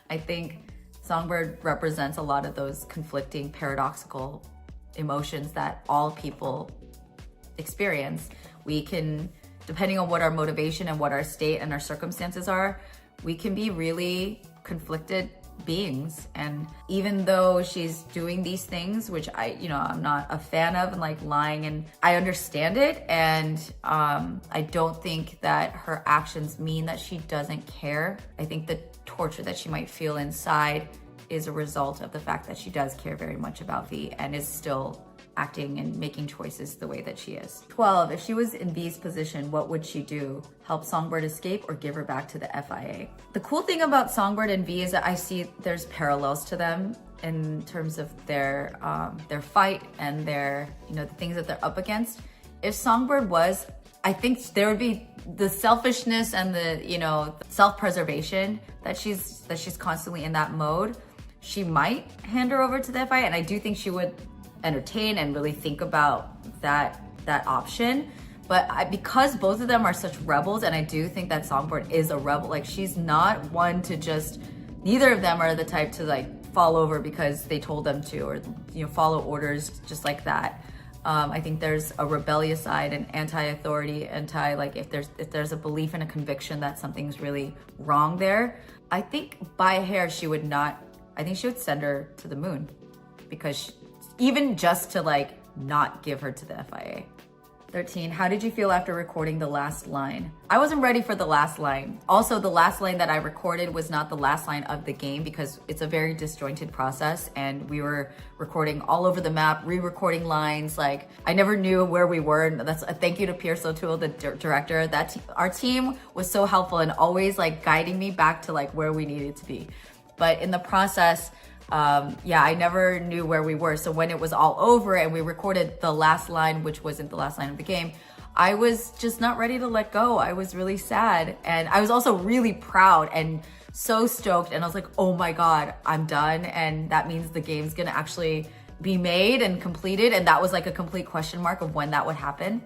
I think Songbird represents a lot of those conflicting, paradoxical emotions that all people experience. We can, depending on what our motivation and what our state and our circumstances are, we can be really conflicted beings. And even though she's doing these things, which I'm not a fan of, and like lying, and I understand it, and I don't think that her actions mean that she doesn't care. I think the torture that she might feel inside is a result of the fact that she does care very much about V and is still acting and making choices the way that she is. 12, if she was in V's position, what would she do? Help Songbird escape or give her back to the FIA? The cool thing about Songbird and V is that I see there's parallels to them in terms of their fight and their, the things that they're up against. If Songbird was, I think there would be the selfishness and the, self-preservation that she's constantly in that mode. She might hand her over to the FIA, and I do think she would entertain and really think about that option. But because both of them are such rebels, and I do think that Songbird is a rebel, like she's not one to just, neither of them are the type to like fall over because they told them to, or follow orders just like that. I think there's a rebellious side and anti-authority, like if there's a belief and a conviction that something's really wrong there. I think by a hair she would not. I think she would send her to the moon, because even just to like not give her to the FIA. 13, how did you feel after recording the last line? I wasn't ready for the last line. Also, the last line that I recorded was not the last line of the game, because it's a very disjointed process, and we were recording all over the map, re-recording lines. Like, I never knew where we were, and that's a thank you to Pierce O'Toole, the director. Our team was so helpful and always like guiding me back to like where we needed to be. But in the process, I never knew where we were. So when it was all over and we recorded the last line, which wasn't the last line of the game, I was just not ready to let go. I was really sad. And I was also really proud and so stoked, and I was like, oh my God, I'm done. And that means the game's gonna actually be made and completed. And that was like a complete question mark of when that would happen.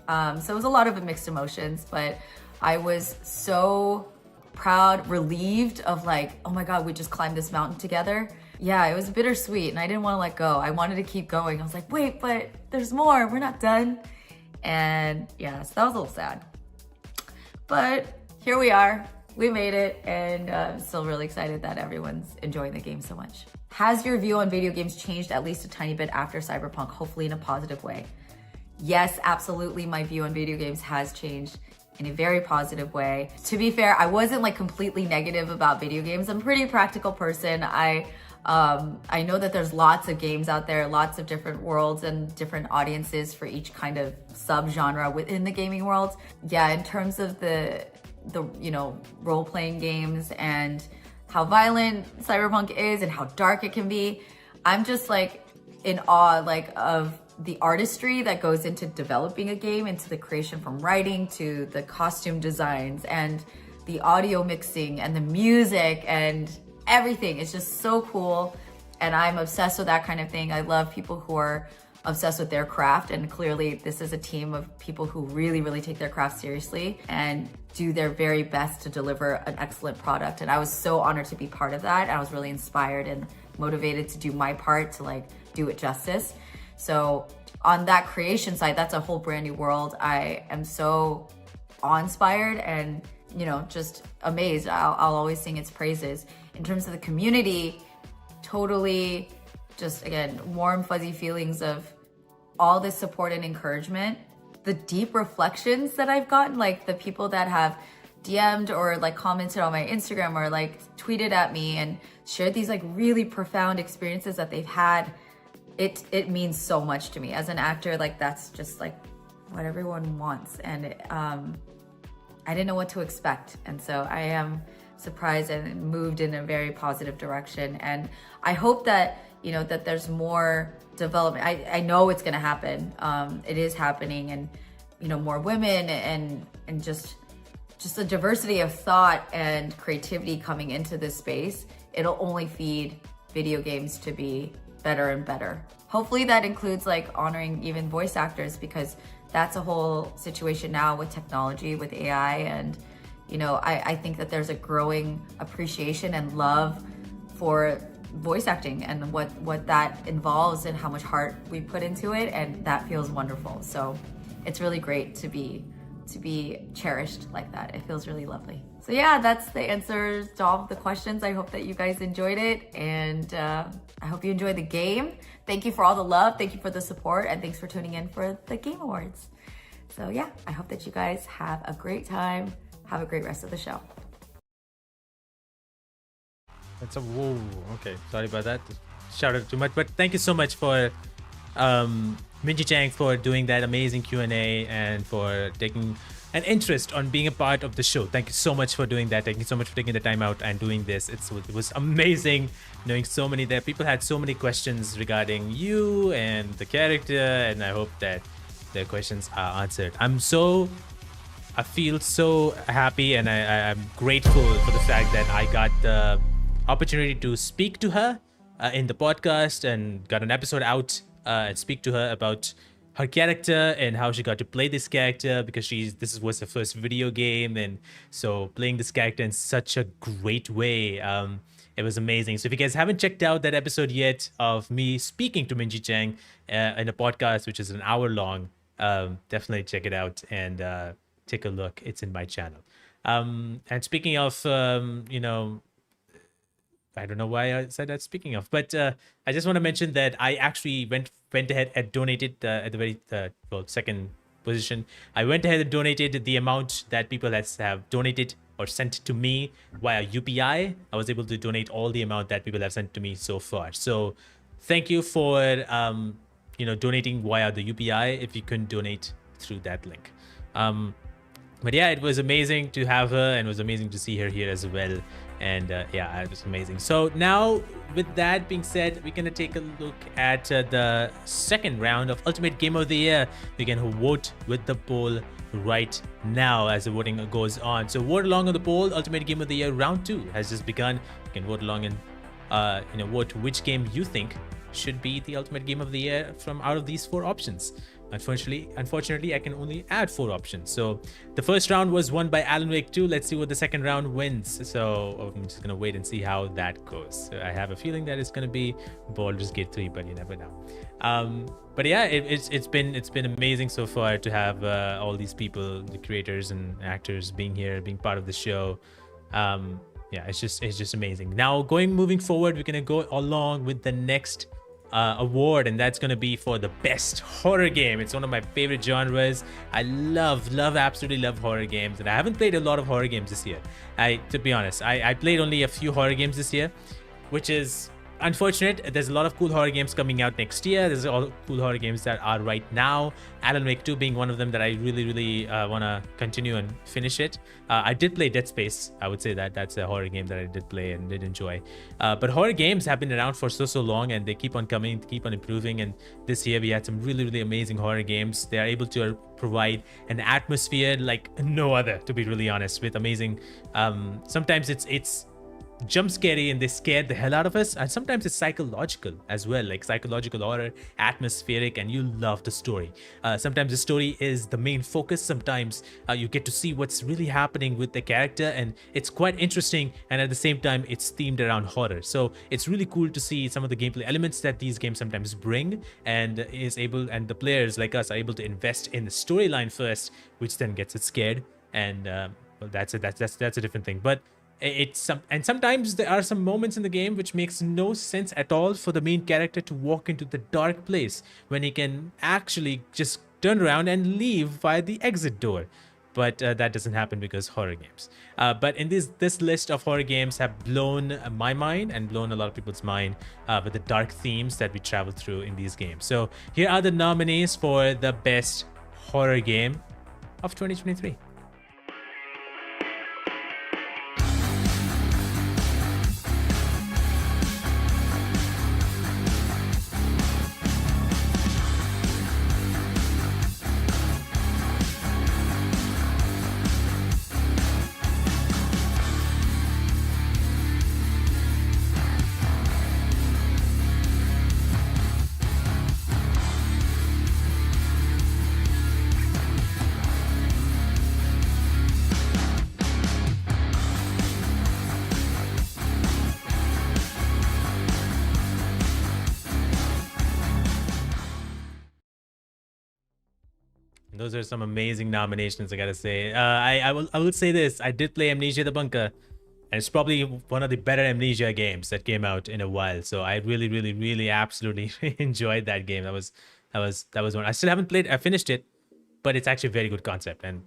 So it was a lot of mixed emotions, but I was so proud, relieved of like, oh my God, we just climbed this mountain together. Yeah, it was bittersweet, and I didn't want to let go. I wanted to keep going. I was like, wait, but there's more. We're not done. And yeah, so that was a little sad. But here we are. We made it, and I'm still really excited that everyone's enjoying the game so much. Has your view on video games changed at least a tiny bit after Cyberpunk, hopefully in a positive way? Yes, absolutely. My view on video games has changed in a very positive way. To be fair, I wasn't like completely negative about video games. I'm a pretty practical person. I know that there's lots of games out there, lots of different worlds and different audiences for each kind of subgenre within the gaming world. Yeah, in terms of the role-playing games and how violent Cyberpunk is and how dark it can be, I'm just like in awe of the artistry that goes into developing a game, into the creation from writing to the costume designs and the audio mixing and the music and everything. It's just so cool, and I'm obsessed with that kind of thing. I love people who are obsessed with their craft, and clearly this is a team of people who really, really take their craft seriously and do their very best to deliver an excellent product. And I was so honored to be part of that. I was really inspired and motivated to do my part to like do it justice. So on that creation side, that's a whole brand new world. I am so awe-inspired and, just amazed. I'll always sing its praises. In terms of the community, totally just, again, warm, fuzzy feelings of all this support and encouragement. The deep reflections that I've gotten, like the people that have DM'd or like commented on my Instagram or like tweeted at me and shared these like really profound experiences that they've had. It means so much to me as an actor. Like that's just like what everyone wants. And I didn't know what to expect. And so I am surprised and moved in a very positive direction. And I hope that, that there's more development. I know it's going to happen. It is happening, and, more women and just a diversity of thought and creativity coming into this space. It'll only feed video games to be better and better. Hopefully that includes like honoring even voice actors, because that's a whole situation now with technology, with AI. And, I think that there's a growing appreciation and love for voice acting and what that involves and how much heart we put into it. And that feels wonderful. So it's really great to be cherished like that. It feels really lovely. So yeah, that's the answers to all of the questions. I hope that you guys enjoyed it, and I hope you enjoyed the game. Thank you for all the love. Thank you for the support, and thanks for tuning in for the Game Awards. So yeah, I hope that you guys have a great time. Have a great rest of the show. That's a whoa. Okay, sorry about that. Shout out too much, but thank you so much for Minji Chang for doing that amazing Q&A and for taking an interest on being a part of the show. Thank you so much for doing that. Thank you so much for taking the time out and doing this. It was amazing knowing so many that people had so many questions regarding you and the character, and I hope that their questions are answered. I feel so happy, and I'm grateful for the fact that I got the opportunity to speak to her in the podcast and got an episode out and speak to her about her character and how she got to play this character, because this was her first video game, and so playing this character in such a great way, it was amazing. So if you guys haven't checked out that episode yet of me speaking to Minji Chang in a podcast, which is an hour long, definitely check it out and take a look. It's in my channel. And speaking of, I don't know why I said that, speaking of, but I just want to mention that I actually went ahead and donated at the very second position. I went ahead and donated the amount that people have donated or sent to me via UPI. I was able to donate all the amount that people have sent to me so far. So thank you for donating via the UPI if you couldn't donate through that link. But yeah, it was amazing to have her, and it was amazing to see her here as well. And yeah, it was amazing. So now, with that being said, we're gonna take a look at the second round of Ultimate Game of the Year. You can vote with the poll right now as the voting goes on. So vote along on the poll. Ultimate Game of the Year round 2 has just begun. You can vote along and vote which game you think should be the Ultimate Game of the Year from out of these 4 options. Unfortunately, I can only add 4 options. So the first round was won by Alan Wake 2. Let's see what the second round wins. So I'm just gonna wait and see how that goes. So I have a feeling that it's gonna be Baldur's Gate 3, but you never know. But yeah, it's been amazing so far to have all these people, the creators and actors, being here, being part of the show. Yeah, it's just amazing. Now moving forward, we're gonna go along with the next award, and that's gonna be for the best horror game. It's one of my favorite genres. I absolutely love horror games, and I haven't played a lot of horror games this year. To be honest, I played only a few horror games this year, which is unfortunate. There's a lot of cool horror games coming out next year. There's all cool horror games that are right now, Alan Wake 2 being one of them that I really want to continue and finish it. I did play Dead Space. I would say that that's a horror game that I did play and did enjoy. But horror games have been around for so long, and they keep on coming, keep on improving. And this year we had some really amazing horror games. They are able to provide an atmosphere like no other, to be really honest, with amazing sometimes it's jump scary and they scared the hell out of us, and sometimes it's psychological as well, like psychological horror, atmospheric, and you love the story. Sometimes the story is the main focus. Sometimes you get to see what's really happening with the character, and it's quite interesting, and at the same time it's themed around horror. So it's really cool to see some of the gameplay elements that these games sometimes bring, and the players like us are able to invest in the storyline first, which then gets it scared. And well, that's a different thing. But sometimes there are some moments in the game which makes no sense at all for the main character to walk into the dark place when he can actually just turn around and leave via the exit door. But that doesn't happen because horror games. But in this list of horror games have blown my mind and blown a lot of people's mind with the dark themes that we travel through in these games. So here are the nominees for the best horror game of 2023. Those are some amazing nominations, I gotta say. I will say this: I did play Amnesia: The Bunker, and it's probably one of the better Amnesia games that came out in a while. So I really absolutely enjoyed that game. That was one. I still haven't played. I finished it, but it's actually a very good concept, and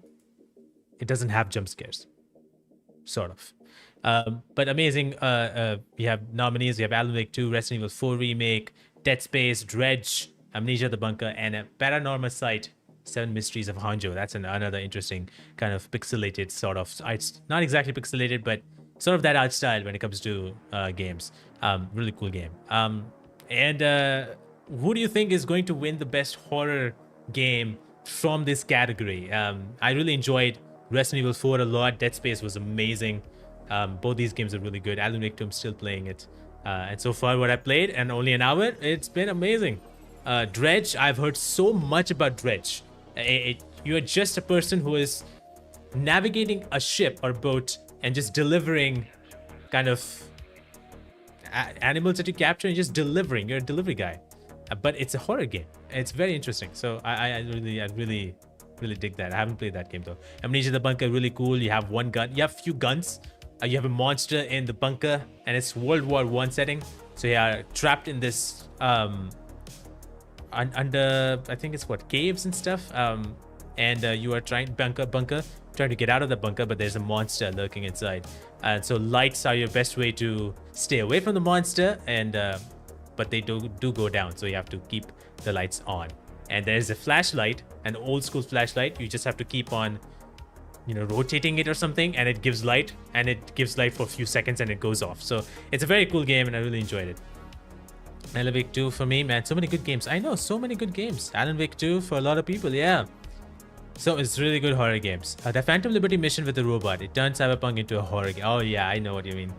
it doesn't have jump scares, sort of. But amazing. We have nominees. We have Alan Wake 2, Resident Evil 4 remake, Dead Space, Dredge, Amnesia: The Bunker, and a Paranormal Site, 7 Mysteries of Hanjo. That's another interesting kind of pixelated sort of. It's not exactly pixelated, but sort of that art style when it comes to games. Really cool game. And who do you think is going to win the best horror game from this category? I really enjoyed Resident Evil 4 a lot. Dead Space was amazing. Both these games are really good. Alan Wake 2, I'm still playing it. And so far what I played, and only an hour, it's been amazing. Dredge, I've heard so much about Dredge. You're just a person who is navigating a ship or boat and just delivering kind of animals that you capture and just delivering. You're a delivery guy. But it's a horror game. It's very interesting. So I really dig that. I haven't played that game though. Amnesia: The Bunker, really cool. You have one gun. You have a few guns. You have a monster in the bunker, and it's World War I setting. So you are trapped in this under, I think it's caves and stuff, and you are trying trying to get out of the bunker, but there's a monster lurking inside, and so lights are your best way to stay away from the monster, and but they do go down, so you have to keep the lights on. And there's a flashlight, an old school flashlight. You just have to keep on rotating it or something, and it gives light, and it gives light for a few seconds and it goes off. So it's a very cool game and I really enjoyed it. Alan Wake 2 for me, man. So many good games. I know, so many good games. Alan Wake 2 for a lot of people, yeah. So it's really good horror games. The Phantom Liberty mission with the robot. It turned Cyberpunk into a horror game. Oh yeah, I know what you mean.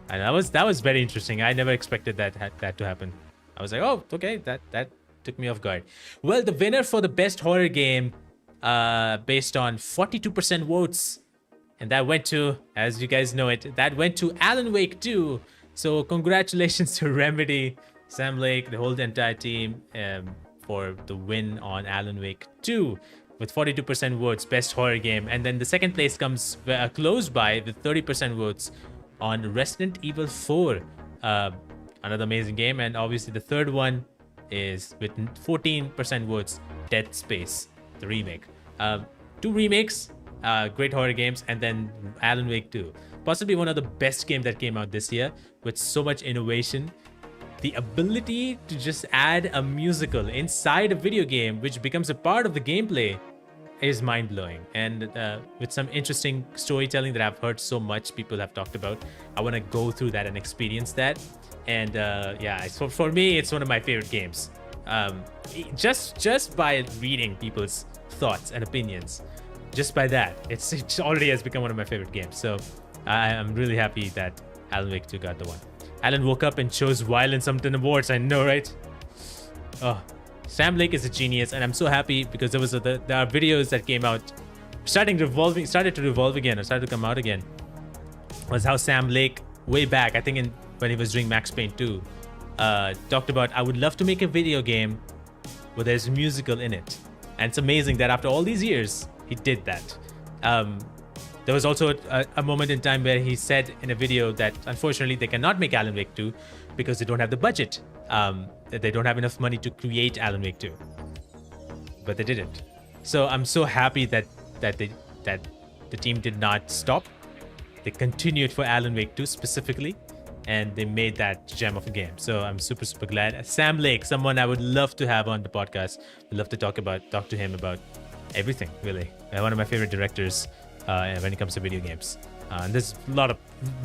And that was very interesting. I never expected that to happen. I was like, oh, okay, that took me off guard. Well, the winner for the best horror game, based on 42% votes, and that went to, as you guys know it, that went to Alan Wake 2. So congratulations to Remedy, Sam Lake, the whole entire team, for the win on Alan Wake 2 with 42% votes, best horror game. And then the second place comes close by with 30% votes on Resident Evil 4, another amazing game. And obviously the third one is with 14% votes, Dead Space, the remake. Two remakes, great horror games, and then Alan Wake 2, possibly one of the best games that came out this year with so much innovation. The ability to just add a musical inside a video game, which becomes a part of the gameplay, is mind-blowing. And with some interesting storytelling that I've heard so much people have talked about, I want to go through that and experience that. And yeah, so for me, it's one of my favorite games. Just by reading people's thoughts and opinions, just by that, it already has become one of my favorite games. So I'm really happy that Alan Wake 2 got the one. Alan woke up and chose violence something awards. I know, right? Oh, Sam Lake is a genius, and I'm so happy because there are videos that came out started to revolve again, or started to come out again. Was how Sam Lake, way back, I think when he was doing Max Payne 2, talked about, I would love to make a video game where there's a musical in it. And it's amazing that after all these years, he did that. There was also a moment in time where he said in a video that unfortunately they cannot make Alan Wake 2 because they don't have the budget. That they don't have enough money to create Alan Wake 2. But they didn't. So I'm so happy that the team did not stop. They continued for Alan Wake 2 specifically, and they made that gem of a game. So I'm super, super glad. Sam Lake, someone I would love to have on the podcast. I'd love to talk to him about everything, really. One of my favorite directors when it comes to video games. And there's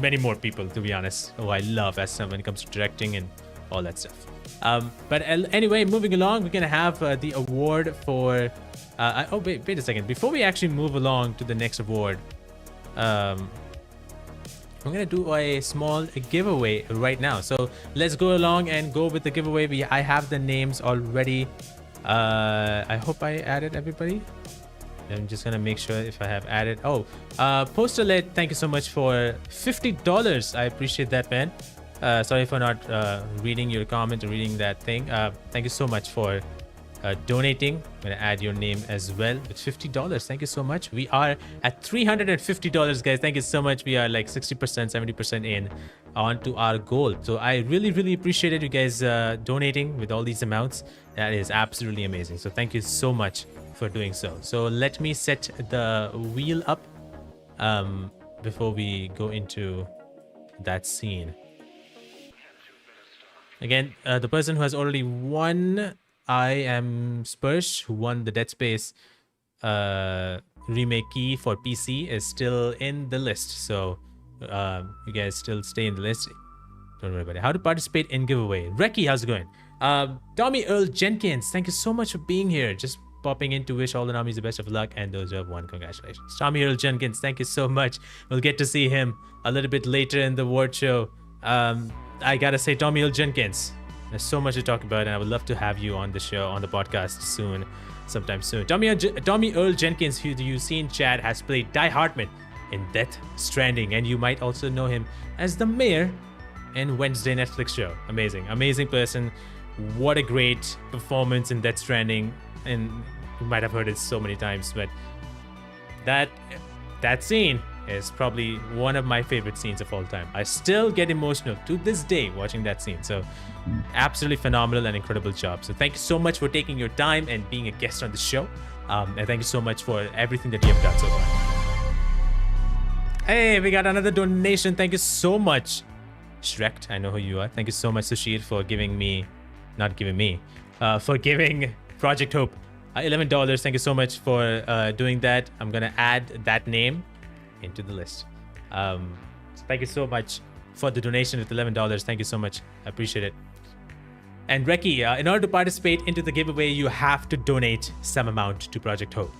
many more people, to be honest, who I love when it comes to directing and all that stuff. But anyway, moving along, we're gonna have the award for wait a second, before we actually move along to the next award, I'm gonna do a small giveaway right now. So let's go along and go with the giveaway. I have the names already. I hope I added everybody. I'm just gonna make sure if I have added. Poster Led, thank you so much for $50. I appreciate that, man. Sorry for not reading your comment or reading that thing. Thank you so much for donating. I'm gonna add your name as well with $50. Thank you so much. We are at $350, guys. Thank you so much. We are like 60%, 70% in onto our goal. So I really, really appreciated you guys donating with all these amounts. That is absolutely amazing. So thank you so much for doing so. So let me set the wheel up before we go into that scene. Again, the person who has already won, I am Spursh, who won the Dead Space remake key for PC, is still in the list. So you guys still stay in the list. Don't worry about it. How to participate in giveaway. Reki, how's it going? Tommie Earl Jenkins, thank you so much for being here. Just popping in to wish all the nominees the best of luck, and those who have won, congratulations. Tommie Earl Jenkins, thank you so much. We'll get to see him a little bit later in the award show. I gotta say, Tommie Earl Jenkins, there's so much to talk about, and I would love to have you on the show, on the podcast sometime soon. Tommie Earl Jenkins, who you see in chat, has played Die Hartman in Death Stranding, and you might also know him as the mayor in Wednesday Netflix show. Amazing person. What a great performance in Death Stranding, and you might have heard it so many times, but that scene is probably one of my favorite scenes of all time. I still get emotional to this day watching that scene. So absolutely phenomenal and incredible job. So thank you so much for taking your time and being a guest on the show. And thank you so much for everything that you have done so far. Hey, we got another donation. Thank you so much, Shrek. I know who you are. Thank you so much, Sushir, for giving Project Hope $11. Thank you so much for doing that. I'm gonna add that name into the list. So thank you so much for the donation with $11. Thank you so much. I appreciate it. And Reki, in order to participate into the giveaway, you have to donate some amount to Project Hope.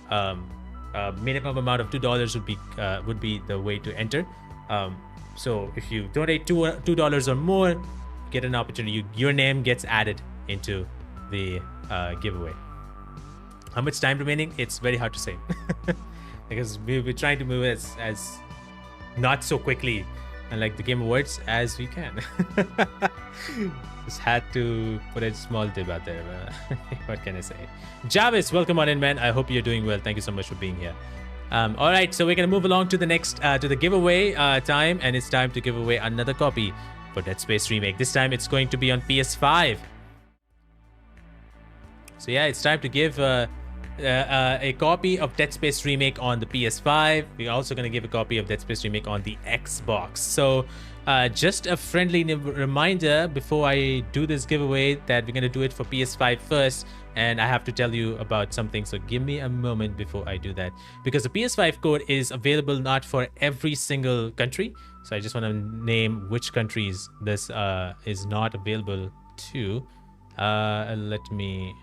Minimum amount of $2 would be the way to enter. So if you donate $2 or more, get an opportunity. Your name gets added into the giveaway. How much time remaining? It's very hard to say because we're trying to move as not so quickly and like the Game Awards as we can. Just had to put a small dip out there. What can I say? Jarvis, welcome on in, man. I hope you're doing well. Thank you so much for being here. All right, so we're gonna move along to the next to the giveaway time, and it's time to give away another copy for Dead Space Remake. This time it's going to be on PS5. So yeah, it's time to give a copy of Dead Space Remake on the PS5. We're also going to give a copy of Dead Space Remake on the Xbox. So just a friendly reminder before I do this giveaway that we're going to do it for PS5 first. And I have to tell you about something. So give me a moment before I do that. Because the PS5 code is available not for every single country. So I just want to name which countries this is not available to. Let me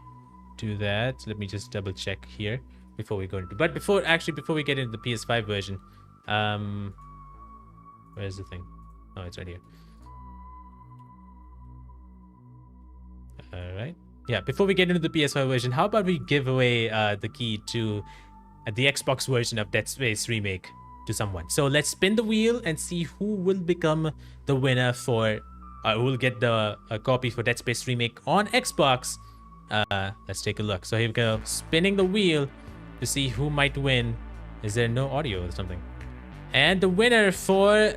do that. Let me just double check here before we go into, but before we get into the PS5 version, where's the thing? Oh, it's right here. All right, yeah, before we get into the PS5 version, how about we give away the key to the Xbox version of Dead Space Remake to someone. So let's spin the wheel and see who will become the winner for who will get the copy for Dead Space Remake on Xbox. Let's take a look. So here we go, spinning the wheel to see who might win. Is there no audio or something? And the winner for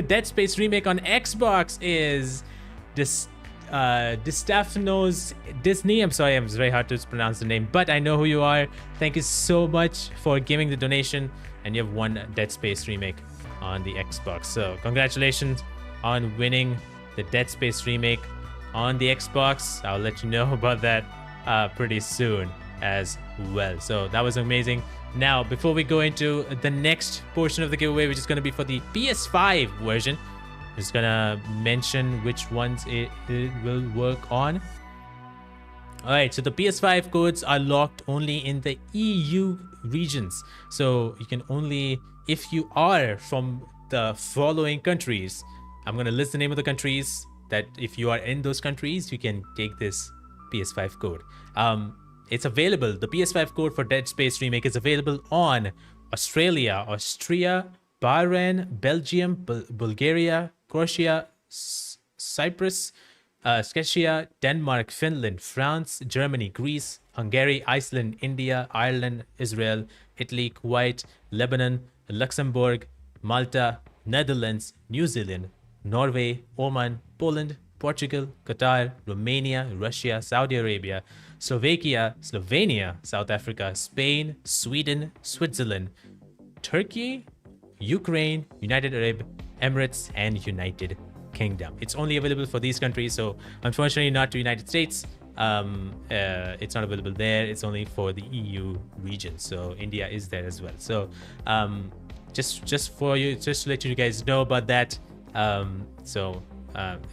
Dead Space Remake on Xbox is Distafnos Disney. I'm sorry, it's very hard to pronounce the name, but I know who you are. Thank you so much for giving the donation, and you have won Dead Space Remake on the Xbox. So congratulations on winning the Dead Space Remake on the Xbox. I'll let you know about that pretty soon as well. So that was amazing. Now, before we go into the next portion of the giveaway, which is going to be for the PS5 version, I'm just going to mention which ones it will work on. All right, so the PS5 codes are locked only in the EU regions. So you can only, if you are from the following countries, I'm going to list the name of the countries that if you are in those countries, you can take this PS5 code. It's available. The PS5 code for Dead Space Remake is available on Australia, Austria, Bahrain, Belgium, Bulgaria, Croatia, Cyprus, Czechia, Denmark, Finland, France, Germany, Greece, Hungary, Iceland, India, Ireland, Israel, Italy, Kuwait, Lebanon, Luxembourg, Malta, Netherlands, New Zealand, Norway, Oman, Poland, Portugal, Qatar, Romania, Russia, Saudi Arabia, Slovakia, Slovenia, South Africa, Spain, Sweden, Switzerland, Turkey, Ukraine, United Arab Emirates, and United Kingdom. It's only available for these countries, so unfortunately not to United States. It's not available there. It's only for the EU region. So India is there as well. So just for you, just to let you guys know about that.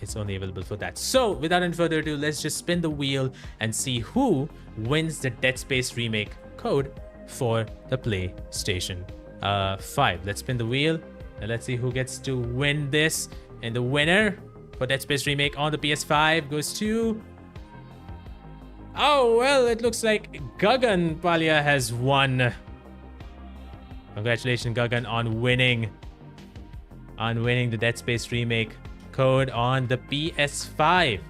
It's only available for that. So without any further ado, let's just spin the wheel and see who wins the Dead Space Remake code for the PlayStation 5. Let's spin the wheel and let's see who gets to win this. And the winner for Dead Space Remake on the PS5 goes to... Oh, well, it looks like Gagan Palia has won. Congratulations, Gagan, on winning the Dead Space Remake code on the PS5.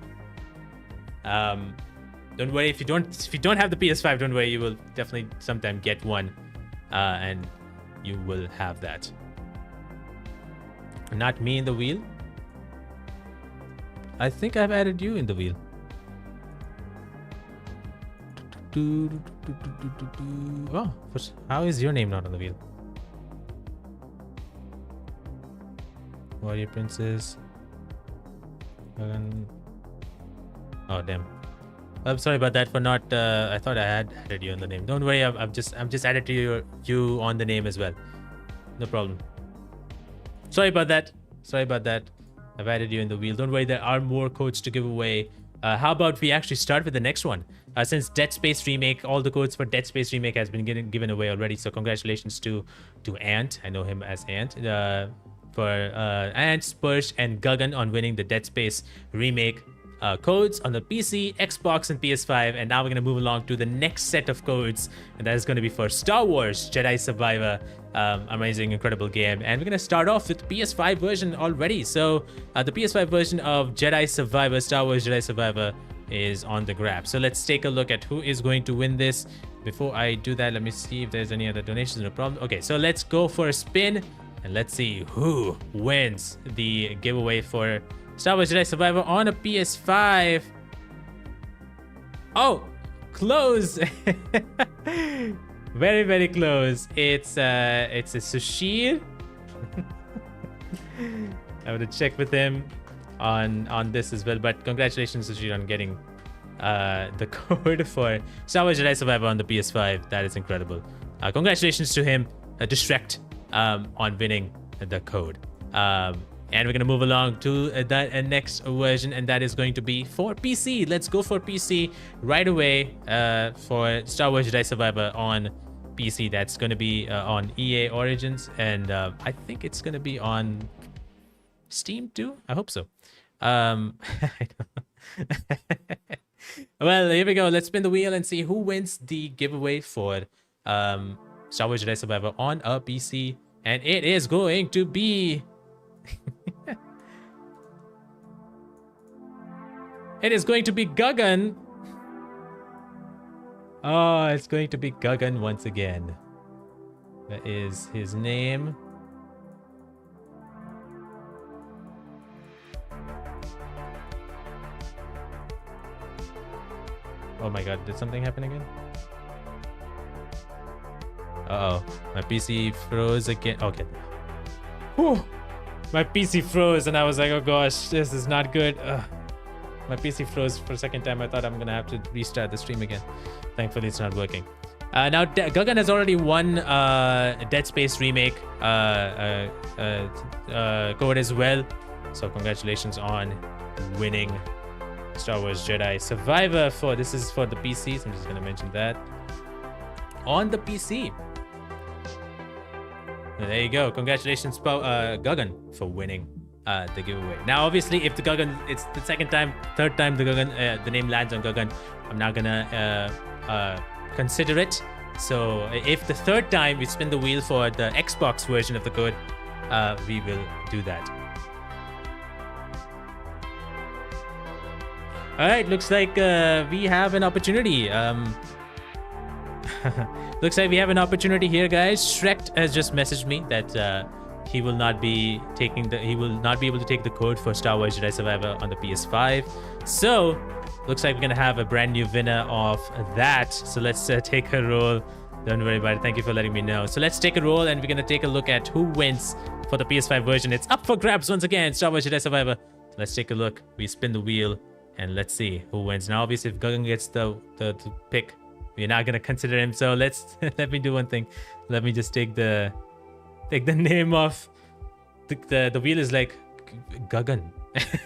Don't worry, if you don't have the PS5, don't worry, you will definitely sometime get one, and you will have that. Not me in the wheel. I think I've added you in the wheel. Oh, how is your name not on the wheel? Warrior Princess. Oh damn. I'm sorry about that for not. I thought I had added you on the name. Don't worry. I'm just added to you on the name as well. No problem. Sorry about that. Sorry about that. I've added you in the wheel. Don't worry. There are more codes to give away. How about we actually start with the next one? Since Dead Space Remake, all the codes for Dead Space Remake has been given away already. So congratulations to Ant. I know him as Ant. For Ant, Spurge, and Guggan on winning the Dead Space Remake codes on the PC, Xbox, and PS5. And now we're going to move along to the next set of codes. And that is going to be for Star Wars Jedi Survivor. Amazing, incredible game. And we're going to start off with the PS5 version already. So the PS5 version of Jedi Survivor, Star Wars Jedi Survivor, is on the grab. So let's take a look at who is going to win this. Before I do that, let me see if there's any other donations. No problem. Okay, so let's go for a spin. And let's see who wins the giveaway for Star Wars Jedi Survivor on a PS5. Oh, close. Very, very close. It's a Sushir. I would have checked with him on this as well. But congratulations, Sushir, on getting the code for Star Wars Jedi Survivor on the PS5. That is incredible. Congratulations to him, Distract, on winning the code. And we're going to move along to the next version, and that is going to be for PC. Let's go for PC right away for Star Wars Jedi Survivor on PC. That's going to be on EA Origins, and I think it's going to be on Steam too. I hope so. Well, here we go. Let's spin the wheel and see who wins the giveaway for Star Wars Jedi Survivor on a PC. And it is going to be... It is going to be Guggan. Oh, it's going to be Guggan once again. That is his name. Oh my god, did something happen again? Uh-oh, my PC froze again. Okay. Whew. My PC froze and I was like, oh gosh, this is not good. My PC froze for a second time. I thought I'm gonna have to restart the stream again. Thankfully, it's not working. Now, Guggan has already won Dead Space Remake code as well. So congratulations on winning Star Wars Jedi Survivor. This is for the PC, so I'm just gonna mention that. On the PC. There you go. Congratulations, Guggan, for winning the giveaway. Now, obviously, if the Guggan, it's the third time the Guggan, the name lands on Guggan, I'm not gonna consider it. So if the third time we spin the wheel for the Xbox version of the code, we will do that. All right, looks like we have an opportunity. Looks like we have an opportunity here, guys. Shrek has just messaged me that he will not be able to take the code for Star Wars Jedi Survivor on the PS5. So looks like we're gonna have a brand new winner of that. So let's take a roll. Don't worry about it. Thank you for letting me know. So let's take a roll, and we're gonna take a look at who wins for the PS5 version. It's up for grabs once again. Star Wars Jedi Survivor. Let's take a look. We spin the wheel, and let's see who wins. Now, obviously, if Guggan gets the pick, we're not gonna consider him. So let's let me do one thing. Let me just take the name off. The wheel is like Guggan.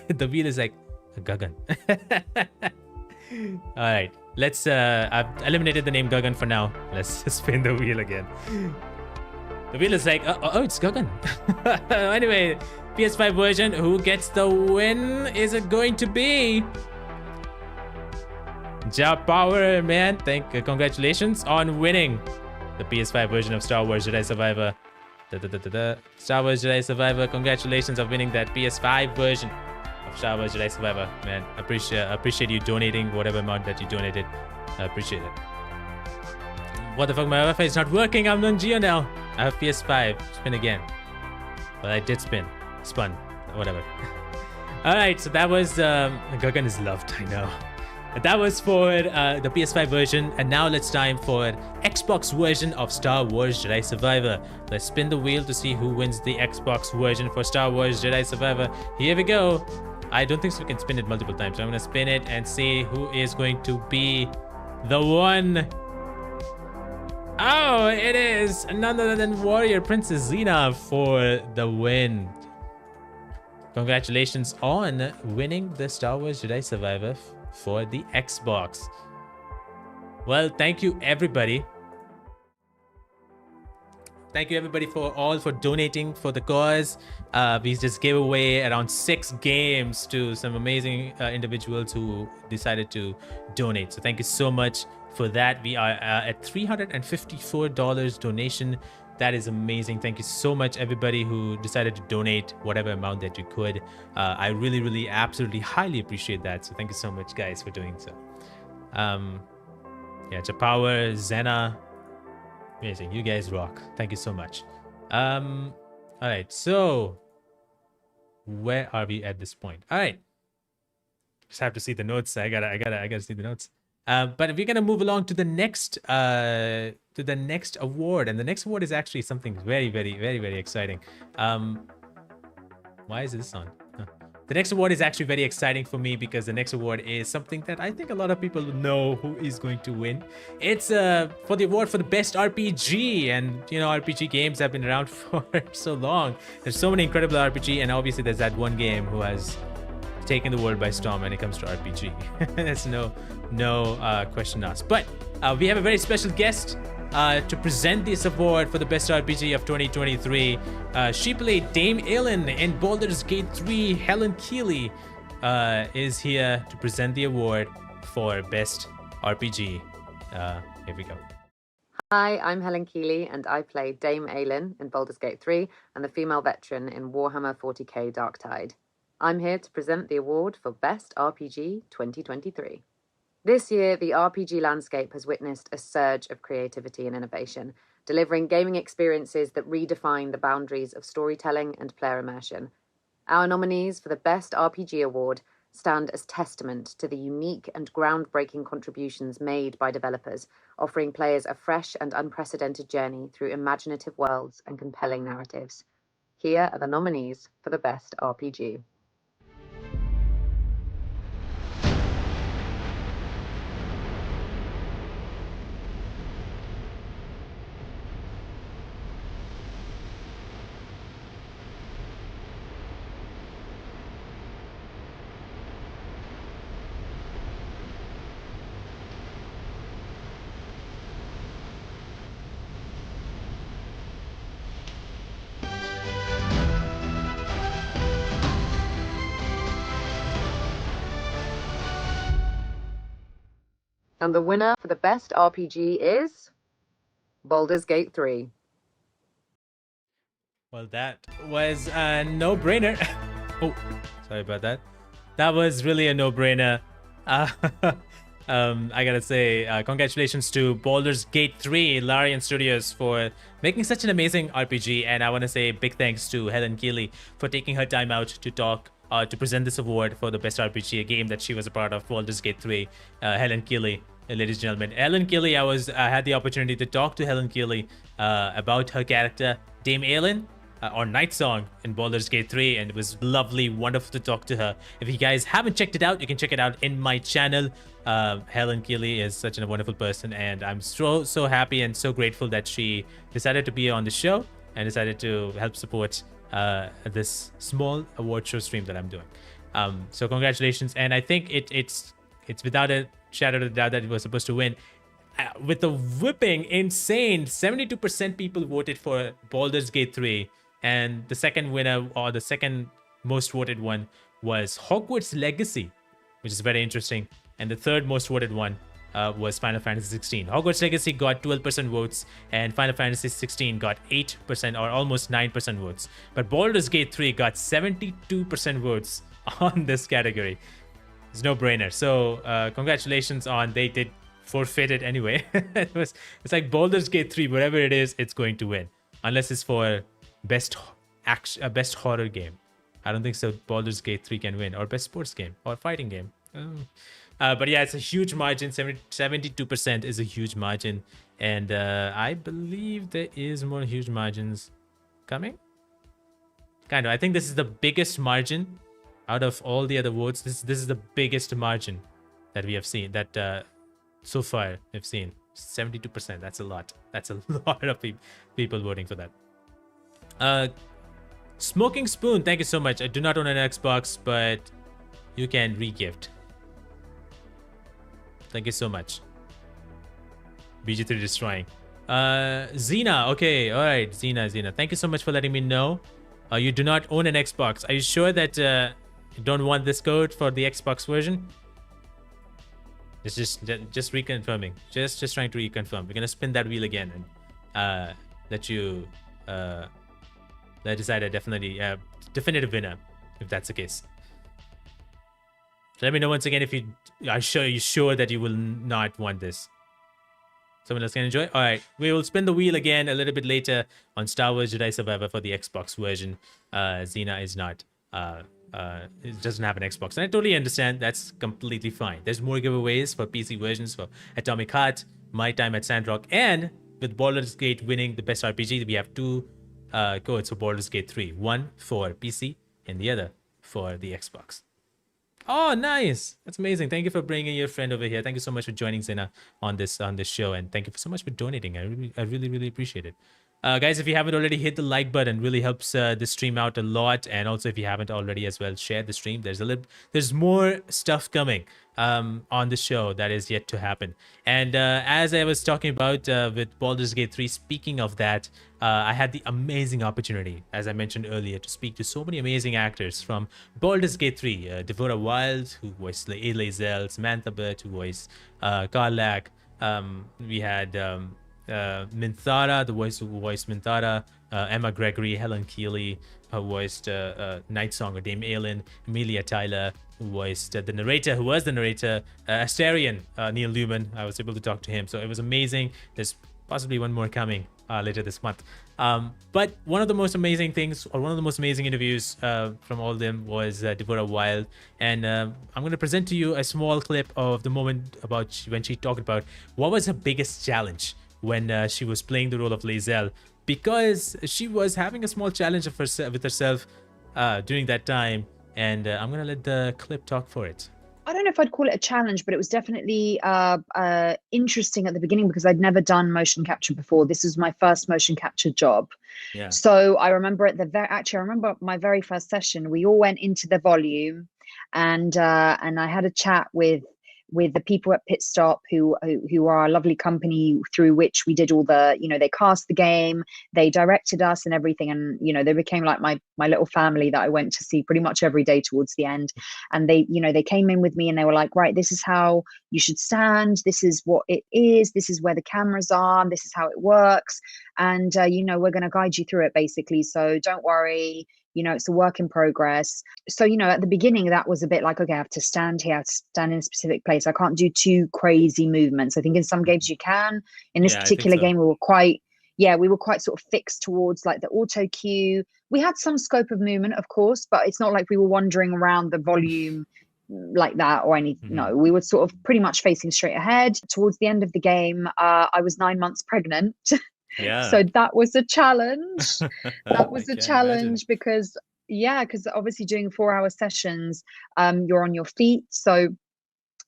The wheel is like Guggan. All right, let's. I've eliminated the name Guggan for now. Let's spin the wheel again. The wheel is like, oh, it's Guggan. Anyway, PS5 version. Who gets the win? Is it going to be? Job power, man. Congratulations on winning the PS5 version of Star Wars Jedi Survivor. Star Wars Jedi Survivor. Congratulations on winning that PS5 version of Star Wars Jedi Survivor. Man, I appreciate you donating whatever amount that you donated. I appreciate it. What the fuck? My Wi-Fi is not working. I'm on Geo now. I have PS5. Spin again. Well, I did spun. Whatever. All right, so that was Guggan is loved. I know. That was for the PS5 version, and now let's time for Xbox version of Star Wars Jedi Survivor. Let's spin the wheel to see who wins the Xbox version for Star Wars Jedi Survivor. Here we go. I don't think so we can spin it multiple times. So I'm gonna spin it and see who is going to be the one. Oh, it is none other than Warrior Princess Xena for the win. Congratulations on winning the Star Wars Jedi Survivor for the Xbox. Well, thank you everybody. Thank you everybody for donating for the cause. We just gave away around 6 games to some amazing individuals who decided to donate. So thank you so much for that. We are at $354 donation. That is amazing. Thank you so much everybody who decided to donate whatever amount that you could. I really absolutely highly appreciate that. So thank you so much guys for doing so. Yeah, Chapower, Zena, amazing. You guys rock. Thank you so much. All right, so where are we at this point? All right, just have to see the notes. I gotta see the notes. But we're gonna move along to the next award, and the next award is actually something very exciting. Why is this on? The next award is actually very exciting for me because the next award is something that I think a lot of people know who is going to win. It's for the award for the best RPG, and you know, RPG games have been around for so long. There's so many incredible RPG, and obviously there's that one game who has taken the world by storm when it comes to RPG. There's no question asked. But we have a very special guest to present this award for the best RPG of 2023. She played Dame Aelin in Baldur's Gate 3. Helen Keeley is here to present the award for best RPG. Here we go. Hi, I'm Helen Keeley, and I played Dame Aelin in Baldur's Gate 3 and the female veteran in Warhammer 40k Darktide. I'm here to present the award for Best RPG 2023. This year, the RPG landscape has witnessed a surge of creativity and innovation, delivering gaming experiences that redefine the boundaries of storytelling and player immersion. Our nominees for the Best RPG award stand as testament to the unique and groundbreaking contributions made by developers, offering players a fresh and unprecedented journey through imaginative worlds and compelling narratives. Here are the nominees for the Best RPG. And the winner for the Best RPG is Baldur's Gate 3. Well, that was a no-brainer. Oh, sorry about that. That was really a no-brainer. I gotta say, congratulations to Baldur's Gate 3, Larian Studios, for making such an amazing RPG. And I want to say big thanks to Helen Keeley for taking her time out to talk, to present this award for the best RPG, a game that she was a part of, Baldur's Gate 3. Helen Keeley, ladies and gentlemen. Helen Keeley, I had the opportunity to talk to Helen Keeley about her character, Dame Aelin, or Night Song in Baldur's Gate 3, and it was lovely, wonderful to talk to her. If you guys haven't checked it out, you can check it out in my channel. Helen Keeley is such a wonderful person, and I'm so happy and so grateful that she decided to be on the show and decided to help support this small award show stream that I'm doing. So congratulations, and I think it's without a shadow of a doubt that it was supposed to win. With the whipping insane 72% people voted for Baldur's Gate 3, and the second winner, or the second most voted one, was Hogwarts Legacy, which is very interesting, and the third most voted one was Final Fantasy 16. Hogwarts Legacy got 12% votes, and Final Fantasy 16 got 8% or almost 9% votes, but Baldur's Gate 3 got 72% votes on this category. It's no brainer. So congratulations on, they did forfeit it anyway. It's like Baldur's Gate 3, whatever it is, it's going to win, unless it's for best horror game. I don't think so Baldur's Gate 3 can win, or best sports game or fighting game. But yeah, it's a huge margin. 72% is a huge margin, and I believe there is more huge margins coming. Kind of. I think this is the biggest margin Out of all the other votes, this is the biggest margin that we have seen. That so far we've seen 72%. That's a lot. That's a lot of people voting for that. Smoking Spoon, thank you so much. I do not own an Xbox, but you can re-gift. Thank you so much. BG3 destroying. Xena, okay, all right, Xena. Thank you so much for letting me know. You do not own an Xbox. Are you sure that you don't want this code for the Xbox version? It's just reconfirming. Just trying to reconfirm. We're gonna spin that wheel again and let you decide a definitive winner, if that's the case. So let me know once again if you are sure that you will not want this. Someone else can enjoy. All right, we will spin the wheel again a little bit later on Star Wars Jedi Survivor for the Xbox version. Xena is not. It doesn't have an Xbox, and I totally understand. That's completely fine. There's more giveaways for PC versions for Atomic Heart, My Time at Sandrock, and with Baldur's Gate winning the best RPG, we have two codes for Baldur's Gate 3. One for PC and the other for the Xbox. Oh, nice. That's amazing. Thank you for bringing your friend over here. Thank you so much for joining Xena on this show, and thank you so much for donating. I really appreciate it. Guys, if you haven't already, hit the like button. Really helps the stream out a lot. And also, if you haven't already as well, share the stream. There's more stuff coming on the show that is yet to happen. And as I was talking about with Baldur's Gate 3, speaking of that, I had the amazing opportunity, as I mentioned earlier, to speak to so many amazing actors from Baldur's Gate 3. Devorah Wild, who voiced Lae'zel, Samantha Burt, who voiced Karlak. We had Minthara, the voice who voiced Minthara, Emma Gregory, Helen Keeley, who voiced Night Song, or Dame Aelin, Emilia Tyler, who voiced the narrator, who was the narrator, Astarion, Neil Newman. I was able to talk to him, so it was amazing. There's possibly one more coming later this month. But one of the most amazing things, or one of the most amazing interviews from all of them, was Devorah Wild. And I'm going to present to you a small clip of the moment about when she talked about what was her biggest challenge when she was playing the role of Lae'zel, because she was having a small challenge with herself during that time. And I'm going to let the clip talk for it. I don't know if I'd call it a challenge, but it was definitely interesting at the beginning because I'd never done motion capture before. This was my first motion capture job. Yeah. So I remember I remember my very first session. We all went into the volume, and I had a chat with the people at Pit Stop, who are a lovely company through which we did all the, they cast the game, they directed us and everything, and they became like my little family that I went to see pretty much every day towards the end. And they came in with me and they were like, right, this is how you should stand, this is what it is, this is where the cameras are, this is how it works, and we're going to guide you through it basically, so don't worry. It's a work in progress. So, at the beginning, that was a bit like, okay, I have to stand here, I have to stand in a specific place. I can't do too crazy movements. I think in some games you can. In this particular game, we were quite sort of fixed towards like the auto cue. We had some scope of movement, of course, but it's not like we were wandering around the volume like that or anything. No, we were sort of pretty much facing straight ahead. Towards the end of the game, I was 9 months pregnant. Yeah. So that was a challenge. That was a challenge because obviously doing 4-hour sessions, you're on your feet. So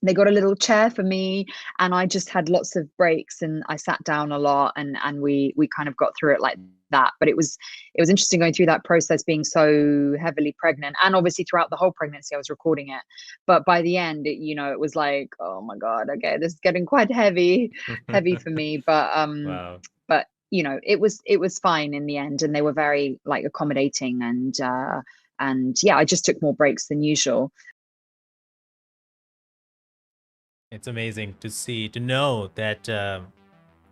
they got a little chair for me and I just had lots of breaks and I sat down a lot and we kind of got through it like that. But it was interesting going through that process, being so heavily pregnant, and obviously throughout the whole pregnancy I was recording it. But by the end, it was like, oh my God, okay, this is getting quite heavy for me. But wow. But it was fine in the end, and they were very like accommodating, and I just took more breaks than usual. It's amazing to know that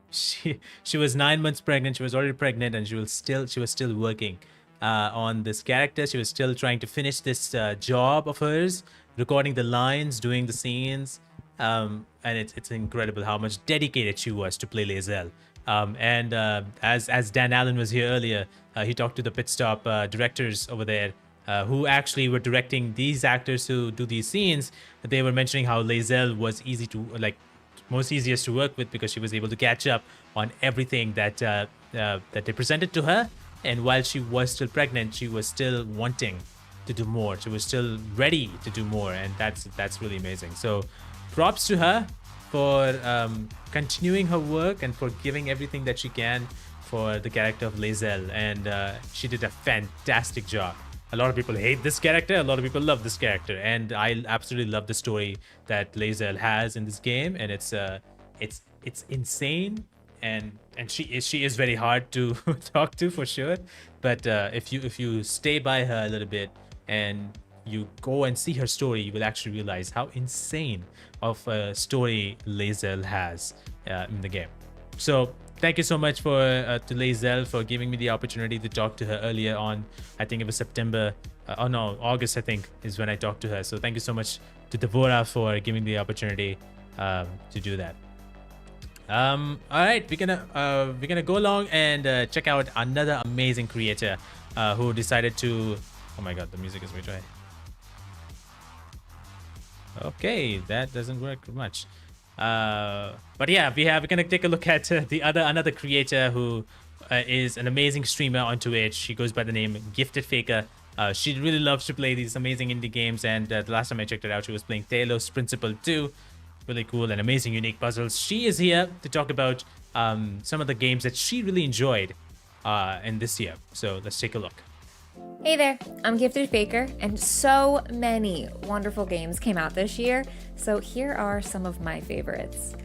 she was 9 months pregnant. She was already pregnant, and she was still working on this character. She was still trying to finish this job of hers, recording the lines, doing the scenes, and it's incredible how much dedicated she was to play Lae'zel. And as Dan Allen was here earlier, he talked to the Pit Stop directors over there, who actually were directing these actors who do these scenes. They were mentioning how Lae'zel was easiest to work with because she was able to catch up on everything that they presented to her. And while she was still pregnant, she was still wanting to do more. She was still ready to do more, and that's really amazing. So props to her for continuing her work and for giving everything that she can for the character of Lae'zel, and she did a fantastic job. A lot of people hate this character, a lot of people love this character, and I absolutely love the story that Lae'zel has in this game, and it's insane, and she is very hard to talk to for sure. But if you stay by her a little bit and you go and see her story, you will actually realize how insane of a story Lae'zel has in the game. So thank you so much for to Lae'zel for giving me the opportunity to talk to her earlier on. I think it was September, oh no, August I think is when I talked to her. So thank you so much to Devora for giving me the opportunity to do that. All right, we're gonna go along and check out another amazing creator who decided to. Oh my god, the music is way too high. Okay, that doesn't work much. But yeah, we're gonna take a look at another creator who is an amazing streamer on Twitch. She goes by the name Gifted Faker. She really loves to play these amazing indie games, and the last time I checked it out, she was playing Talos Principle 2. Really cool and amazing unique puzzles. She is here to talk about some of the games that she really enjoyed in this year. So let's take a look. Hey there, I'm Gifted Faker, and so many wonderful games came out this year, so here are some of my favorites.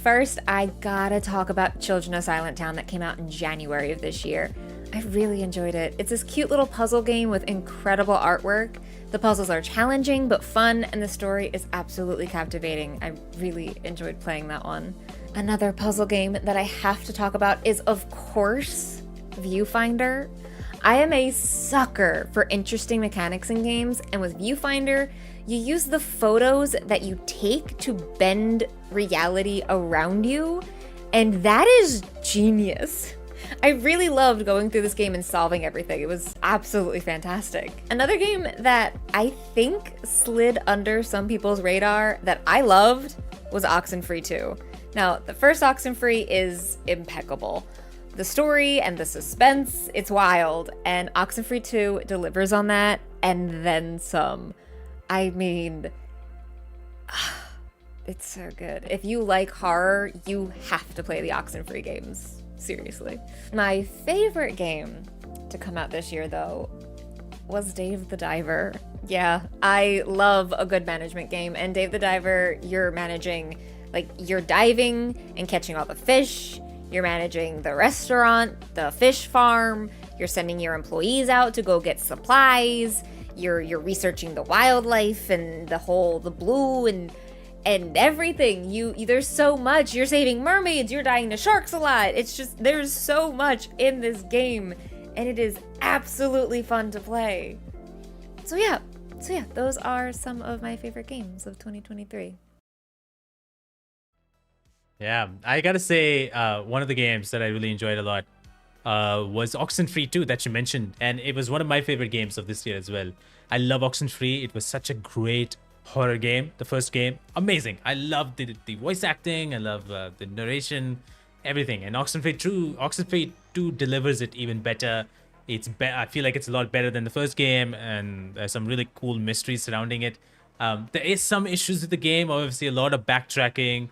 First, I gotta talk about Children of Silent Town that came out in January of this year. I really enjoyed it. It's this cute little puzzle game with incredible artwork. The puzzles are challenging but fun, and the story is absolutely captivating. I really enjoyed playing that one. Another puzzle game that I have to talk about is, of course, Viewfinder. I am a sucker for interesting mechanics in games, and with Viewfinder, you use the photos that you take to bend reality around you, and that is genius. I really loved going through this game and solving everything. It was absolutely fantastic. Another game that I think slid under some people's radar that I loved was Oxenfree 2. Now, the first Oxenfree is impeccable. The story and the suspense, it's wild, and Oxenfree 2 delivers on that, and then some. I mean, it's so good. If you like horror, you have to play the Oxenfree games. Seriously. My favorite game to come out this year, though, was Dave the Diver. Yeah, I love a good management game, and Dave the Diver, you're managing, like, you're diving and catching all the fish. You're managing the restaurant, the fish farm, you're sending your employees out to go get supplies, you're researching the wildlife and the blue and everything. There's so much. You're saving mermaids, you're dying to sharks a lot. It's just, there's so much in this game, and it is absolutely fun to play. So yeah, those are some of my favorite games of 2023. Yeah, I gotta say, one of the games that I really enjoyed a lot was Oxenfree 2 that you mentioned, and it was one of my favorite games of this year as well. I love Oxenfree. It was such a great horror game. The first game, amazing. I loved the voice acting. I love the narration, everything. And Oxenfree 2 delivers it even better. I feel like it's a lot better than the first game, and there's some really cool mysteries surrounding it. There is some issues with the game. Obviously, a lot of backtracking,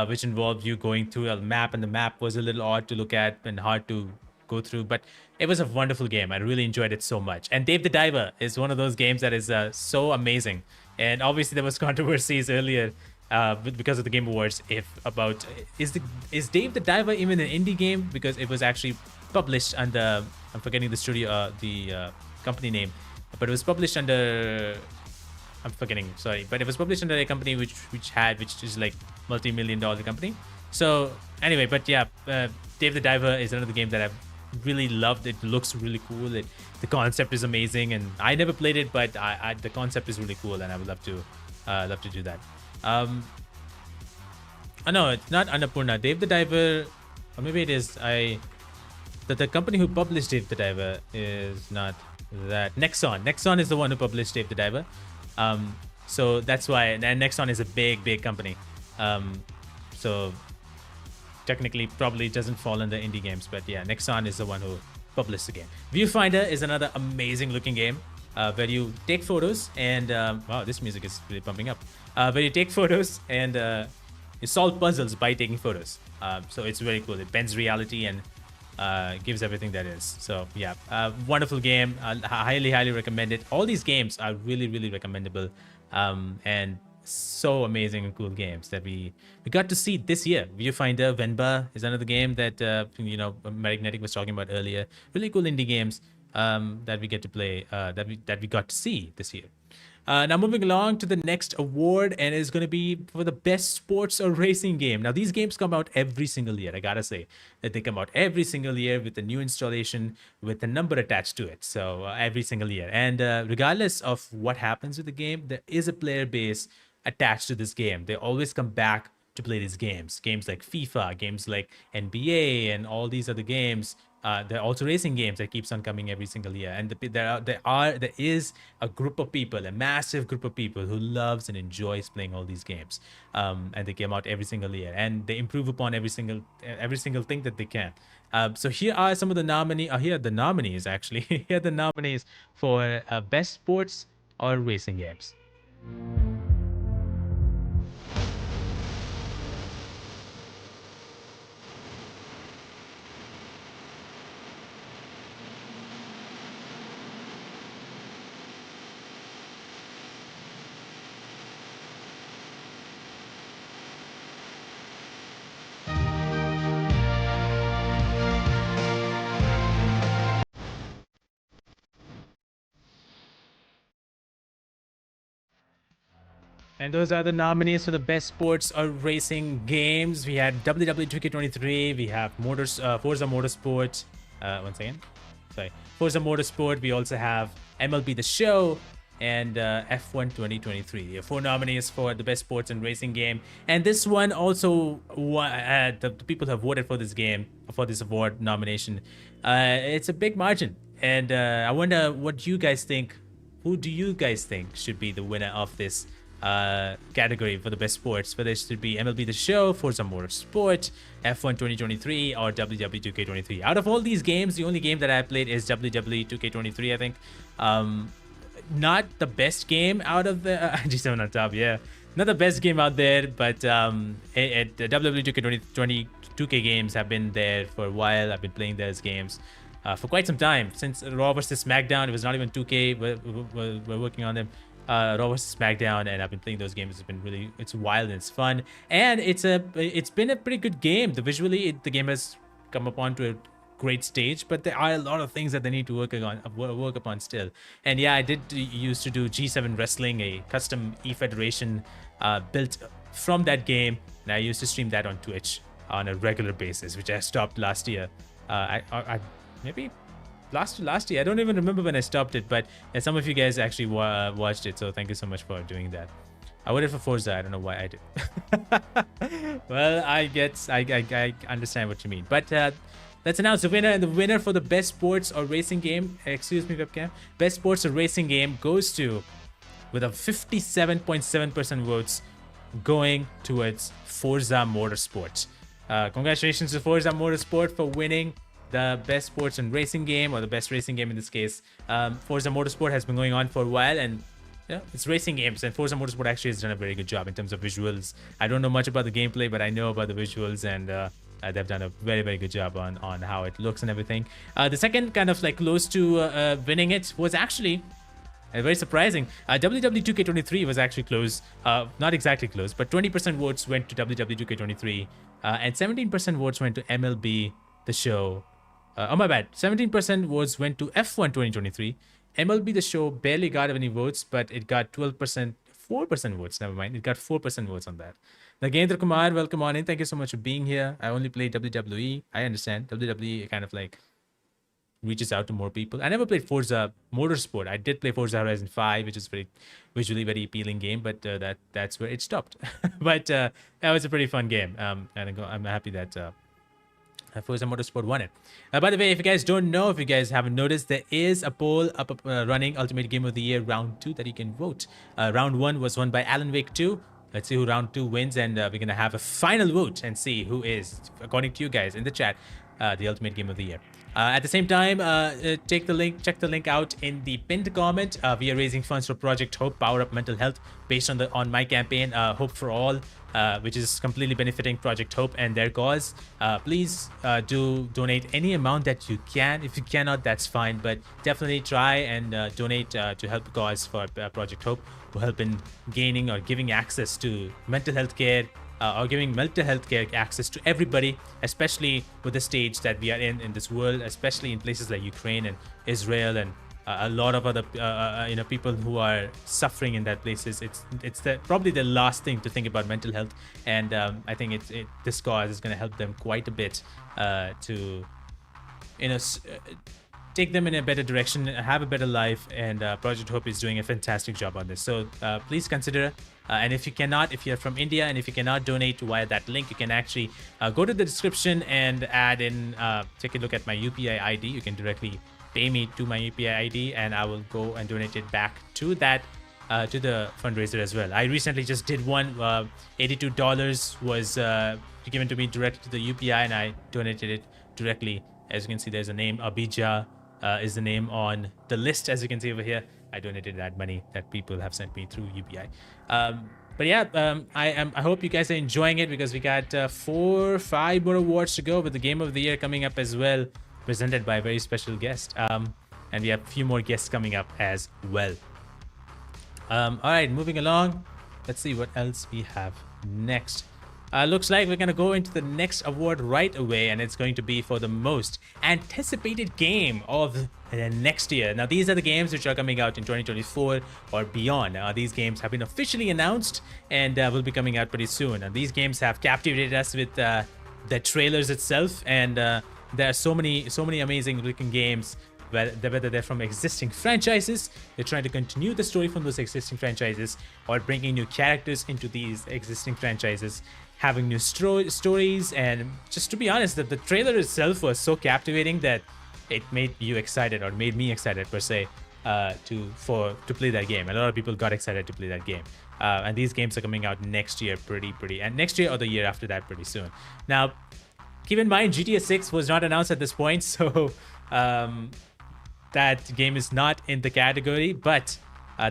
which involved you going through a map, and the map was a little odd to look at and hard to go through, but it was a wonderful game. I really enjoyed it so much. And Dave the Diver is one of those games that is so amazing. And obviously there was controversies earlier because of the Game Awards is Dave the Diver even an indie game, because it was actually published under, I'm forgetting the studio, the company name, but it was published under, I'm forgetting, sorry, but it was published under a company which is like multi-million-dollar company. So anyway, but yeah, Dave the Diver is another game that I've really loved. It looks really cool. The concept is amazing, and I never played it, but the concept is really cool, and I would love to do that. No, it's not Annapurna. Dave the Diver, or maybe it is. The company who published Dave the Diver is not that. Nexon is the one who published Dave the Diver. So that's why, and Nexon is a big company. So technically probably doesn't fall under indie games, but yeah, Nexon is the one who published the game. Viewfinder is another amazing looking game. where you take photos and wow, this music is really pumping up. Where you take photos and you solve puzzles by taking photos. So it's very cool. It bends reality and gives everything that is. So yeah, wonderful game. Highly recommend it. All these games are really recommendable, and so amazing and cool games that we got to see this year. Viewfinder, Venba is another game that Magnetic was talking about earlier. Really cool indie games that we get to play, that we got to see this year. Now moving along to the next award, and it's going to be for the best sports or racing game. Now these games come out every single year. I gotta say that they come out every single year with a new installation with a number attached to it. So every single year, and regardless of what happens with the game, there is a player base attached to this game. They always come back to play these games like FIFA, games like NBA, and all these other games. There are also racing games that keeps on coming every single year, and there is a group of people, a massive group of people who loves and enjoys playing all these games, and they come out every single year, and they improve upon every single thing that they can. So here are some of the here are the nominees actually. Here are the nominees for best sports or racing games. And those are the nominees for the best sports or racing games. We had WWE 2K23. We have Forza Motorsport. One second. Sorry. Forza Motorsport. We also have MLB The Show and F1 2023. 4 nominees for the best sports and racing game. And this one also, the people who have voted for this game, for this award nomination, it's a big margin. And I wonder what you guys think. Who do you guys think should be the winner of this category for the best sports? Whether it should be MLB The Show, Forza Motorsport, F1 2023, or WWE 2K23. Out of all these games, the only game that I played is WWE 2K23, I think. Not the best game out of the G7 on top, yeah. Not the best game out there, but WWE 2K20 2K games have been there for a while. I've been playing those games for quite some time. Since Raw vs SmackDown, it was not even 2K. We're working on them. Raw vs SmackDown, and I've been playing those games. It's wild and it's fun, and it's been a pretty good game. The game has come upon to a great stage, but there are a lot of things that they need to work upon still. And yeah, I did used to do G7 Wrestling, a custom E-Federation built from that game, and I used to stream that on Twitch on a regular basis, which I stopped last year. Maybe last year. I don't even remember when I stopped it, but some of you guys actually watched it, so thank you so much for doing that. I voted for Forza. I don't know why I did. Well, I understand what you mean, but let's announce the winner. And the winner for the best sports or racing game, excuse me, webcam, best sports or racing game goes to, with a 57.7% votes going towards Forza Motorsport. Congratulations to Forza Motorsport for winning the best sports and racing game, or the best racing game in this case. Forza Motorsport has been going on for a while, and yeah, it's racing games, and Forza Motorsport actually has done a very good job in terms of visuals. I don't know much about the gameplay, but I know about the visuals, and they've done a very good job on how it looks and everything. The second kind of like close to winning it was actually very surprising. WWE 2K23 was actually close, not exactly close, but 20% votes went to WWE 2K23, and 17% votes went to MLB The Show. Oh my bad, 17% votes went to F1 2023. MLB The Show barely got any votes, but it got 4% votes, never mind. It got 4% votes on that. Nagendra Kumar, welcome on in. Thank you so much for being here. I only play WWE. I understand. WWE kind of like reaches out to more people. I never played Forza Motorsport. I did play Forza Horizon 5, which is visually very appealing game, but that's where it stopped. But that was a pretty fun game. And I'm happy that Forza Motorsport won it. By the way, if you guys don't know, if you guys haven't noticed, there is a poll up running, Ultimate Game of the Year Round 2, that you can vote. Round 1 was won by Alan Wake 2. Let's see who Round 2 wins, and we're going to have a final vote and see who is, according to you guys in the chat, the ultimate game of the year. At the same time, check the link out in the pinned comment. We are raising funds for Project Hope, Power Up Mental Health, based on my campaign, Hope for All, which is completely benefiting Project Hope and their cause. Please do donate any amount that you can. If you cannot, that's fine, but definitely try and donate to help the cause for Project Hope, to help in gaining or giving access to mental health care, or giving mental health care access to everybody, especially with the stage that we are in this world, especially in places like Ukraine and Israel and a lot of other people who are suffering in that places. It's probably the last thing to think about mental health, and I think this cause is going to help them quite a bit to take them in a better direction, have a better life, and Project Hope is doing a fantastic job on this. So please consider. And if you're from India and if you cannot donate via that link, you can actually go to the description and add in, take a look at my UPI ID. You can directly pay me to my UPI ID, and I will go and donate it back to that, to the fundraiser as well. I recently just did one. $82 was given to me directly to the UPI, and I donated it directly. As you can see, there's a name, Abija is the name on the list, as you can see over here. I donated that money that people have sent me through UPI. But yeah, I hope you guys are enjoying it, because we got 4-5 more awards to go, with the Game of the Year coming up as well, presented by a very special guest. And we have a few more guests coming up as well. All right, moving along. Let's see what else we have next. Looks like we're going to go into the next award right away, and it's going to be for the most anticipated game of the next year. Now, these are the games which are coming out in 2024 or beyond. These games have been officially announced and will be coming out pretty soon. And these games have captivated us with the trailers itself, and there are so many amazing looking games, whether they're from existing franchises, they're trying to continue the story from those existing franchises, or bringing new characters into these existing franchises, having new stories. And just to be honest, the trailer itself was so captivating that it made you excited, or made me excited per se, to play that game. A lot of people got excited to play that game. And these games are coming out next year, and next year or the year after that pretty soon. Now, keep in mind, GTA 6 was not announced at this point, so that game is not in the category, but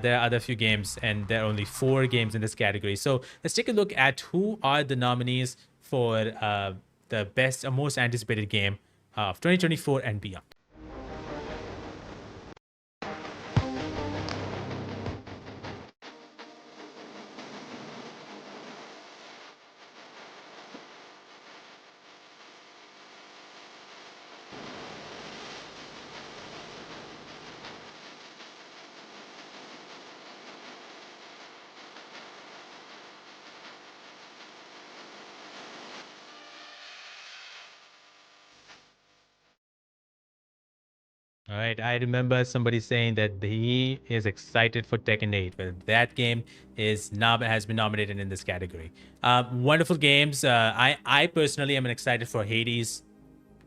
there are other few games, and there are only 4 games in this category. So let's take a look at who are the nominees for the best or most anticipated game of 2024 and beyond. All right, I remember somebody saying that he is excited for Tekken 8, but that game has been nominated in this category. Wonderful games. I personally am excited for Hades.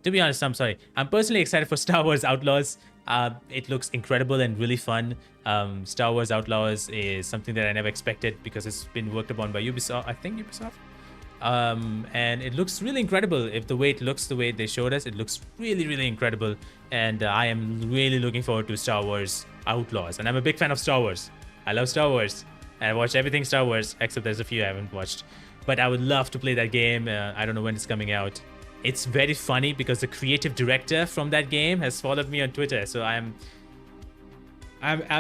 To be honest, I'm personally excited for Star Wars Outlaws. It looks incredible and really fun. Star Wars Outlaws is something that I never expected, because it's been worked upon by Ubisoft. I think Ubisoft. And it looks really incredible. If the way it looks, the way they showed us, it looks really, really incredible. And I am really looking forward to Star Wars Outlaws. And I'm a big fan of Star Wars. I love Star Wars. And I watch everything Star Wars, except there's a few I haven't watched. But I would love to play that game. I don't know when it's coming out. It's very funny because the creative director from that game has followed me on Twitter. So I'm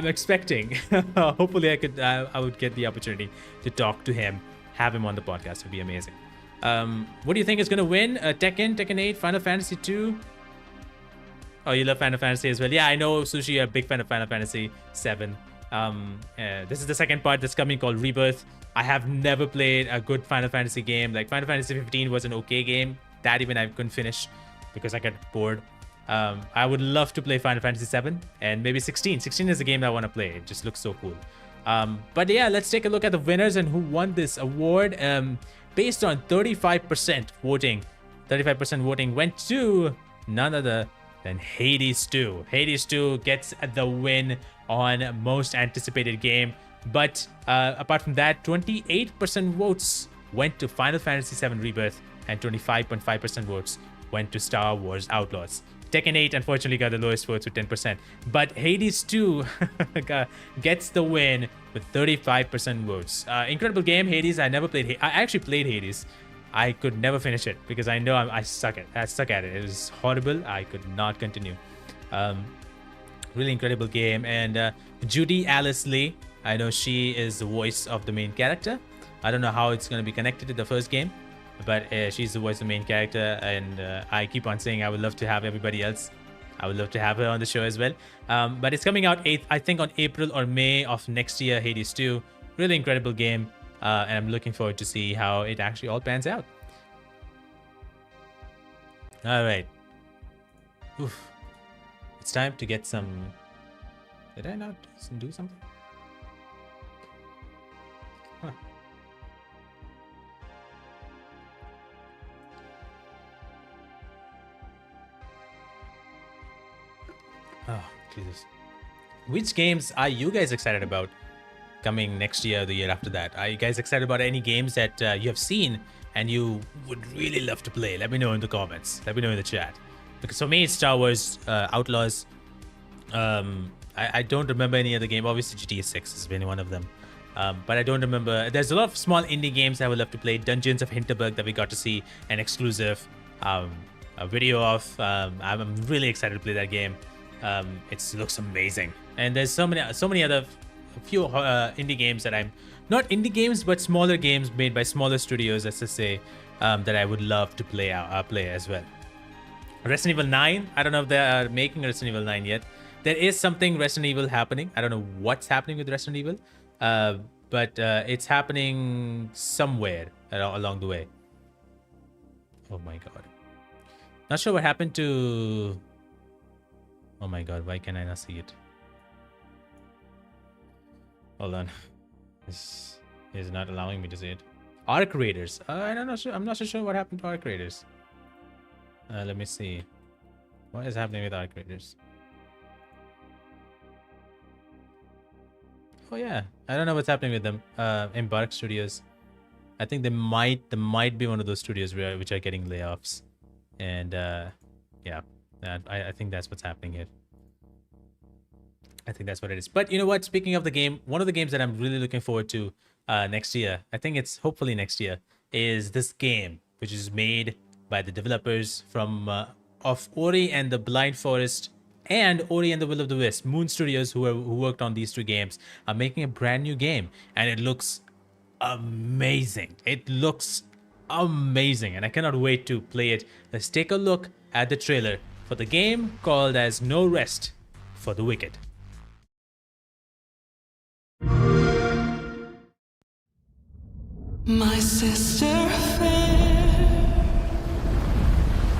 expecting. Hopefully I would get the opportunity to talk to him, have him on the podcast. It would be amazing. What do you think is going to win? Tekken 8, Final Fantasy 2? Oh, you love Final Fantasy as well. Yeah, I know, Sushi, you're a big fan of Final Fantasy 7. This is the second part that's coming, called Rebirth. I have never played a good Final Fantasy game. Like, Final Fantasy 15 was an okay game. That even I couldn't finish because I got bored. I would love to play Final Fantasy 7 and maybe 16. 16 is the game that I want to play. It just looks so cool. But yeah, let's take a look at the winners and who won this award. Based on 35% voting. 35% voting went to none other than Hades 2. Hades 2 gets the win on most anticipated game. But apart from that, 28% votes went to Final Fantasy 7 Rebirth, and 25.5% votes went to Star Wars Outlaws. Tekken 8 unfortunately got the lowest votes with 10%. But Hades 2 gets the win with 35% votes. Incredible game, Hades. I never played I actually played Hades. I could never finish it because I know I suck at it. It was horrible. I could not continue. Really incredible game. And Judy Alice Lee, I know she is the voice of the main character. I don't know how it's going to be connected to the first game, but she's the voice of the main character. And I keep on saying I would love to have everybody else. I would love to have her on the show as well. But it's coming out, I think, on April or May of next year, Hades 2. Really incredible game. And I'm looking forward to see how it actually all pans out. All right. Oof. It's time to get some... Did I not do something? Huh. Oh, Jesus. Which games are you guys excited about coming next year or the year after that? Are you guys excited about any games that you have seen and you would really love to play? Let me know in the comments. Let me know in the chat. Because for me, it's Star Wars Outlaws. I don't remember any other game. Obviously, GTA 6 has been one of them. But I don't remember. There's a lot of small indie games I would love to play. Dungeons of Hinterberg that we got to see an exclusive a video of. I'm really excited to play that game. It looks amazing. And there's so many other few indie games that I'm not indie games, but smaller games made by smaller studios, let's just say, that I would love to play as well. Resident Evil 9. I don't know if they are making Resident Evil 9 yet. There is something Resident Evil happening. I don't know what's happening with Resident Evil, but it's happening somewhere along the way. Oh my god. Not sure what happened to... Oh my god, why can I not see it? Hold on. This is not allowing me to see it. Arc Raiders. I'm not so sure what happened to Arc Raiders. Let me see. What is happening with Arc Raiders? Oh yeah, I don't know what's happening with them. Embark Studios. I think they might be one of those studios which are getting layoffs, and yeah, I think that's what's happening here. I think that's what it is. But you know what? Speaking of the game, one of the games that I'm really looking forward to next year, I think it's hopefully next year, is this game, which is made by the developers from of Ori and the Blind Forest and Ori and the Will of the Wisp. Moon Studios, who worked on these two games, are making a brand new game, and it looks amazing. It looks amazing, and I cannot wait to play it. Let's take a look at the trailer for the game called as No Rest for the Wicked. My sister fair,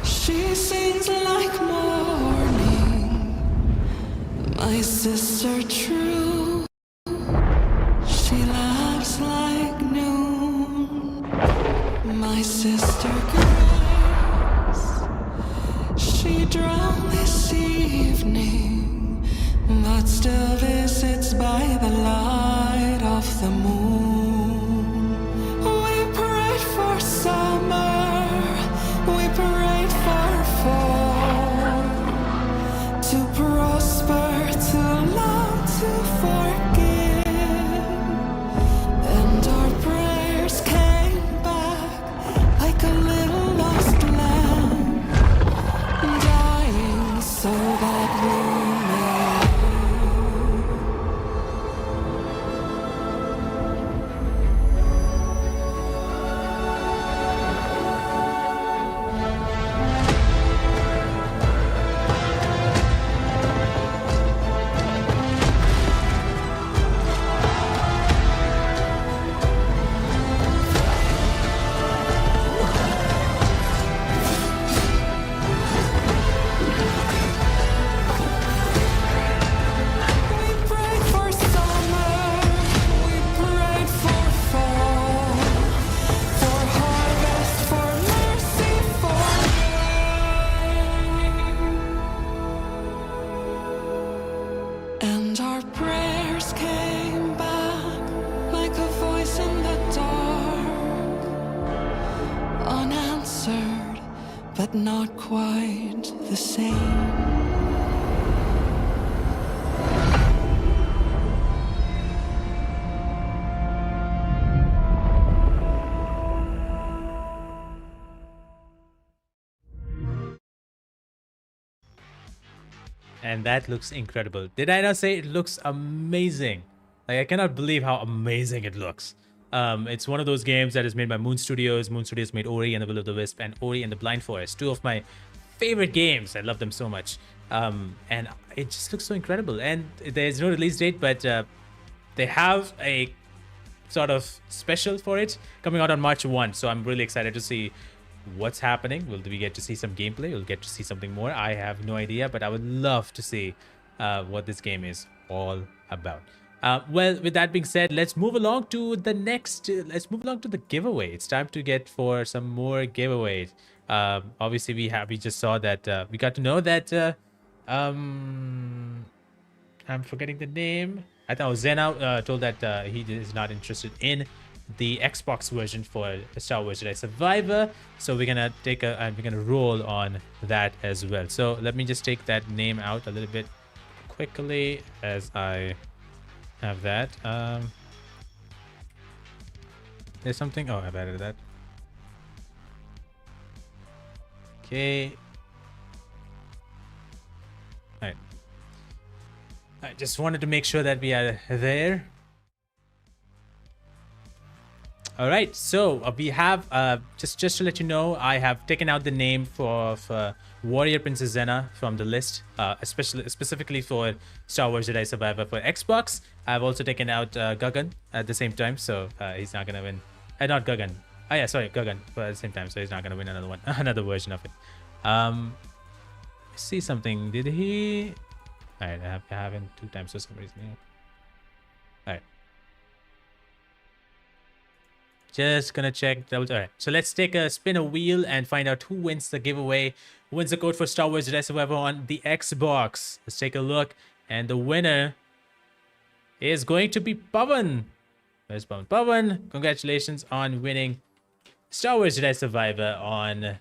she sings like morning. My sister true, she laughs like noon. My sister grace, she drowned this evening, but still visits by the light of the moon. For summer, we parade for fall, to prosper, to love, to forgive, and our prayers came back like a little lost lamb, dying so that we but not quite the same. And that looks incredible. Did I not say it looks amazing? Like, I cannot believe how amazing it looks. It's one of those games that is made by Moon Studios. Moon Studios made Ori and the Will of the Wisp and Ori and the Blind Forest. Two of my favorite games. I love them so much. And it just looks so incredible. And there's no release date, but they have a sort of special for it coming out on March 1. So I'm really excited to see what's happening. Will we get to see some gameplay? We'll get to see something more. I have no idea, but I would love to see what this game is all about. Well, with that being said, let's move along to the next. Let's move along to the giveaway. It's time to get for some more giveaways. Obviously, we just saw that we got to know that I'm forgetting the name. I thought Zena told that he is not interested in the Xbox version for Star Wars Jedi Survivor, so we're gonna we're gonna roll on that as well. So let me just take that name out a little bit quickly as I have that. There's something. Oh, I've added that. Okay. All right. I just wanted to make sure that we are there. All right, so we have just to let you know, I have taken out the name of Warrior Princess Zena from the list, specifically for Star Wars Jedi Survivor for Xbox. I've also taken out Gagan at the same time, so he's not gonna win. Not Gagan. Oh yeah, sorry, Gagan, but at the same time, so he's not gonna win another one, another version of it. See something? Did he? All right, I haven't 2 times for some reason. All right. Just gonna check. All right, so let's take a spin a wheel and find out who wins the giveaway. Who wins the code for Star Wars Jedi Survivor on the Xbox? Let's take a look, and the winner is going to be Pavan. Where's Pavan? Pavan, congratulations on winning Star Wars Jedi Survivor on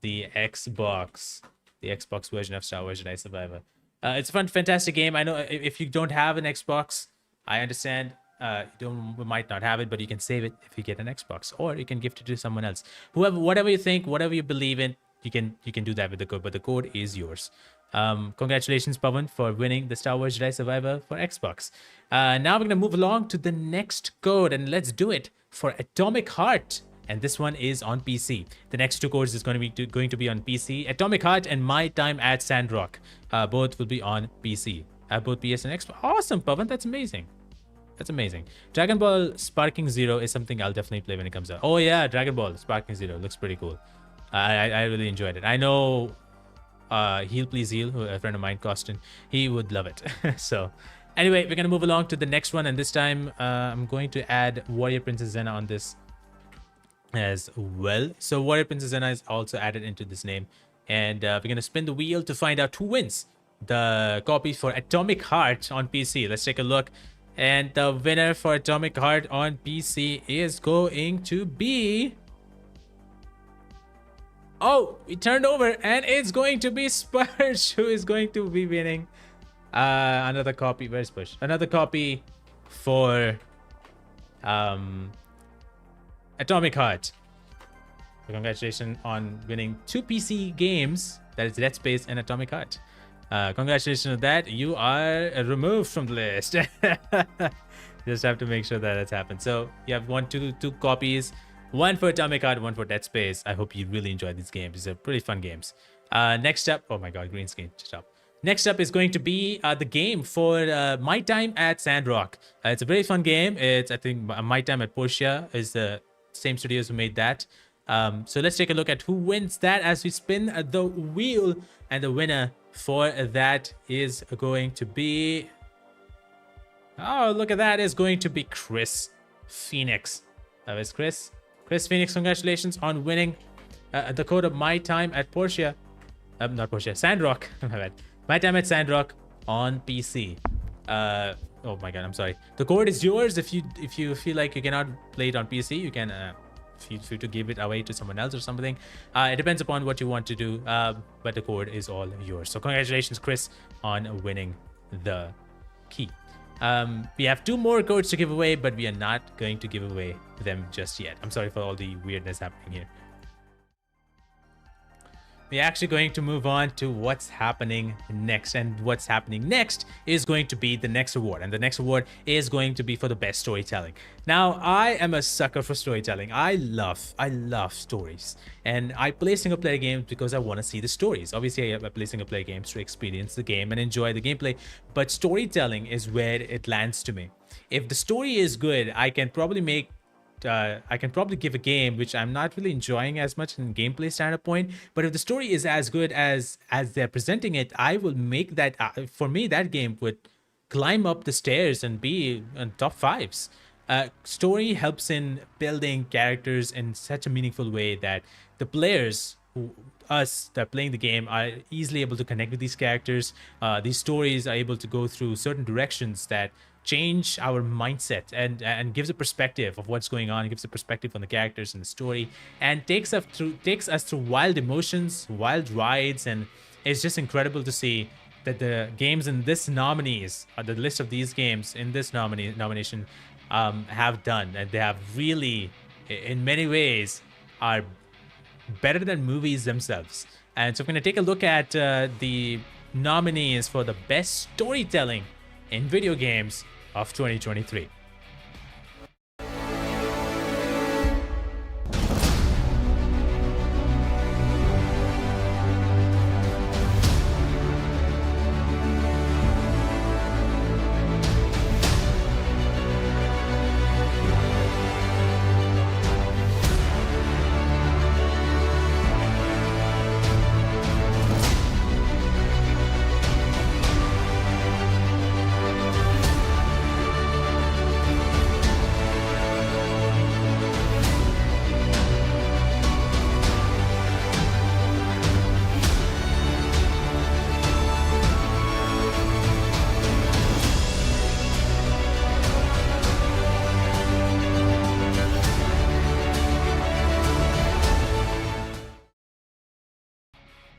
the Xbox version of Star Wars Jedi Survivor. It's a fantastic game. I know if you don't have an Xbox, I understand. You might not have it, but you can save it if you get an Xbox, or you can gift it to someone else. Whatever you think, whatever you believe in, you can do that with the code, but the code is yours. Congratulations, Pavan, for winning the Star Wars Jedi Survivor for Xbox. Now we're gonna move along to the next code, and let's do it for Atomic Heart. And this one is on PC. The next 2 codes is going to be on PC. Atomic Heart and My Time at Sandrock. Both will be on PC. Both PS and Xbox. Awesome, Pavan. That's amazing. That's amazing. Dragon Ball Sparking Zero is something I'll definitely play when it comes out. Oh yeah, Dragon Ball Sparking Zero looks pretty cool. I really enjoyed it. I know Heal Please Heal, a friend of mine, Costin, he would love it. So anyway, we're gonna move along to the next one, and this time I'm going to add Warrior Princess Zena on this as well. So Warrior Princess Zena is also added into this name, and we're gonna spin the wheel to find out who wins the copy for Atomic Heart on PC. Let's take a look. And the winner for Atomic Heart on PC is going to be... Oh, we turned over, and it's going to be Spurge who is going to be winning another copy. Where's Spurge? Another copy for Atomic Heart. So congratulations on winning 2 PC games. That is Dead Space and Atomic Heart. Congratulations on that. You are removed from the list. Just have to make sure that that's happened. So you have two copies, one for Atomic Heart, one for Dead Space. I hope you really enjoyed these games. These are pretty fun games. Next up, oh my god, green screen, stop. Next up is going to be the game for My Time at Sandrock. It's a very fun game. It's, I think, My Time at Portia is the same studios who made that. So let's take a look at who wins that as we spin the wheel, and the winner for that is going to be, oh look at that, is going to be Chris Phoenix. That was Chris Phoenix. Congratulations on winning the code of My Time at Portia, not Portia, Sandrock. My bad. My Time at Sandrock on PC. Oh my god, I'm sorry. The code is yours. If you feel like you cannot play it on PC, you can feel free to give it away to someone else or something. It depends upon what you want to do, but the code is all yours. So congratulations, Chris, on winning the key. We have 2 more codes to give away, but we are not going to give away them just yet. I'm sorry for all the weirdness happening here. We're actually going to move on to what's happening next, and what's happening next is going to be the next award, and the next award is going to be for the best storytelling. Now, I am a sucker for storytelling. I love stories, and I play single player games because I want to see the stories. Obviously, I play single player games to experience the game and enjoy the gameplay, but storytelling is where it lands to me. If the story is good, I can probably give a game which I'm not really enjoying as much in gameplay standpoint, but if the story is as good as they're presenting it, I will make that, for me, that game would climb up the stairs and be in top 5s. Story helps in building characters in such a meaningful way that the players, us that are playing the game, are easily able to connect with these characters. These stories are able to go through certain directions that change our mindset and gives a perspective of what's going on, gives a perspective on the characters and the story, and takes us through wild emotions, wild rides, and it's just incredible to see that the games in this nominees, the list of these games in this nomination have done, and they have really, in many ways, are better than movies themselves. And so we're going to take a look at the nominees for the best storytelling in video games of 2023.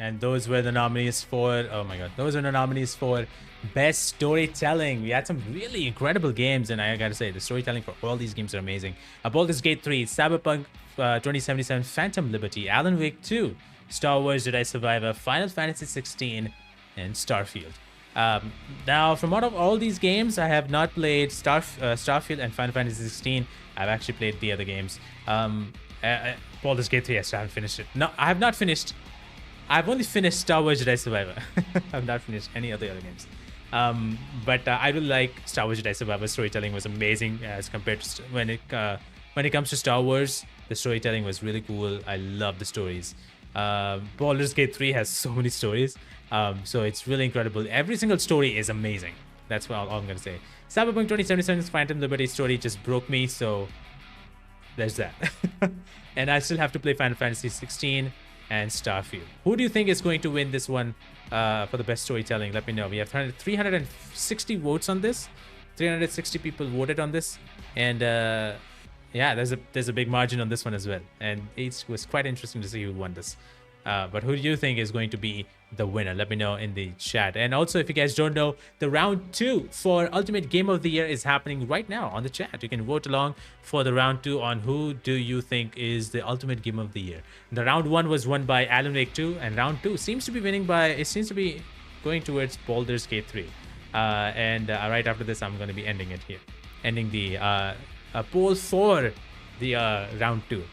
And those were the nominees for, oh my god, those are the nominees for best storytelling. We had some really incredible games, and I gotta say, the storytelling for all these games are amazing. Baldur's Gate 3, Cyberpunk 2077, Phantom Liberty, Alan Wake 2, Star Wars Jedi Survivor, Final Fantasy 16, and Starfield. Now, from out of all these games, I have not played Starfield and Final Fantasy 16. I've actually played the other games. Baldur's Gate 3, yes, I haven't finished it. No, I have not finished. I've only finished Star Wars Jedi Survivor. I've not finished any other games. But I really like Star Wars Jedi Survivor. Storytelling was amazing as compared to when it comes to Star Wars. The storytelling was really cool. I love the stories. Baldur's Gate 3 has so many stories. So it's really incredible. Every single story is amazing. That's all I'm going to say. Cyberpunk 2077's Phantom Liberty story just broke me. So there's that. And I still have to play Final Fantasy 16 and Starfield. Who do you think is going to win this one for the best storytelling? Let me know. We have 360 votes on this. 360 people voted on this, and yeah, there's a big margin on this one as well. And it was quite interesting to see who won this. But who do you think is going to be the winner? Let me know in the chat. And also, if you guys don't know, the round 2 for Ultimate Game of the Year is happening right now on the chat. You can vote along for the round 2 on who do you think is the Ultimate Game of the Year. The round 1 was won by Alan Wake 2, and round 2 seems to be going towards Baldur's Gate 3. And right after this, I'm going to be ending it here. Ending the poll for the round 2.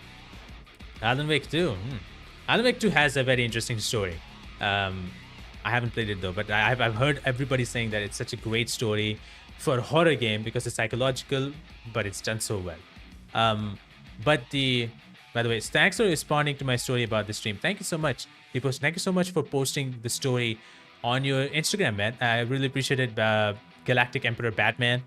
Alan Wake 2. Alan Wake 2 has a very interesting story. I haven't played it though, but I've heard everybody saying that it's such a great story for a horror game because it's psychological, but it's done so well. By the way, thanks for responding to my story about the stream. Thank you so much. Thank you so much for posting the story on your Instagram, man. I really appreciate it. Galactic Emperor Batman.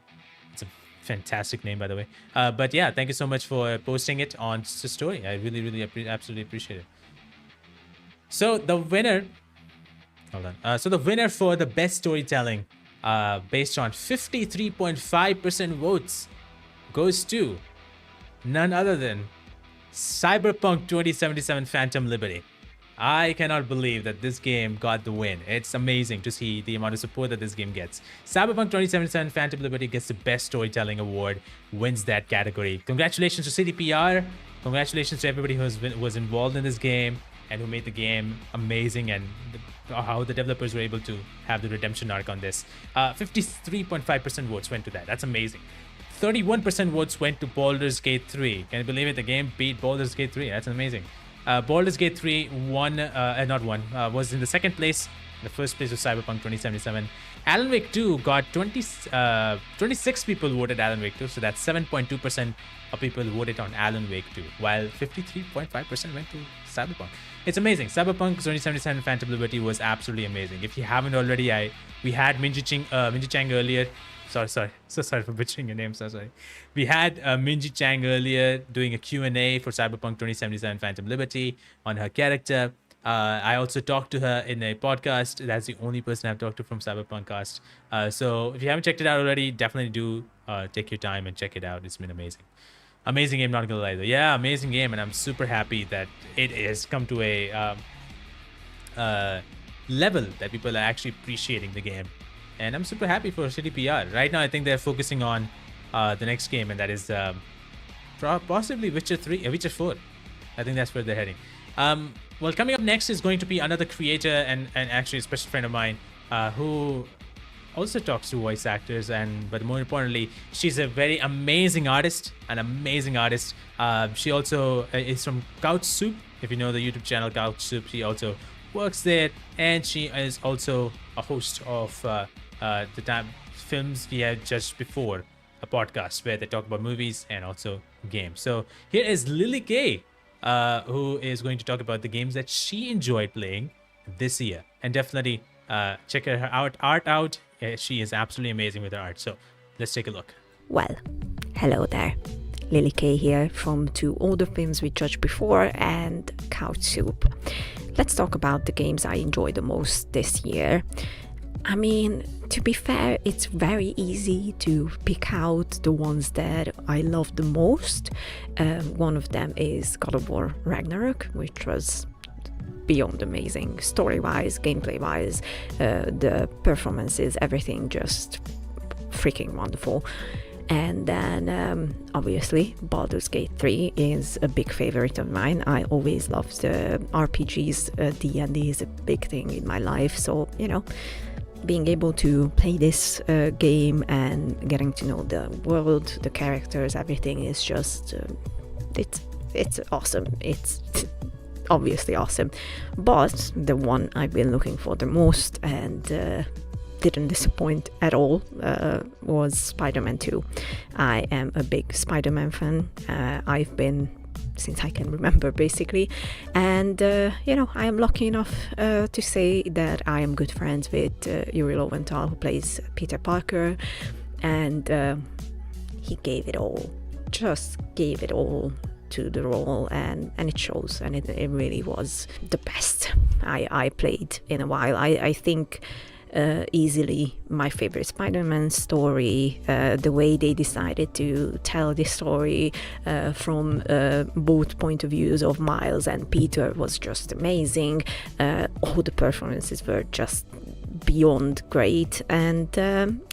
It's a fantastic name, by the way. But yeah, thank you so much for posting it on the story. I really, absolutely appreciate it. So the winner, hold on. So the winner for the best storytelling, based on 53.5% votes, goes to none other than Cyberpunk 2077 Phantom Liberty. I cannot believe that this game got the win. It's amazing to see the amount of support that this game gets. Cyberpunk 2077 Phantom Liberty gets the Best Storytelling Award, wins that category. Congratulations to CDPR. Congratulations to everybody who was involved in this game and who made the game amazing, and how the developers were able to have the redemption arc on this. 53.5% votes went to that. That's amazing. 31% votes went to Baldur's Gate 3. Can you believe it? The game beat Baldur's Gate 3. That's amazing. Baldur's Gate 3 was in the second place. The first place was Cyberpunk 2077. Alan Wake 2 got 26 people voted Alan Wake 2, so that's 7.2% of people voted on Alan Wake 2, while 53.5% went to Cyberpunk. It's amazing. Cyberpunk 2077 Phantom Liberty was absolutely amazing. If you haven't already, we had Minji Chang earlier. So sorry for butchering your name. So sorry. We had Minji Chang earlier doing a Q&A for Cyberpunk 2077 Phantom Liberty on her character. I also talked to her in a podcast. That's the only person I've talked to from Cyberpunk cast. So if you haven't checked it out already, definitely do take your time and check it out. It's been amazing. Amazing game, not gonna lie though. Yeah, amazing game, and I'm super happy that it has come to a level that people are actually appreciating the game. And I'm super happy for CDPR. Right now, I think they're focusing on the next game, and that is possibly Witcher 4. I think that's where they're heading. Well, coming up next is going to be another creator and actually a special friend of mine who also talks to voice actors, but more importantly, she's a very amazing artist. She also is from Couch Soup. If you know the YouTube channel Couch Soup, she also works there, and she is also a host of the time films we had just before, a podcast where they talk about movies and also games. So here is Lily Kay, who is going to talk about the games that she enjoyed playing this year, and definitely check her art out. She is absolutely amazing with her art. So let's take a look. Well, hello there. Lily Kay here from two older films we judged before and Couch Soup. Let's talk about the games I enjoyed the most this year. I mean, to be fair, it's very easy to pick out the ones that I love the most. One of them is God of War Ragnarok, which was beyond amazing, story-wise, gameplay-wise, the performances, everything just freaking wonderful. And then obviously Baldur's Gate 3 is a big favorite of mine. I always loved RPGs. D&D is a big thing in my life, so you know, being able to play this game and getting to know the world, the characters, everything is just it's awesome. It's obviously awesome. But the one I've been looking for the most and didn't disappoint at all was Spider-Man 2. I am a big Spider-Man fan. I've been since I can remember, basically, and you know, I am lucky enough to say that I am good friends with Yuri Lowenthal, who plays Peter Parker, and he gave it all, just gave it all to the role, and it shows, and it really was the best I played in a while. I think easily my favorite Spider-Man story. The way they decided to tell this story from both point of views of Miles and Peter was just amazing. All the performances were just beyond great, and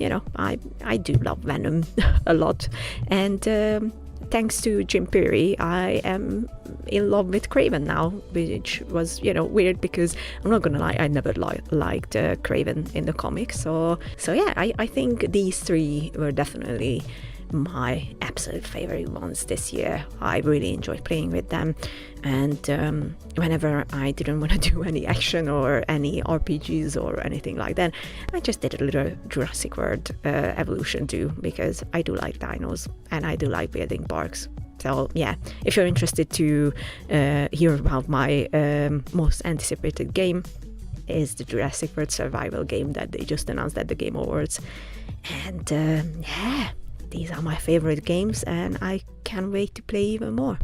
you know, I do love Venom a lot, and thanks to Jim Perry, I am in love with Craven now, which was, you know, weird because I'm not gonna lie, I never liked Craven in the comics. So yeah, I think these three were definitely my absolute favorite ones this year. I really enjoyed playing with them, and whenever I didn't want to do any action or any RPGs or anything like that, I just did a little Jurassic World Evolution too, because I do like dinos and I do like building parks. So yeah, if you're interested to hear about my most anticipated game, is the Jurassic World survival game that they just announced at the Game Awards, and yeah, these are my favorite games, and I can't wait to play even more.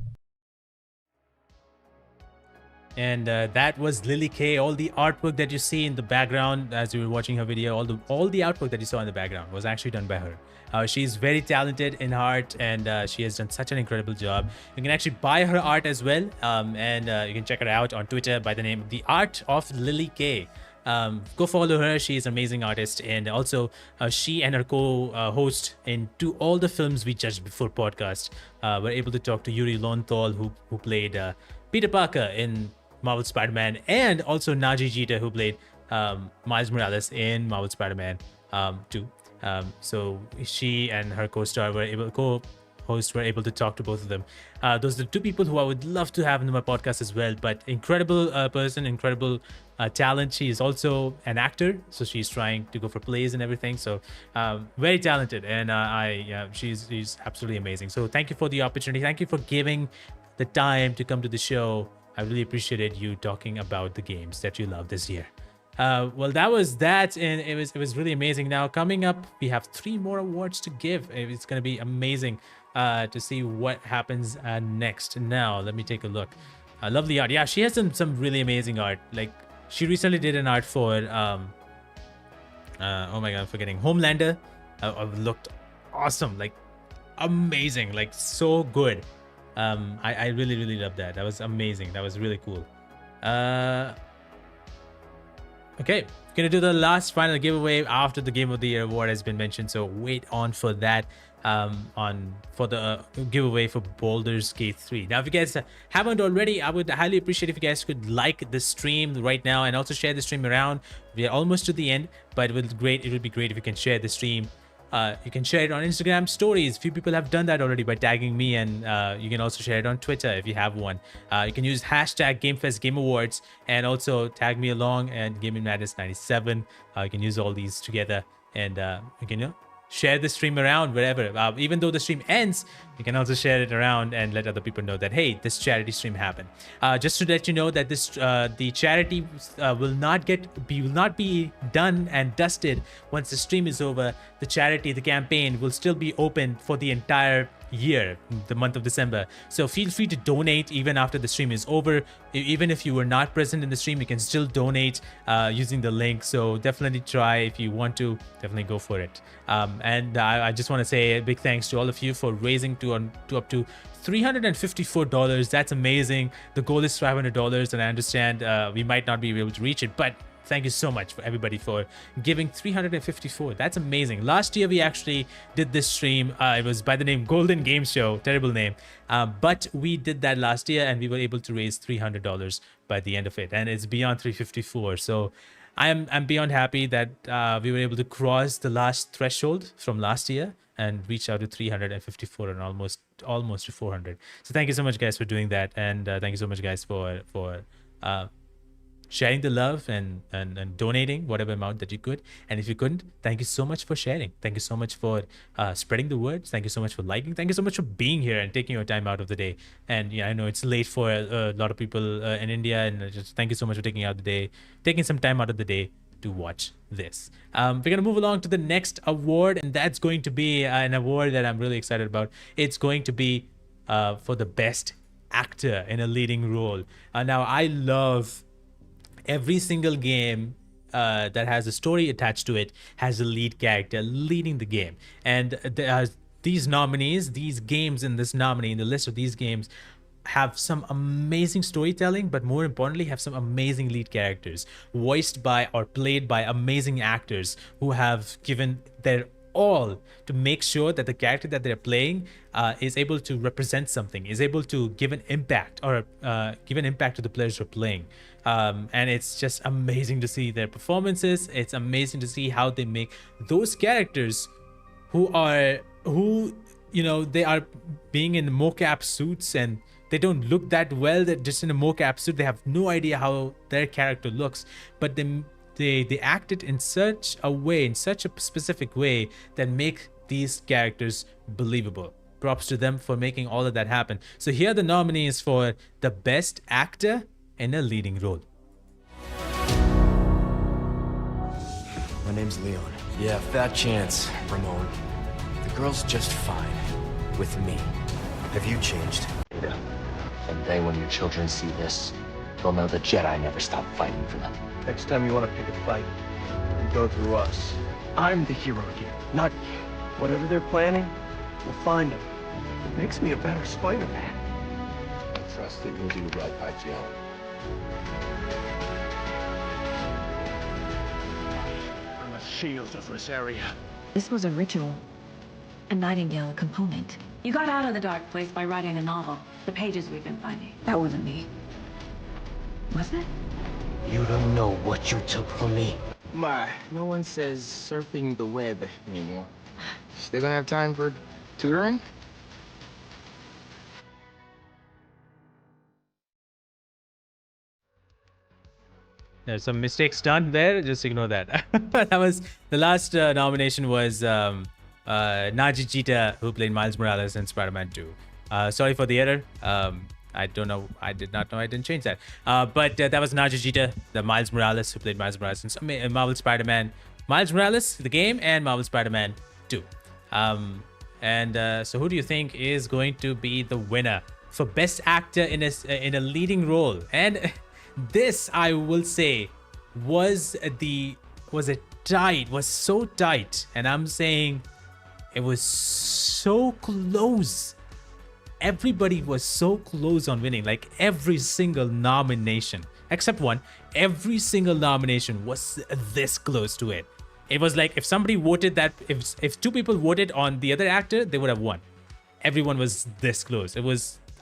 And that was Lily Kay. All the artwork that you see in the background as you were watching her video, all the artwork that you saw in the background was actually done by her. She's very talented in art, and she has done such an incredible job. You can actually buy her art as well, and you can check her out on Twitter by the name The Art of Lily Kay. Go follow her. She's an amazing artist, and also she and her co-host in all the films we judged before podcast were able to talk to Yuri Lowenthal, who played Peter Parker in Marvel Spider-Man, and also Naji Jeter, who played Miles Morales in Marvel Spider-Man 2. So she and her co-host were able to talk to both of them. Those are the two people who I would love to have in my podcast as well. But incredible person, incredible talent. She is also an actor, so she's trying to go for plays and everything. So very talented, and she's absolutely amazing. So thank you for the opportunity. Thank you for giving the time to come to the show. I really appreciated you talking about the games that you love this year. Well, that was that, and it was really amazing. Now coming up, we have 3 more awards to give. It's going to be amazing to see what happens next. Now let me take a look. I love the art. Yeah, she has some really amazing art. Like, she recently did an art for oh my god, I'm forgetting, Homelander. Looked awesome, like amazing, like so good. I really love that. That was amazing. That was really cool. Okay, gonna do the last final giveaway after the Game of the Year award has been mentioned, so wait on for that. For the giveaway for Baldur's Gate 3. Now, if you guys haven't already, I would highly appreciate if you guys could like the stream right now and also share the stream around. We are almost to the end, but it would be great if you can share the stream. You can share it on Instagram stories. Few people have done that already by tagging me, and you can also share it on Twitter if you have one. You can use hashtag GameFest Game Awards and also tag me along and Gaming Madness 97. You can use all these together, and you can share the stream around wherever. Even though the stream ends, you can also share it around and let other people know that, hey, this charity stream happened. Just to let you know that this the charity will not be done and dusted once the stream is over. The campaign will still be open for the entire year, the month of December. So feel free to donate even after the stream is over. Even if you were not present in the stream, you can still donate using the link. So definitely try. If you want to, definitely go for it. And I just want to say a big thanks to all of you for raising to up to $354. That's amazing. The goal is $500, and I understand we might not be able to reach it, but thank you so much for everybody for giving $354. That's amazing. Last year we actually did this stream. It was by the name Golden Game Show. Terrible name. But we did that last year, and we were able to raise $300 by the end of it, and it's beyond $354. So I'm beyond happy that we were able to cross the last threshold from last year and reach out to 354 and almost to 400. So thank you so much, guys, for doing that, and thank you so much, guys, for sharing the love and donating whatever amount that you could. And if you couldn't, thank you so much for sharing. Thank you so much for spreading the words. Thank you so much for liking. Thank you so much for being here and taking your time out of the day. And yeah, I know it's late for a lot of people in India, and just thank you so much for taking some time out of the day to watch this. We're gonna move along to the next award, and that's going to be an award that I'm really excited about. It's going to be for the best actor in a leading role. Now, I love every single game that has a story attached to it has a lead character leading the game, and these nominees, these games in this nominee, in the list of these games, have some amazing storytelling, but more importantly have some amazing lead characters voiced by or played by amazing actors who have given their all to make sure that the character that they're playing is able to represent something, is able to give an impact or give an impact to the players who are playing. And it's just amazing to see their performances. It's amazing to see how they make those characters who they are being in mocap suits, and they don't look that well. They're just in a mocap suit. They have no idea how their character looks, but they act it in such a way, in such a specific way, that make these characters believable. Props to them for making all of that happen. So here are the nominees for the best actor in a leading role. My name's Leon. Yeah, fat chance, Ramon. The girl's just fine with me. Have you changed? Yeah. Someday when your children see this, they'll know the Jedi never stopped fighting for them. Next time you want to pick a fight, then go through us. I'm the hero here, not you. Whatever they're planning, we'll find them. It makes me a better Spider-Man. I trust that you'll do right by Jill. I'm a shield of this area. This was a ritual. A Nightingale component. You got out of the dark place by writing a novel. The pages we've been finding. That wasn't me. Was it? You don't know what you took from me. My, no one says surfing the web anymore. Still gonna have time for tutoring? There's some mistakes done there. Just ignore that. That was the last nomination was Naji Cheetah, who played Miles Morales in Spider-Man 2. Sorry for the error. I don't know. I did not know I didn't change that. But that was Naji Cheetah, the Miles Morales, who played Miles Morales in Marvel Spider-Man. Miles Morales, the game, and Marvel Spider-Man 2. So who do you think is going to be the winner for Best Actor in a leading role? And this, I will say, was so tight, and I'm saying it was so close. Everybody was so close on winning. Like every single nomination, except one, every single nomination was this close to it. It was like if somebody voted that, if two people voted on the other actor, they would have won. Everyone was this close.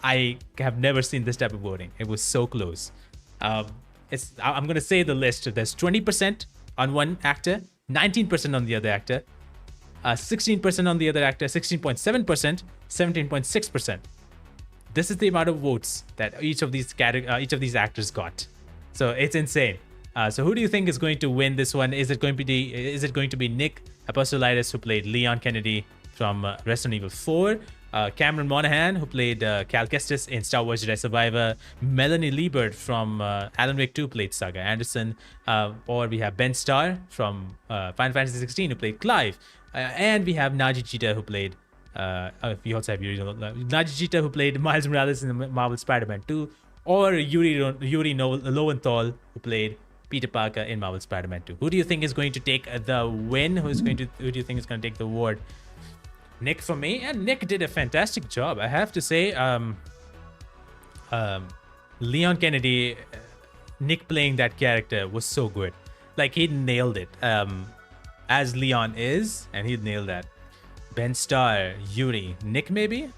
I have never seen this type of voting. It was so close. I'm gonna say the list. There's 20% on one actor, 19% on the other actor, 16% on the other actor, 16.7%, 17.6%. This is the amount of votes that each of these actors got. So it's insane. So who do you think is going to win this one? Is it going to be Nick Apostolitis, who played Leon Kennedy from Resident Evil 4? Cameron Monaghan, who played Cal Kestis in Star Wars Jedi Survivor. Melanie Liebert from Alan Wake 2 played Saga Anderson. Or we have Ben Starr from Final Fantasy 16, who played Clive. And we have Naji Cheetah, who played we also have Naji Cheetah, who played Miles Morales in the Marvel Spider-Man 2, or Yuri Lowenthal, who played Peter Parker in Marvel Spider-Man 2. Who do you think is going to take the win? Who do you think is going to take the award? Nick for me, and Nick did a fantastic job. I have to say, Leon Kennedy, Nick playing that character was so good. Like he nailed it. As Leon is, and he nailed that. Ben Starr, Yuri, Nick maybe?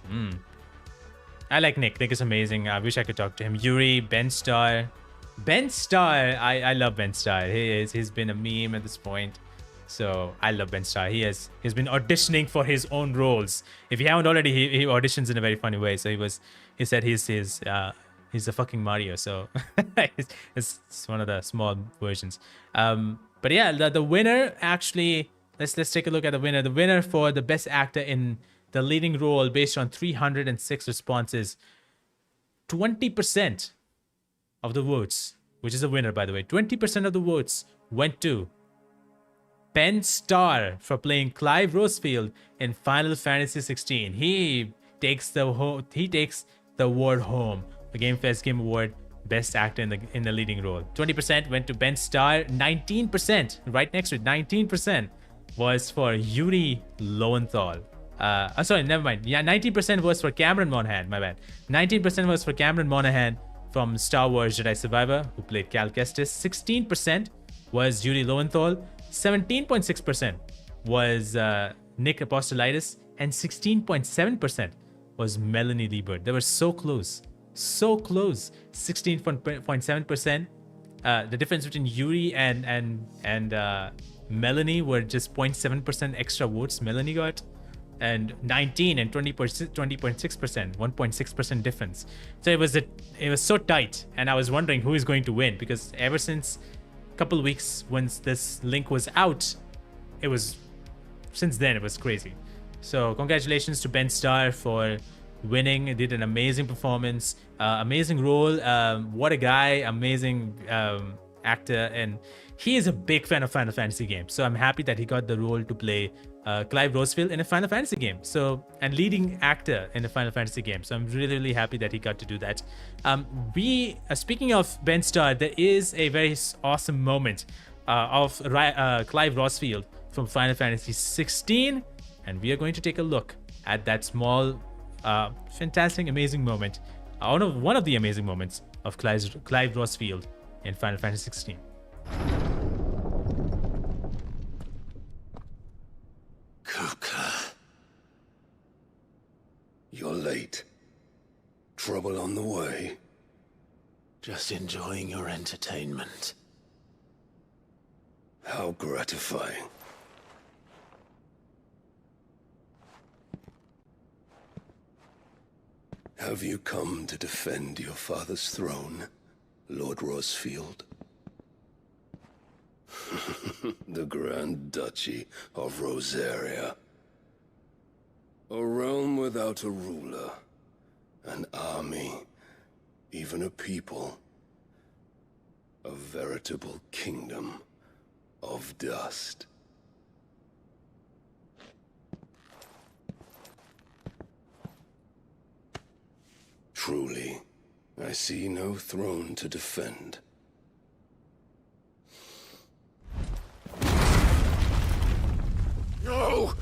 I like Nick. Nick is amazing. I wish I could talk to him. Yuri, Ben Starr. Ben Starr, I love Ben Starr. He's been a meme at this point. So I love Ben Starr. He's been auditioning for his own roles. If you haven't already, he auditions in a very funny way. So he said he's a fucking Mario. So it's one of the small versions. But yeah, the winner actually, let's take a look at the winner. The winner for the best actor in the leading role based on 306 responses, 20% of the votes, which is a winner by the way, 20% of the votes went to Ben Starr for playing Clive Rosefield in Final Fantasy 16. He takes the award home, the GameFest Game Award, Best Actor in the leading role. 20% went to Ben Starr. 19%, right next to it, 19% was for Yuri Lowenthal. Sorry, never mind. Yeah, 19% was for Cameron Monaghan. My bad. 19% was for Cameron Monaghan from Star Wars Jedi Survivor, who played Cal Kestis. 16% was Yuri Lowenthal. 17.6% was Nick Apostolitis, and 16.7% was Melanie Liebert. They were so close. So close. 16.7%. The difference between Yuri and Melanie were just 0.7% extra votes Melanie got, and 19 and 20.6%, 1.6% difference. So it was so tight, and I was wondering who is going to win, because ever since a couple of weeks once this link was out, since then it was crazy. So congratulations to Ben Starr for winning. He did an amazing performance, amazing role. What a guy, amazing actor, and he is a big fan of Final Fantasy games. So I'm happy that he got the role to play Clive Rosefield in a Final Fantasy game. So, and leading actor in a Final Fantasy game. So I'm really, really happy that he got to do that. Speaking of Ben Starr, there is a very awesome moment of Clive Rosefield from Final Fantasy 16, and we are going to take a look at that small, fantastic, amazing moment. One of the amazing moments of Clive Rosefield in Final Fantasy 16. Kuka. You're late. Trouble on the way? Just enjoying your entertainment. How gratifying. Have you come to defend your father's throne, Lord Rosefield? The Grand Duchy of Rosaria. A realm without a ruler, an army, even a people. A veritable kingdom of dust. Truly, I see no throne to defend. No!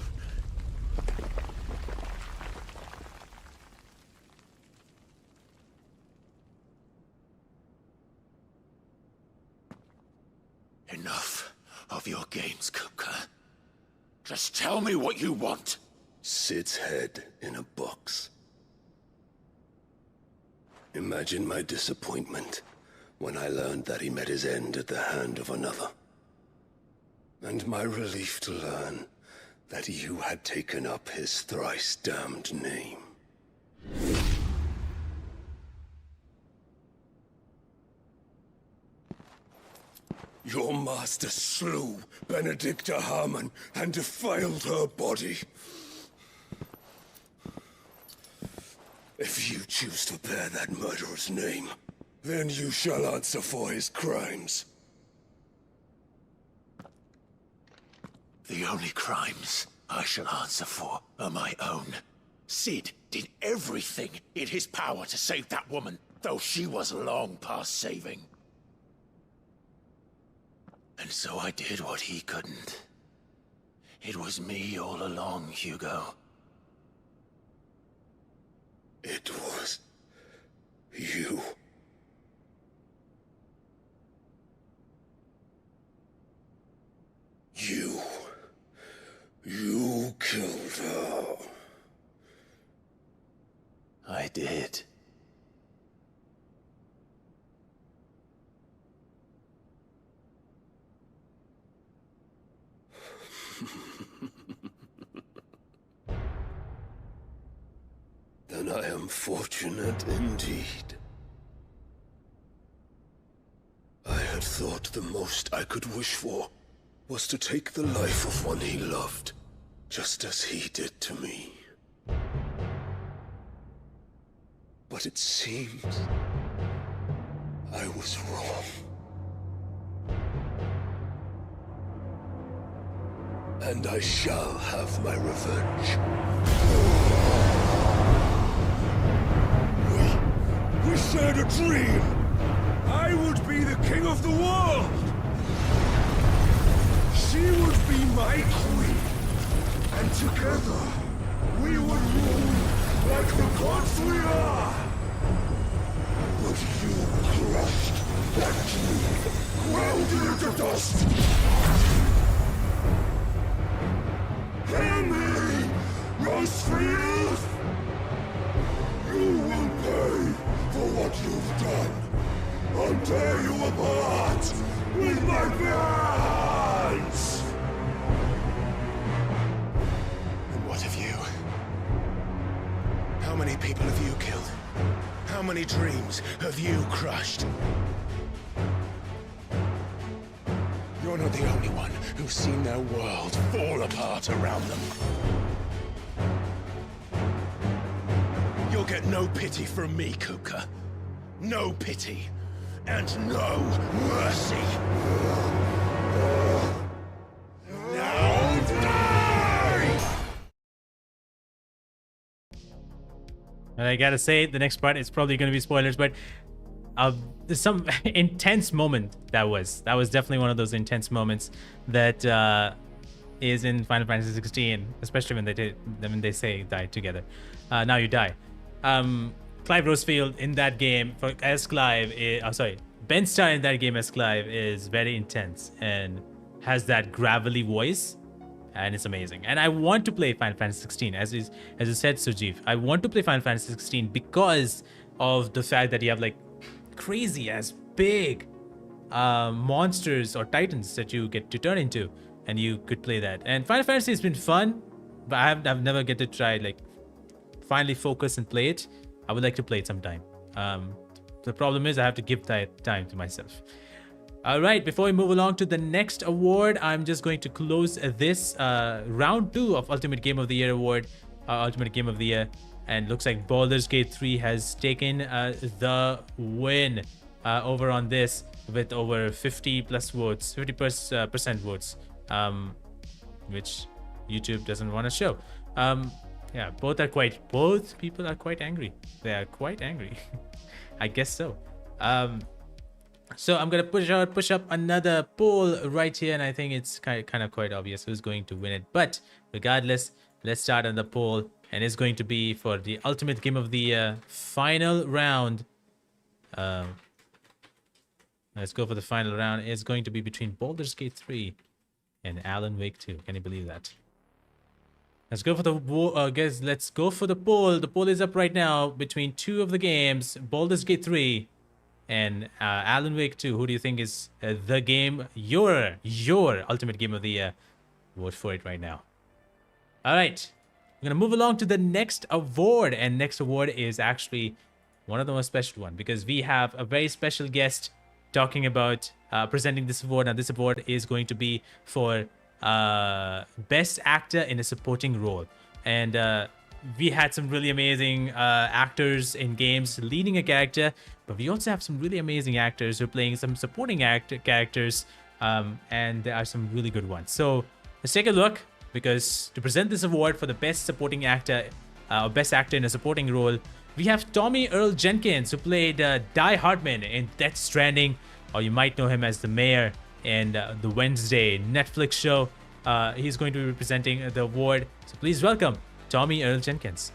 Enough of your games, Kuka. Just tell me what you want. Sid's head in a box. Imagine my disappointment when I learned that he met his end at the hand of another. And my relief to learn that you had taken up his thrice damned name. Your master slew Benedicta Harmon and defiled her body. If you choose to bear that murderer's name, then you shall answer for his crimes. The only crimes I shall answer for are my own. Sid did everything in his power to save that woman, though she was long past saving. And so I did what he couldn't. It was me all along, Hugo. It was you. You killed her. I did. Then I am fortunate indeed. I had thought the most I could wish for was to take the life of one he loved, just as he did to me. But it seems I was wrong. And I shall have my revenge. We shared a dream! I would be the king of the world! She would be my queen! And together, we would rule like the gods we are! But you crushed that dream, ground it into dust! Hear me, Rosefield! You will pay for what you've done. I'll tear you apart with my hands! And what of you? How many people have you killed? How many dreams have you crushed? You're not the only one who's seen their world fall apart around them. You'll get no pity from me, Kuka. No pity. And no mercy. Now die! And I gotta say, the next part is probably gonna be spoilers, but there's some intense moment that was definitely one of those intense moments that is in Final Fantasy 16, especially when they say die together. Now you die. Clive Rosefield in that game as Clive, Ben Starr in that game as Clive is very intense and has that gravelly voice, and it's amazing. And I want to play Final Fantasy 16, as you said, Sujeev. I want to play Final Fantasy 16 because of the fact that you have like crazy as big monsters or titans that you get to turn into, and you could play that. And Final Fantasy has been fun, but I've never get to try like finally focus and play it. I would like to play it sometime. The problem is I have to give that time to myself. All right, before we move along to the next award, I'm just going to close this round 2 of Ultimate Game of the Year award, Ultimate Game of the Year. And looks like Baldur's Gate 3 has taken the win over on this with over 50 plus votes, 50% votes, which YouTube doesn't want to show. Yeah, both people are quite angry. They are quite angry. I guess so. So I'm gonna push up another poll right here, and I think it's kind of quite obvious who's going to win it. But regardless, let's start on the poll, and it's going to be for the Ultimate Game of the Year final round. Let's go for the final round. It's going to be between Baldur's Gate 3 and Alan Wake 2. Can you believe that? Let's go for the guys. Let's go for the poll. The poll is up right now between 2 of the games, Baldur's Gate 3 and Alan Wake 2. Who do you think is the game, your Ultimate Game of the Year? Vote for it right now. All right, we're gonna move along to the next award, and next award is actually one of the most special one because we have a very special guest talking about presenting this award. Now, this award is going to be for Best Actor in a Supporting Role, and we had some really amazing actors in games leading a character, but we also have some really amazing actors who are playing some supporting characters, and there are some really good ones. So let's take a look, because to present this award for the Best Supporting Actor or Best Actor in a Supporting Role, we have Tommie Earl Jenkins, who played Die Hardman in Death Stranding, or you might know him as the mayor in the Wednesday Netflix show. He's going to be presenting the award, so please welcome Tommie Earl Jenkins.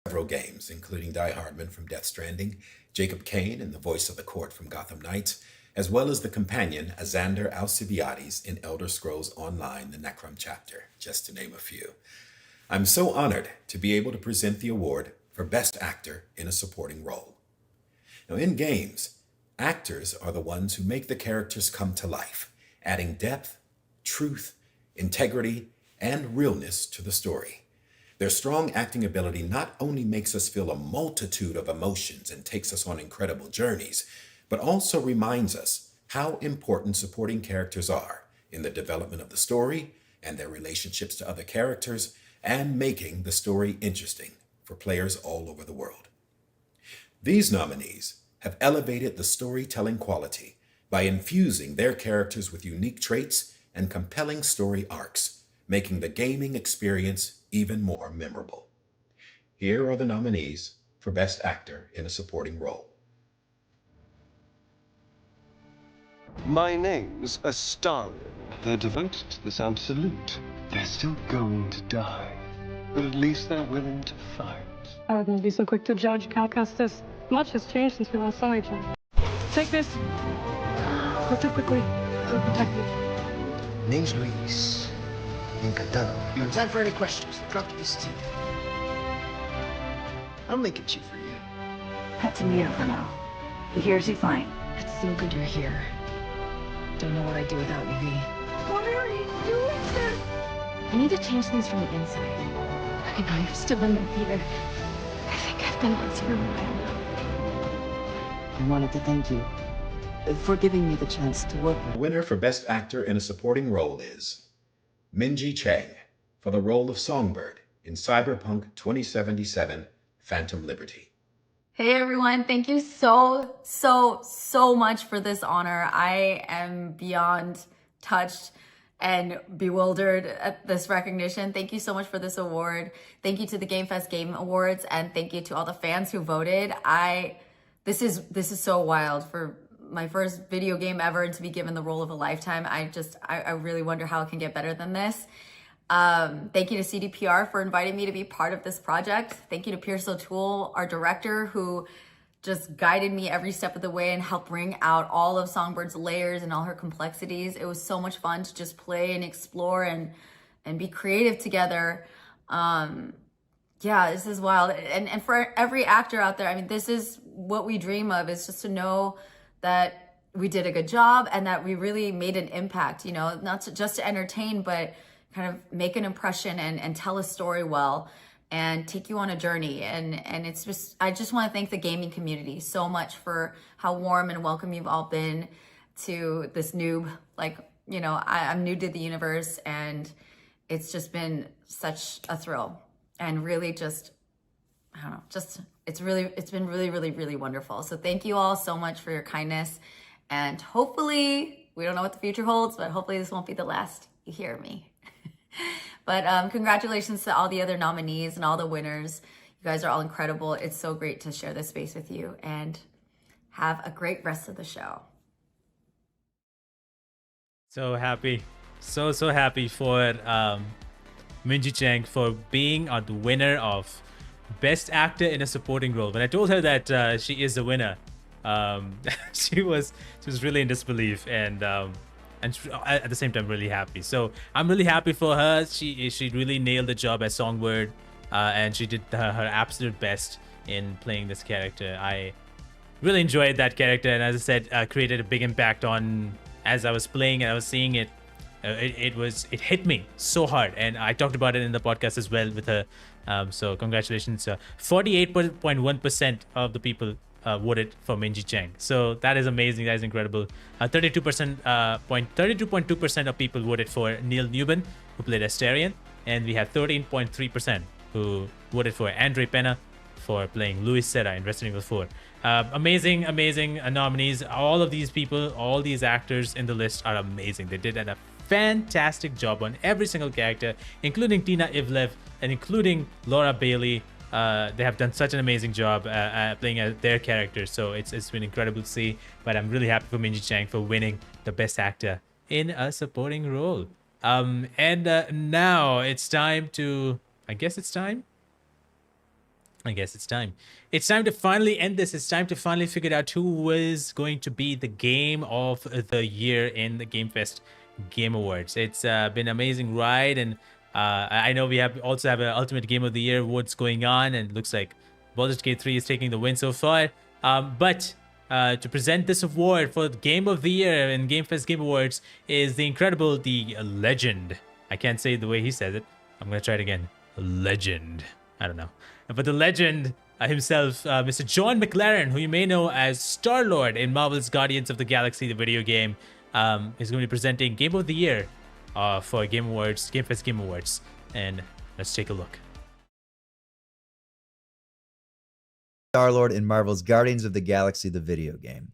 Several games, including Die Hardman from Death Stranding, Jacob Kane in the voice of the Court from Gotham Knights, as well as the companion Azander Alcibiades in Elder Scrolls Online, the Necrom chapter, just to name a few. I'm so honored to be able to present the award for Best Actor in a Supporting Role. Now, in games, actors are the ones who make the characters come to life, adding depth, truth, integrity, and realness to the story. Their strong acting ability not only makes us feel a multitude of emotions and takes us on incredible journeys, but also reminds us how important supporting characters are in the development of the story and their relationships to other characters, and making the story interesting for players all over the world. These nominees have elevated the storytelling quality by infusing their characters with unique traits and compelling story arcs, making the gaming experience even more memorable. Here are the nominees for Best Actor in a Supporting Role. My name's Astar. They're devoted to this absolute. They're still going to die, but at least they're willing to fight. I wouldn't be so quick to judge, Calcastus. Much has changed since we last saw each other. Take this. Go too quickly. Go protect me. Name's Luis. Encantado. No time for any questions. Drop to this team. I'll make it cheap for you. That's a meal for now. He hears you fine. It's so good you're here. Don't know what I'd do without you, V. What are you doing this? I need to change things from the inside. I know you're still in the theater. I think I've been on for a while now. I wanted to thank you for giving me the chance to work. The winner for Best Actor in a Supporting Role is Minji Chang for the role of Songbird in Cyberpunk 2077 Phantom Liberty. Hey everyone, thank you so much for this honor. I am beyond touched and bewildered at this recognition. Thank you so much for this award. Thank you to the GameFest Game Awards, and thank you to all the fans who voted. This is so wild for my first video game ever and to be given the role of a lifetime. I really wonder how it can get better than this. Thank you to CDPR for inviting me to be part of this project. Thank you to Pierce O'Toole, our director, who just guided me every step of the way and helped bring out all of Songbird's layers and all her complexities. It was so much fun to just play and explore and be creative together. Yeah, this is wild. And for every actor out there, I mean, this is what we dream of, is just to know that we did a good job and that we really made an impact, you know, not just to entertain, but kind of make an impression and tell a story well and take you on a journey. And it's just, I just want to thank the gaming community so much for how warm and welcome you've all been to this noob. Like, you know, I'm new to the universe, and it's just been such a thrill and really just, I don't know, just, it's been really, really, really wonderful. So thank you all so much for your kindness, and hopefully, we don't know what the future holds, but hopefully this won't be the last you hear me. But congratulations to all the other nominees and all the winners. You guys are all incredible. It's so great to share this space with you, and have a great rest of the show. So happy. So happy for Minji Chang for being the winner of Best Actor in a Supporting Role. When I told her that she is the winner, she was really in disbelief, and at the same time really happy. So I'm really happy for her. She really nailed the job as Songbird, and she did her absolute best in playing this character. I really enjoyed that character, and as I said, created a big impact on, as I was playing and I was seeing it. It hit me so hard, and I talked about it in the podcast as well with her. So congratulations. 48.1% of the people voted for Minji Chang. So that is amazing. That is incredible. 32.2% of people voted for Neil Newman, who played Astarion, and we have 13.3% who voted for Andre Pena for playing Luis Serra in Resident Evil 4. Amazing nominees. All of these people, all these actors in the list are amazing. They did a fantastic job on every single character, including Tina Ivlev and including Laura Bailey. They have done such an amazing job playing their characters, so it's been incredible to see. But I'm really happy for Minji Chang for winning the Best Actor in a Supporting Role. And now it's time to, I guess it's time to finally end this. It's time to finally figure out who is going to be the game of the year in the GameFest Game Awards. It's been an amazing ride, and I know we also have an Ultimate Game of the Year awards going on, and it looks like Baldur's Gate 3 is taking the win so far. But to present this award for the Game of the Year in GameFest Game Awards is the incredible, the legend. I can't say it the way he says it. I'm going to try it again. Legend. I don't know. But the legend himself, Mr. John McLaren, who you may know as Star-Lord in Marvel's Guardians of the Galaxy, the video game, is going to be presenting Game of the Year for Game Awards, GameFest Game Awards. And let's take a look. Star-Lord in Marvel's Guardians of the Galaxy, the video game.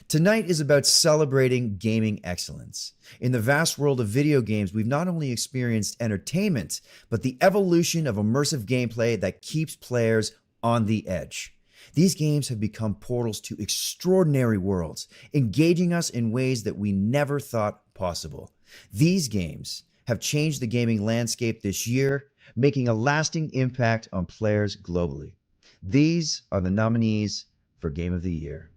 Tonight is about celebrating gaming excellence. In the vast world of video games, we've not only experienced entertainment, but the evolution of immersive gameplay that keeps players on the edge. These games have become portals to extraordinary worlds, engaging us in ways that we never thought possible. These games have changed the gaming landscape this year, making a lasting impact on players globally. These are the nominees for Game of the Year.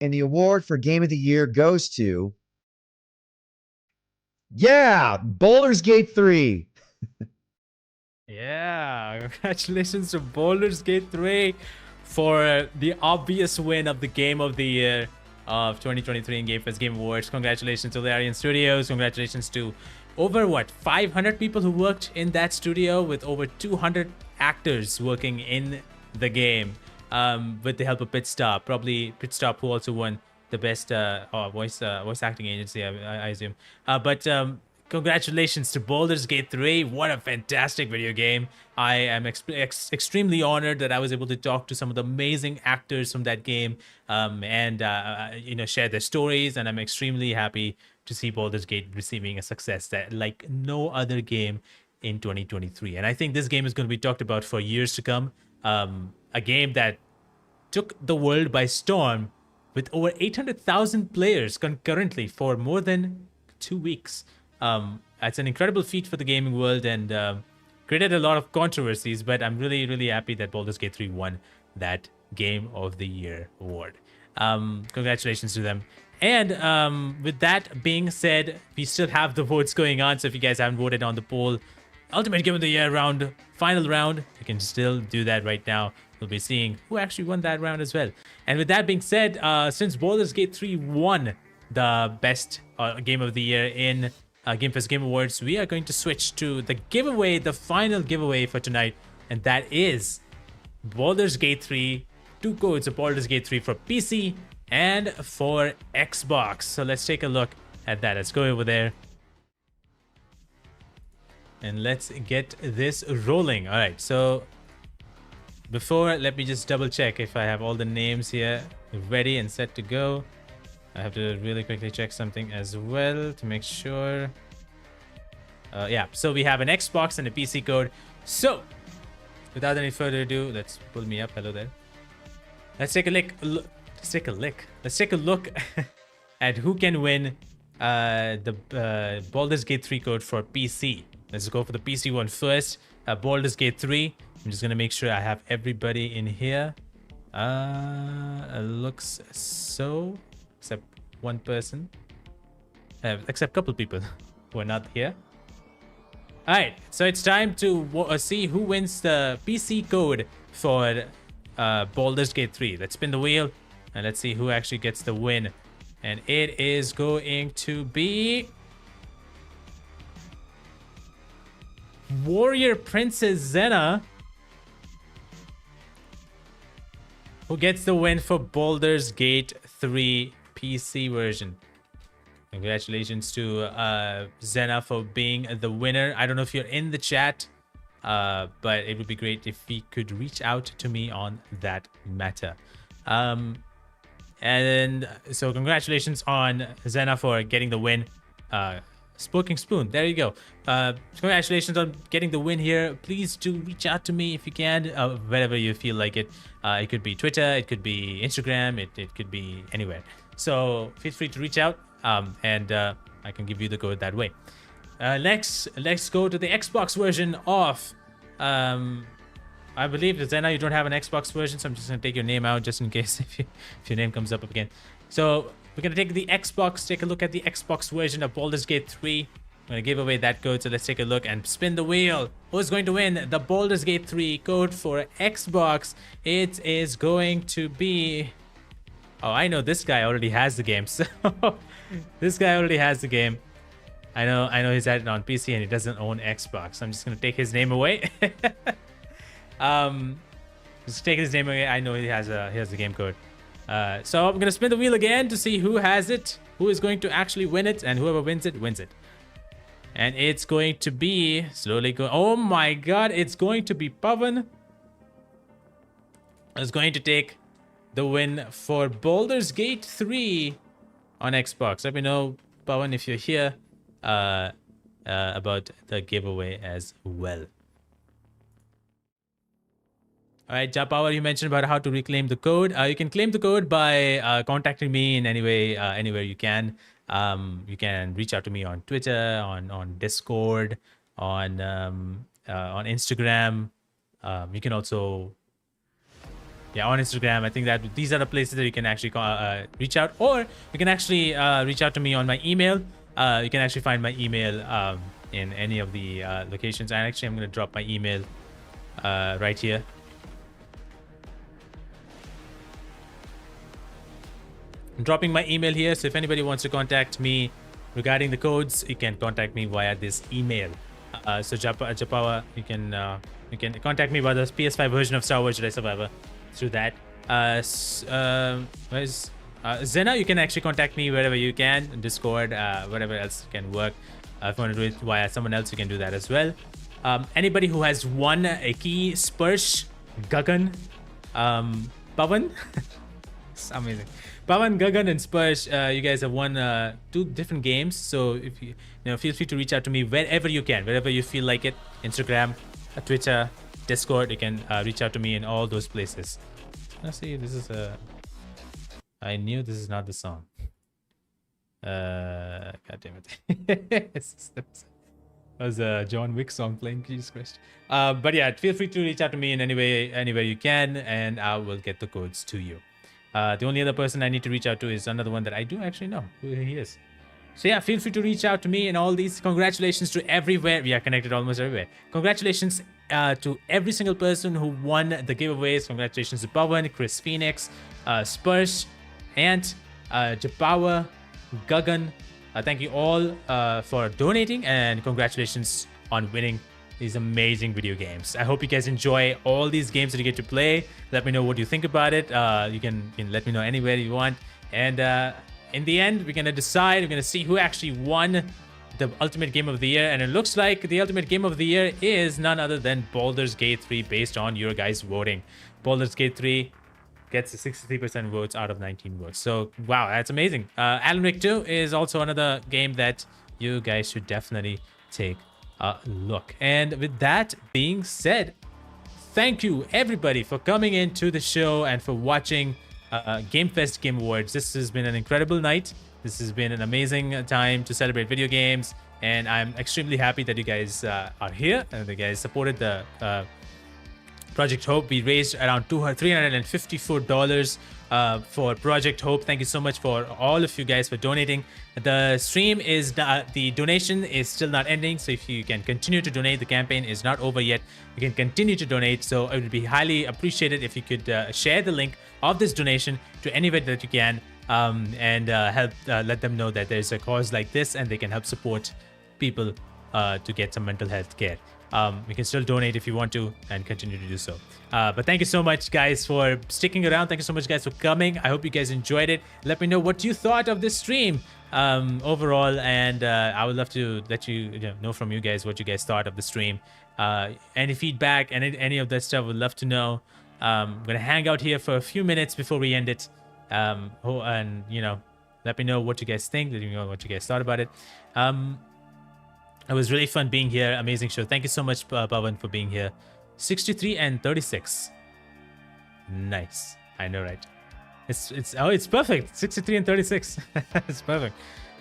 And the award for Game of the Year goes to, Baldur's Gate 3. Yeah, congratulations to Baldur's Gate 3 for the obvious win of the Game of the Year of 2023 in GameFest Game Awards. Congratulations to Larian Studios. Congratulations to over 500 people who worked in that studio, with over 200 actors working in the game, with the help of Pitstop. Probably Pitstop, who also won the best voice acting agency, I assume. But congratulations to Baldur's Gate 3. What a fantastic video game. I am extremely honored that I was able to talk to some of the amazing actors from that game, and share their stories. And I'm extremely happy to see Baldur's Gate receiving a success that like no other game in 2023. And I think this game is going to be talked about for years to come. A game that took the world by storm, with over 800,000 players concurrently for more than 2 weeks. It's an incredible feat for the gaming world, and created a lot of controversies, but I'm really, really happy that Baldur's Gate 3 won that Game of the Year award. Congratulations to them. And with that being said, we still have the votes going on, so if you guys haven't voted on the poll, Ultimate Game of the Year round, final round, you can still do that right now. We'll be seeing who actually won that round as well. And with that being said, since Baldur's Gate 3 won the best Game of the Year in GameFest Game Awards, we are going to switch to the giveaway, the final giveaway for tonight, and that is Baldur's Gate 3, 2 codes of Baldur's Gate 3 for PC and for Xbox. So let's take a look at that. Let's go over there and let's get this rolling. All right, so before, let me just double check if I have all the names here ready and set to go. I have to really quickly check something as well to make sure. Yeah, so we have an Xbox and a PC code. So without any further ado, let's pull me up. Hello there. Let's take a look. Let's take a look at who can win the Baldur's Gate 3 code for PC. Let's go for the PC one first. Baldur's Gate 3. I'm just gonna make sure I have everybody in here. Looks so, except one person, except a couple people who are not here. All right, so it's time to see who wins the PC code for Baldur's Gate 3. Let's spin the wheel and let's see who actually gets the win. And it is going to be Warrior Princess Xena, who gets the win for Baldur's Gate 3 PC version. Congratulations to Xena for being the winner. I don't know if you're in the chat, but it would be great if you could reach out to me on that matter. And so congratulations on Xena for getting the win. Spoken Spoon, there you go. Congratulations on getting the win here. Please do reach out to me if you can, wherever you feel like it. It could be Twitter, it could be Instagram, it could be anywhere. So feel free to reach out, and I can give you the code that way. Next, let's go to the Xbox version of, I believe, Xena, you don't have an Xbox version, so I'm just gonna take your name out just in case if your name comes up again. So we're gonna take the Xbox, take a look at the Xbox version of Baldur's Gate 3. I'm gonna give away that code, so let's take a look and spin the wheel. Who's going to win the Baldur's Gate 3 code for Xbox? It is going to be... Oh, I know this guy already has the game. So this guy already has the game. I know he's had it on PC and he doesn't own Xbox. So I'm just gonna take his name away. Just take his name away. I know he has the game code. So I'm gonna spin the wheel again to see who has it, who is going to actually win it, and whoever wins it wins it. And it's going to be slowly go. Oh my God! It's going to be Pavan. Is going to take the win for Baldur's Gate 3 on Xbox. Let me know, Pavan, if you're here, about the giveaway as well. All right, Japower, you mentioned about how to reclaim the code. You can claim the code by contacting me in any way, anywhere you can. You can reach out to me on Twitter, on Discord, on Instagram. You can also yeah, on Instagram. I think that these are the places that you can actually reach out, or you can actually reach out to me on my email. You can actually find my email in any of the locations. And actually, I'm going to drop my email right here. I'm dropping my email here, so if anybody wants to contact me regarding the codes, you can contact me via this email. So Japawa, you can contact me about the PS5 version of Wars Jedi Survivor through that. Zena, you can actually contact me wherever you can, Discord, whatever else can work. If you want to do it via someone else, you can do that as well. Anybody who has won a key, Spursh, Gagan, Pavan, it's amazing. Pavan, Gagan, and Spursh, you guys have won 2 different games. So if you feel free to reach out to me wherever you can, wherever you feel like it. Instagram, Twitter, Discord. You can reach out to me in all those places. Let's see. This is a. I knew this is not the song. God damn it! That was a John Wick song playing. Jesus Christ. But yeah, feel free to reach out to me in any way, anywhere you can, and I will get the codes to you. The only other person I need to reach out to is another one that I do actually know who he is. So yeah, feel free to reach out to me in all these. Congratulations to everywhere. We are connected almost everywhere. Congratulations to every single person who won the giveaways. Congratulations to Pawan, Chris Phoenix, Spursh, and Japawa, Gagan. Thank you all for donating, and congratulations on winning these amazing video games. I hope you guys enjoy all these games that you get to play. Let me know what you think about it. You can let me know anywhere you want. And in the end, we're gonna decide. We're gonna see who actually won the Ultimate Game of the Year. And it looks like the Ultimate Game of the Year is none other than Baldur's Gate 3, based on your guys' voting. Baldur's Gate 3 gets 63% votes out of 19 votes. So wow, that's amazing. Alan Wake 2 is also another game that you guys should definitely take a look. And with that being said, thank you everybody for coming into the show and for watching GameFest Game Awards. This has been an incredible night. This has been an amazing time to celebrate video games, and I'm extremely happy that you guys are here and you guys supported the Project Hope. We raised around $354 for Project Hope. Thank you so much for all of you guys for donating. The stream is the donation is still not ending, so if you can continue to donate, the campaign is not over yet. You can continue to donate, so it would be highly appreciated if you could share the link of this donation to anybody that you can, and help let them know that there's a cause like this and they can help support people to get some mental health care. You can still donate if you want to and continue to do so. But thank you so much, guys, for sticking around. Thank you so much, guys, for coming. I hope you guys enjoyed it. Let me know what you thought of this stream overall, and I would love to let you know from you guys what you guys thought of the stream. Any feedback and any of that stuff, would love to know. I'm gonna hang out here for a few minutes before we end it, and let me know what you guys think. Let me know what you guys thought about it. It was really fun being here. Amazing show. Thank you so much, Pawan, for being here. 63 and 36. Nice. I know, right? It's perfect. 63 and 36. It's perfect.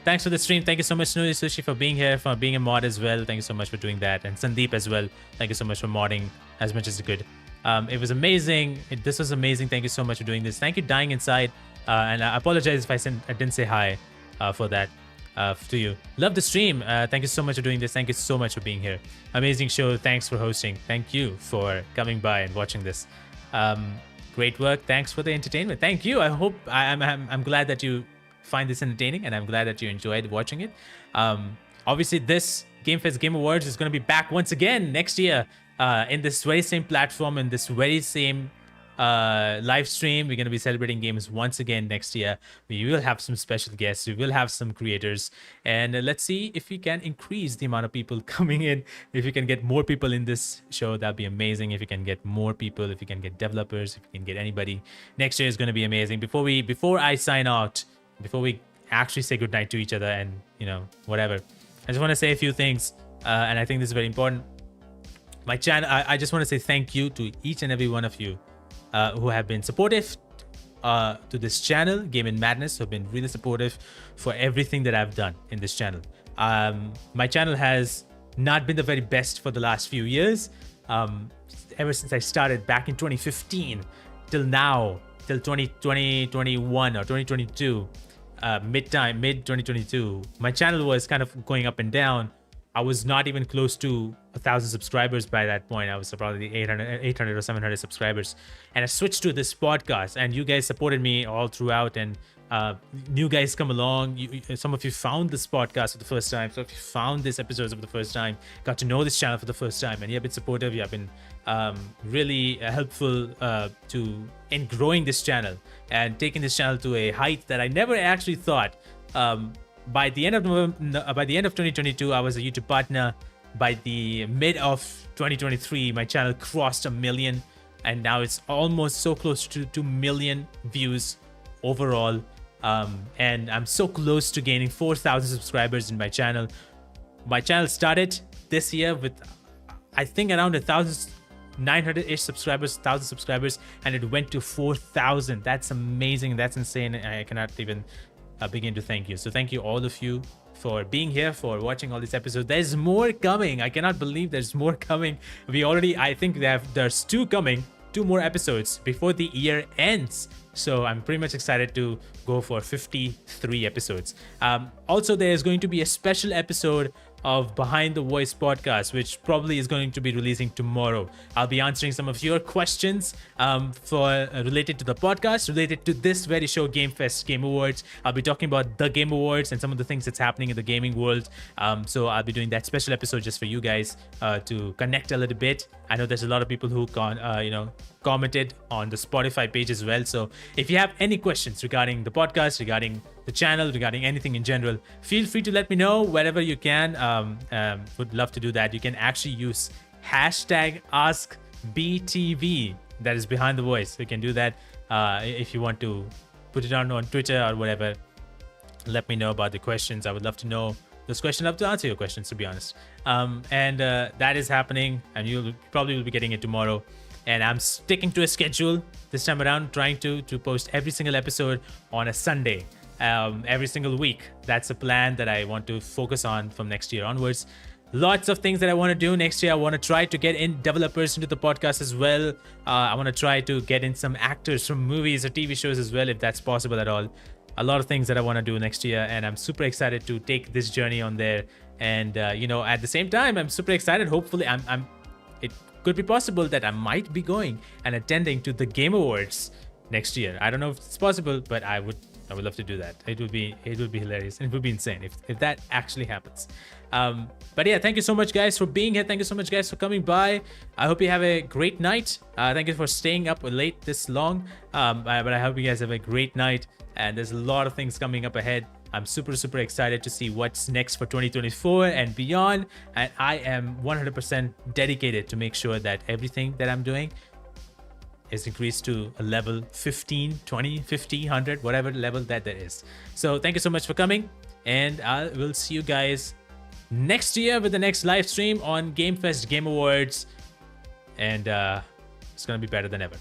Thanks for the stream. Thank you so much, Snoozy Sushi, for being here, for being a mod as well. Thank you so much for doing that. And Sandeep as well. Thank you so much for modding as much as you could. It was amazing. This was amazing. Thank you so much for doing this. Thank you, Dying Inside. And I apologize if I didn't say hi for that. To you. Love the stream. Thank you so much for doing this. Thank you so much for being here. Amazing show. Thanks for hosting. Thank you for coming by and watching this. Great work. Thanks for the entertainment. Thank you. I hope I'm glad that you find this entertaining, and I'm glad that you enjoyed watching it. Obviously, this GameFest Game Awards is going to be back once again next year in this very same platform, in this very same live stream. We're going to be celebrating games once again next year. We will have some special guests, we will have some creators, and let's see if we can increase the amount of people coming in. If you can get more people in this show, that'd be amazing. If you can get more people, if you can get developers, if you can get anybody, next year is going to be amazing. Before I sign out, before we actually say goodnight to each other and whatever, I just want to say a few things, and I think this is very important. My channel, I just want to say thank you to each and every one of you who have been supportive to this channel, Game in Madness, who have been really supportive for everything that I've done in this channel. My channel has not been the very best for the last few years. Ever since I started back in 2015, till now, till 2021 or 2022, mid 2022, my channel was kind of going up and down. I was not even close to 1,000 subscribers by that point. I was probably 800 or 700 subscribers. And I switched to this podcast, and you guys supported me all throughout. And new guys come along. Some of you found this podcast for the first time. So if you found this episodes for the first time, got to know this channel for the first time, and you have been supportive. You have been really helpful in growing this channel and taking this channel to a height that I never actually thought. By the end of 2022, I was a YouTube partner. By the mid of 2023, my channel crossed 1 million, and now it's almost so close to 2 million views overall. And I'm so close to gaining 4,000 subscribers in my channel. My channel started this year with, I think, around 1,900-ish subscribers, 1,000 subscribers, and it went to 4,000. That's amazing. That's insane. I cannot even begin to thank you. So thank you, all of you, for being here, for watching all these episodes. There's more coming. I cannot believe there's more coming. I think there's 2 coming, 2 more episodes before the year ends. So I'm pretty much excited to go for 53 episodes. Also, there's going to be a special episode of Behind the Voice podcast, which probably is going to be releasing tomorrow. I'll be answering some of your questions related to the podcast, related to this very show, GameFest Game Awards. I'll be talking about the Game Awards and some of the things that's happening in the gaming world. So I'll be doing that special episode just for you guys to connect a little bit. I know there's a lot of people who commented on the Spotify page as well. So if you have any questions regarding the podcast, regarding the channel, regarding anything in general, feel free to let me know wherever you can. Would love to do that. You can actually use #AskBTV. That is Behind the Voice. You can do that if you want to put it on Twitter or whatever. Let me know about the questions. I would love to know those questions. I'd love to answer your questions, to be honest. That is happening, and you probably will be getting it tomorrow. And I'm sticking to a schedule this time around, trying to post every single episode on a Sunday. Every single week. That's a plan that I want to focus on from next year onwards. Lots of things that I want to do next year. I want to try to get in developers into the podcast as well. I want to try to get in some actors from movies or TV shows as well, if that's possible at all. A lot of things that I want to do next year, and I'm super excited to take this journey on there. And at the same time, I'm super excited. Hopefully, it could be possible that I might be going and attending to the Game Awards next year. I don't know if it's possible, but I would love to do that. It would be hilarious, and it would be insane if that actually happens. But yeah, thank you so much, guys, for being here. Thank you so much, guys, for coming by. I hope you have a great night. Thank you for staying up late this long. But I hope you guys have a great night, and there's a lot of things coming up ahead. I'm super excited to see what's next for 2024 and beyond, and I am 100% dedicated to make sure that everything that I'm doing is increased to a level 15, 20, 50, 100, whatever level that there is. So thank you so much for coming, and I will see you guys next year with the next live stream on GameFest Game Awards, and it's gonna be better than ever.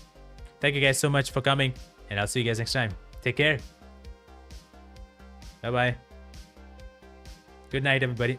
Thank you guys so much for coming, and I'll see you guys next time. Take care. Bye-bye. Good night, everybody.